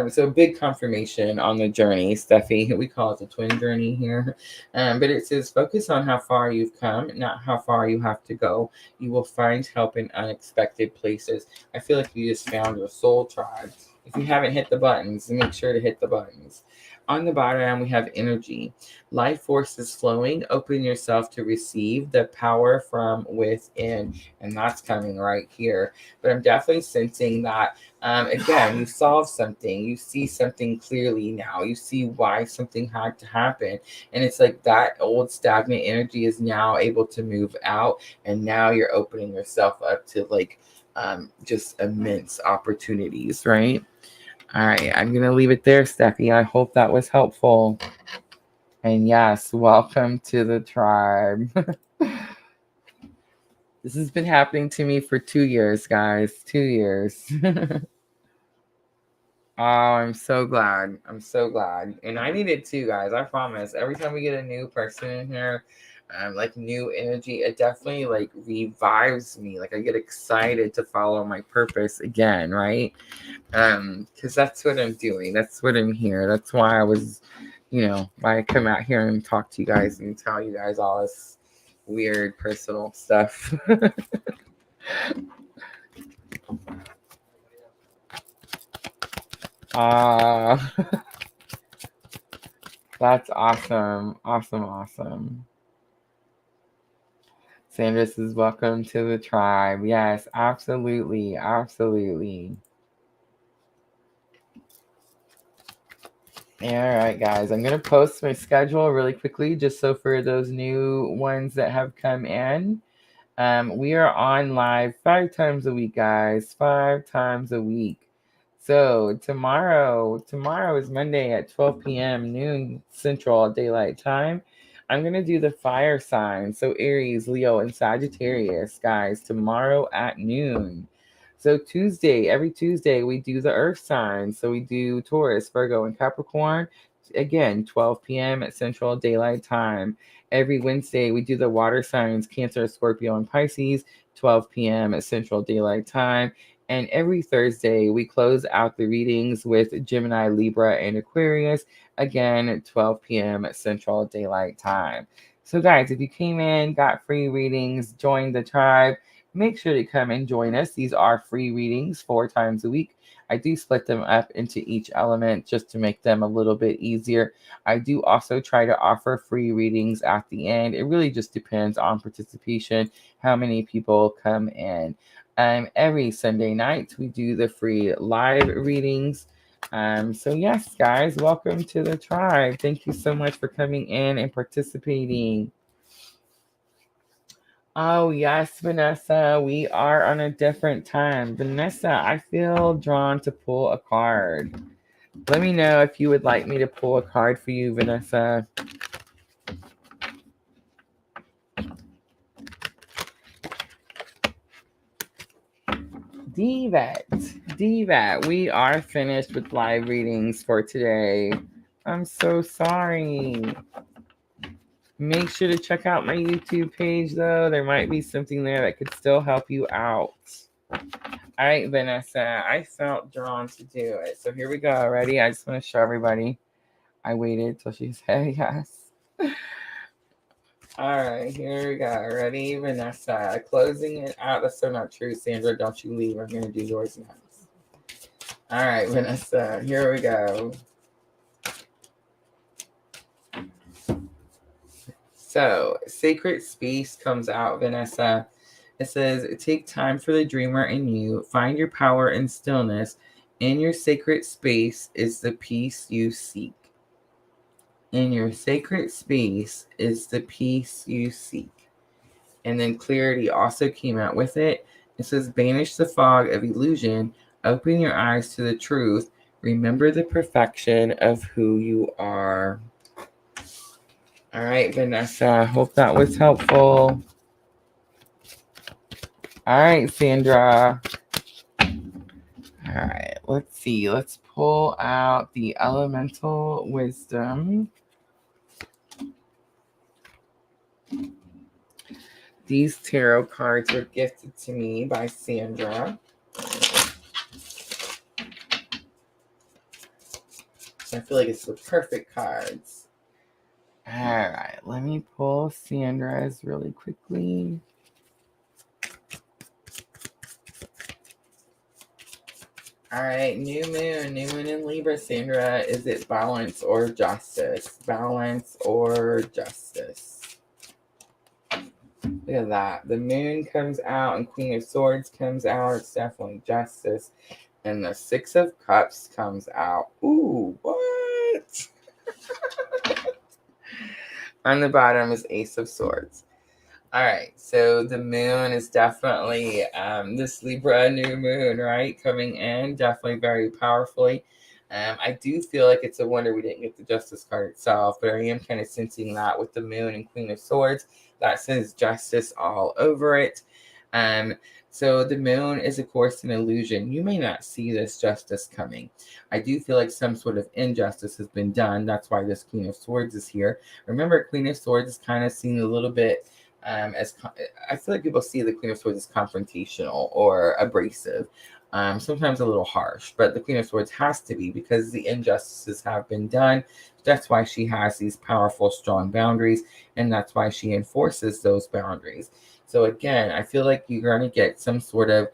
So big confirmation on the journey, Steffi. We call it the twin journey here. But it says, focus on how far you've come, not how far you have to go. You will find help in unexpected places. I feel like you just found your soul tribe. If you haven't hit the buttons, make sure to hit the buttons. On the bottom, we have energy. Life force is flowing. Open yourself to receive the power from within. And that's coming right here. But I'm definitely sensing that, again, you solve something. You see something clearly now. You see why something had to happen. And it's like that old stagnant energy is now able to move out. And now you're opening yourself up to like just immense opportunities, right? All right, I'm going to leave it there, Steffi. I hope that was helpful. And yes, welcome to the tribe. This has been happening to me for 2 years, guys. 2 years. Oh, I'm so glad. I'm so glad. And I need it too, guys. I promise. Every time we get a new person in here, like new energy, it definitely like revives me. Like I get excited to follow my purpose again, right? Because that's what I'm doing. That's what I'm here. That's why I was, why I come out here and talk to you guys and tell you guys all this weird personal stuff. That's awesome. Awesome. Sandra says, welcome to the tribe. Yes, absolutely. All right, guys. I'm going to post my schedule really quickly, just so for those new ones that have come in. We are on live 5 times a week, guys. 5 times a week. So tomorrow is Monday at 12 p.m. noon Central Daylight Time. I'm going to do the fire signs. So Aries, Leo, and Sagittarius, guys, tomorrow at noon. So every Tuesday, we do the earth signs. So we do Taurus, Virgo, and Capricorn. Again, 12 p.m. at Central Daylight Time. Every Wednesday, we do the water signs, Cancer, Scorpio, and Pisces, 12 p.m. at Central Daylight Time. And every Thursday, we close out the readings with Gemini, Libra, and Aquarius, again at 12 p.m. at Central Daylight Time. So, guys, if you came in, got free readings, joined the tribe, make sure to come and join us. These are free readings 4 times a week. I do split them up into each element just to make them a little bit easier. I do also try to offer free readings at the end. It really just depends on participation, how many people come in. Every Sunday night, we do the free live readings. So yes, guys, welcome to the tribe. Thank you so much for coming in and participating. Oh, yes, Vanessa, we are on a different time. Vanessa, I feel drawn to pull a card. Let me know if you would like me to pull a card for you, Vanessa. Divat, we are finished with live readings for today. I'm so sorry. Make sure to check out my YouTube page, though. There might be something there that could still help you out. All right, Vanessa, I felt drawn to do it. So here we go. Ready? I just want to show everybody. I waited till she said yes. All right, here we go. Ready, Vanessa? Closing it out. That's so not true, Sandra. Don't you leave. I'm going to do yours next. All right, Vanessa, here we go. So, Sacred Space comes out, Vanessa. It says, take time for the dreamer in you. Find your power and stillness. In your sacred space is the peace you seek. In your sacred space is the peace you seek. And then clarity also came out with it. It says, banish the fog of illusion. Open your eyes to the truth. Remember the perfection of who you are. All right, Vanessa, I hope that was helpful. All right, Sandra. All right, let's see. Let's pull out the elemental wisdom. These tarot cards were gifted to me by Sandra. I feel like it's the perfect cards. All right, let me pull Sandra's really quickly. All right, new moon in Libra, Sandra. Is it balance or justice? Balance or justice? Look at that. The moon comes out and Queen of Swords comes out. It's definitely justice. And the Six of Cups comes out. Ooh, what? On the bottom is Ace of Swords. All right, so the moon is definitely this Libra new moon, right? Coming in definitely very powerfully. I do feel like it's a wonder we didn't get the Justice card itself, but I am kind of sensing that with the moon and Queen of Swords. That says justice all over it. So the moon is, of course, an illusion. You may not see this justice coming. I do feel like some sort of injustice has been done. That's why this Queen of Swords is here. Remember, Queen of Swords is kind of seen a little bit I feel like people see the Queen of Swords as confrontational or abrasive, sometimes a little harsh, but the Queen of Swords has to be because the injustices have been done. That's why she has these powerful, strong boundaries, and that's why she enforces those boundaries. So again, I feel like you're going to get some sort of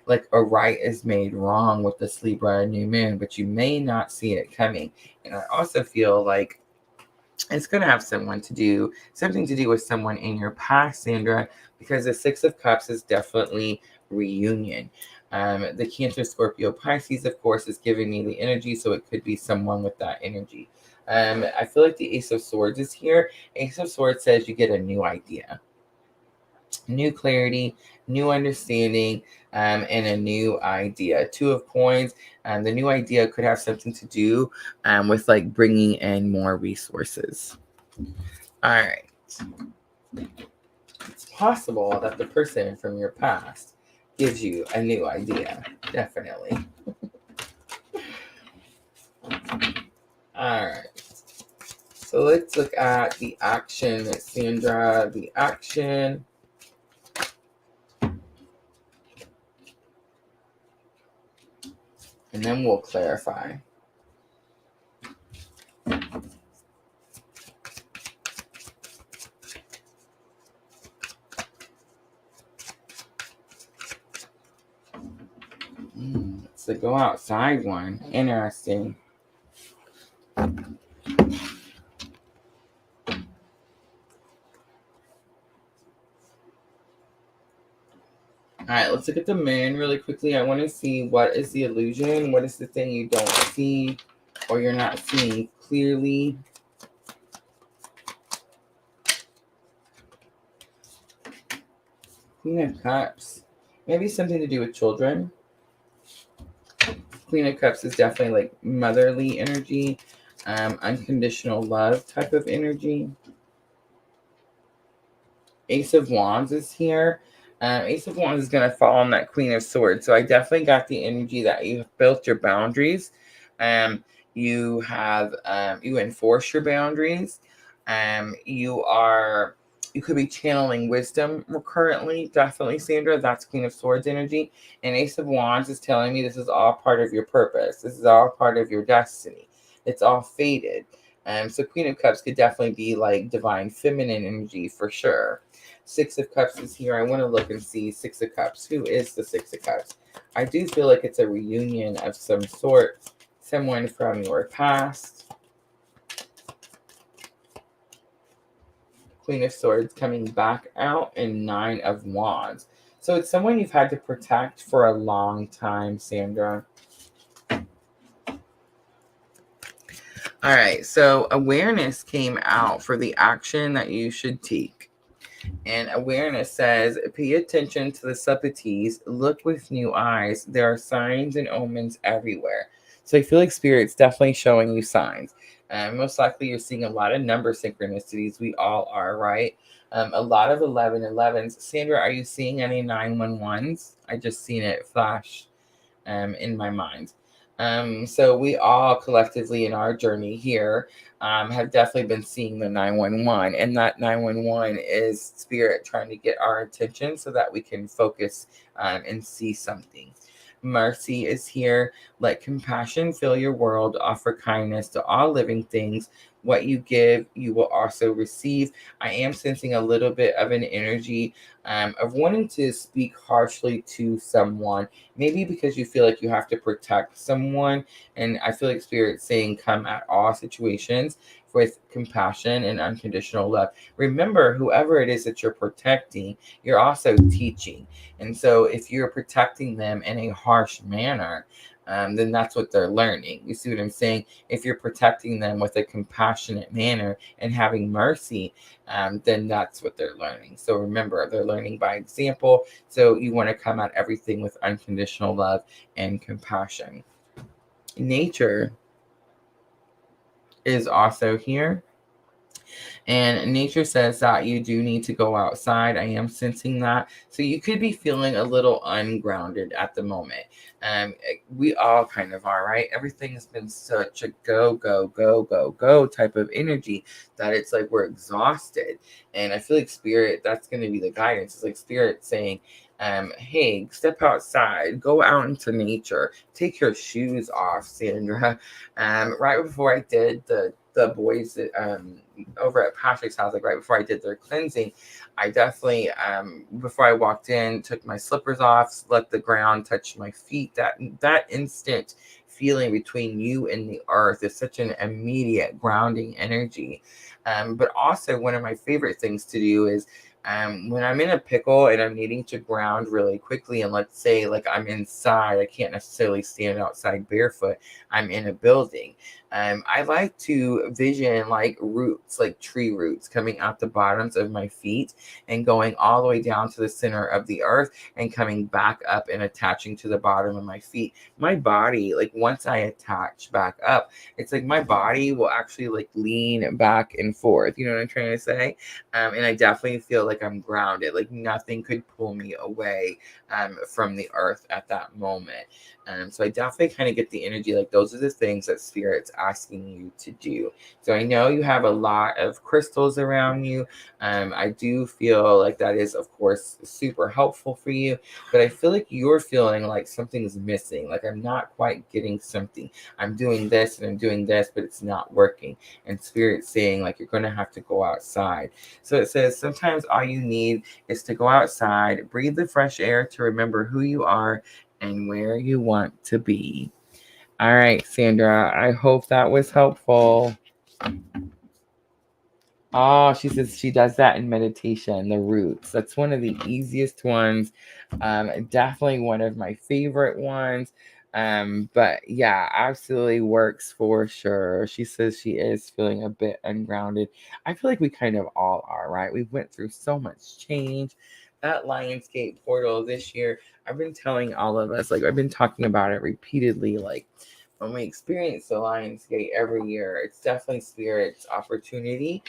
like a right is made wrong with this Libra new moon, but you may not see it coming. And I also feel like it's going to have something to do with someone in your past, Sandra, because the Six of Cups is definitely reunion. The Cancer, Scorpio, Pisces, of course, is giving me the energy, so it could be someone with that energy. I feel like the Ace of Swords is here. Ace of Swords says you get a new idea, new clarity, new understanding, and a new idea. Two of Coins, the new idea could have something to do with like bringing in more resources. All right. It's possible that the person from your past gives you a new idea. Definitely. All right. So let's look at the action, Sandra. The action. And then we'll clarify. It's the go outside one. Interesting. All right, let's look at the moon really quickly. I want to see what is the illusion, what is the thing you don't see or you're not seeing clearly. Queen of Cups, maybe something to do with children. Queen of Cups is definitely like motherly energy, unconditional love type of energy. Ace of Wands is here. Ace of Wands is going to fall on that Queen of Swords. So I definitely got the energy that you have built your boundaries. You enforce your boundaries. You could be channeling wisdom currently. Definitely, Sandra. That's Queen of Swords energy. And Ace of Wands is telling me this is all part of your purpose. This is all part of your destiny. It's all fated. So Queen of Cups could definitely be like divine feminine energy for sure. Six of Cups is here. I want to look and see Six of Cups. Who is the Six of Cups? I do feel like it's a reunion of some sort. Someone from your past. Queen of Swords coming back out, and Nine of Wands. So it's someone you've had to protect for a long time, Sandra. All right, so awareness came out for the action that you should take. And awareness says, pay attention to the subtleties, look with new eyes. There are signs and omens everywhere. So I feel like Spirit's definitely showing you signs. Most likely you're seeing a lot of number synchronicities. We all are, right? A lot of 1111s. Sandra, are you seeing any 911s? I just seen it flash in my mind. So we all collectively in our journey here have definitely been seeing the 911, and that 911 is Spirit trying to get our attention so that we can focus and see something. Mercy is here. Let compassion fill your world. Offer kindness to all living things. What you give, you will also receive. I am sensing a little bit of an energy of wanting to speak harshly to someone, maybe because you feel like you have to protect someone. And I feel like Spirit's saying come at all situations with compassion and unconditional love. Remember, whoever it is that you're protecting, you're also teaching. And so if you're protecting them in a harsh manner, then that's what they're learning. You see what I'm saying? If you're protecting them with a compassionate manner and having mercy, then that's what they're learning. So remember, they're learning by example. So you want to come at everything with unconditional love and compassion. Nature is also here. And nature says that you do need to go outside. I am sensing that. So you could be feeling a little ungrounded at the moment. We all kind of are, right? Everything has been such a go, go, go, go, go type of energy that it's like we're exhausted. And I feel like Spirit, that's going to be the guidance. It's like Spirit saying, hey, step outside, go out into nature, take your shoes off, Sandra. Right before I did the boys over at Patrick's house, like right before I did their cleansing, I definitely before I walked in, took my slippers off, let the ground touch my feet. That instant feeling between you and the earth is such an immediate grounding energy. But also one of my favorite things to do is when I'm in a pickle and I'm needing to ground really quickly, and let's say like I'm inside, I can't necessarily stand outside barefoot, I'm in a building. I like to vision like roots, like tree roots coming out the bottoms of my feet and going all the way down to the center of the earth and coming back up and attaching to the bottom of my feet. My body, like once I attach back up, it's like my body will actually like lean back and forth. You know what I'm trying to say? And I definitely feel like I'm grounded. Like nothing could pull me away from the earth at that moment. So I definitely kind of get the energy like those are the things that Spirit's asking you to do. So I know you have a lot of crystals around you. I do feel like that is, of course, super helpful for you. But I feel like you're feeling like something's missing. Like I'm not quite getting something. I'm doing this and I'm doing this, but it's not working. And Spirit's saying like you're going to have to go outside. So it says sometimes all you need is to go outside, breathe the fresh air to remember who you are and where you want to be. All right, Sandra, I hope that was helpful. Oh, she says she does that in meditation, the roots. That's one of the easiest ones. Definitely one of my favorite ones. But yeah, absolutely works for sure. She says she is feeling a bit ungrounded. I feel like we kind of all are, right? We went through so much change. That Lionsgate portal this year, I've been telling all of us, like I've been talking about it repeatedly, like when we experience the Lionsgate every year, it's definitely Spirit's opportunity,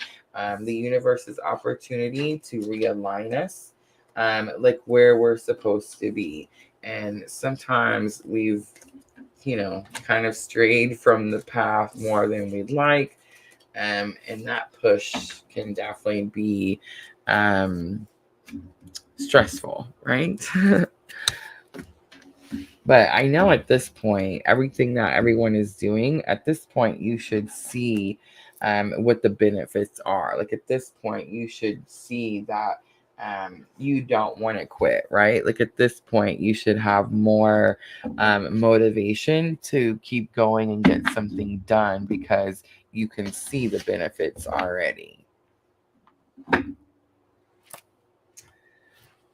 the universe's opportunity to realign us, like where we're supposed to be. And sometimes we've, kind of strayed from the path more than we'd like. And that push can definitely be stressful, right? But I know at this point, everything that everyone is doing, at this point, you should see what the benefits are. Like at this point, you should see that you don't want to quit, right? Like at this point, you should have more motivation to keep going and get something done because you can see the benefits already.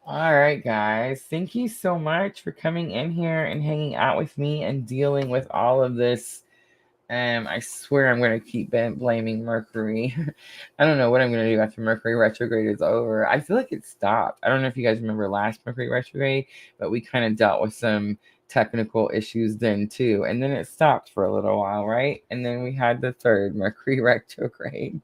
All right, guys. Thank you so much for coming in here and hanging out with me and dealing with all of this. I swear I'm going to keep blaming Mercury. I don't know what I'm going to do after Mercury retrograde is over. I feel like it stopped. I don't know if you guys remember last Mercury retrograde, but we kind of dealt with some technical issues then too. And then it stopped for a little while, right? And then we had the third Mercury retrograde.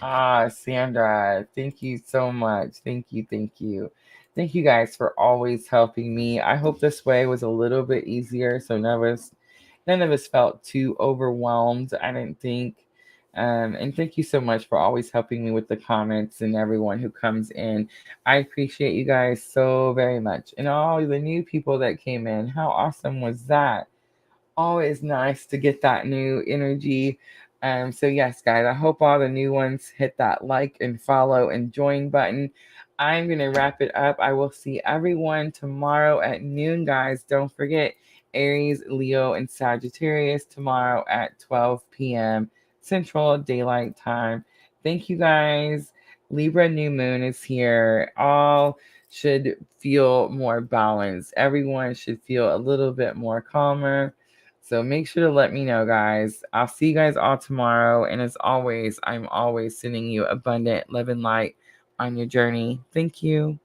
Sandra, thank you so much. Thank you. Thank you. Thank you guys for always helping me. I hope this way was a little bit easier so none of us felt too overwhelmed, I didn't think. And thank you so much for always helping me with the comments and everyone who comes in. I appreciate you guys so very much. And all the new people that came in, how awesome was that? Always nice to get that new energy. So yes, guys, I hope all the new ones hit that like and follow and join button. I'm gonna wrap it up. I will see everyone tomorrow at noon, guys. Don't forget Aries, Leo, and Sagittarius tomorrow at 12 p.m. Central Daylight Time. Thank you, guys. Libra New Moon is here. All should feel more balanced. Everyone should feel a little bit more calmer. So make sure to let me know, guys. I'll see you guys all tomorrow. And as always, I'm always sending you abundant love and light on your journey. Thank you.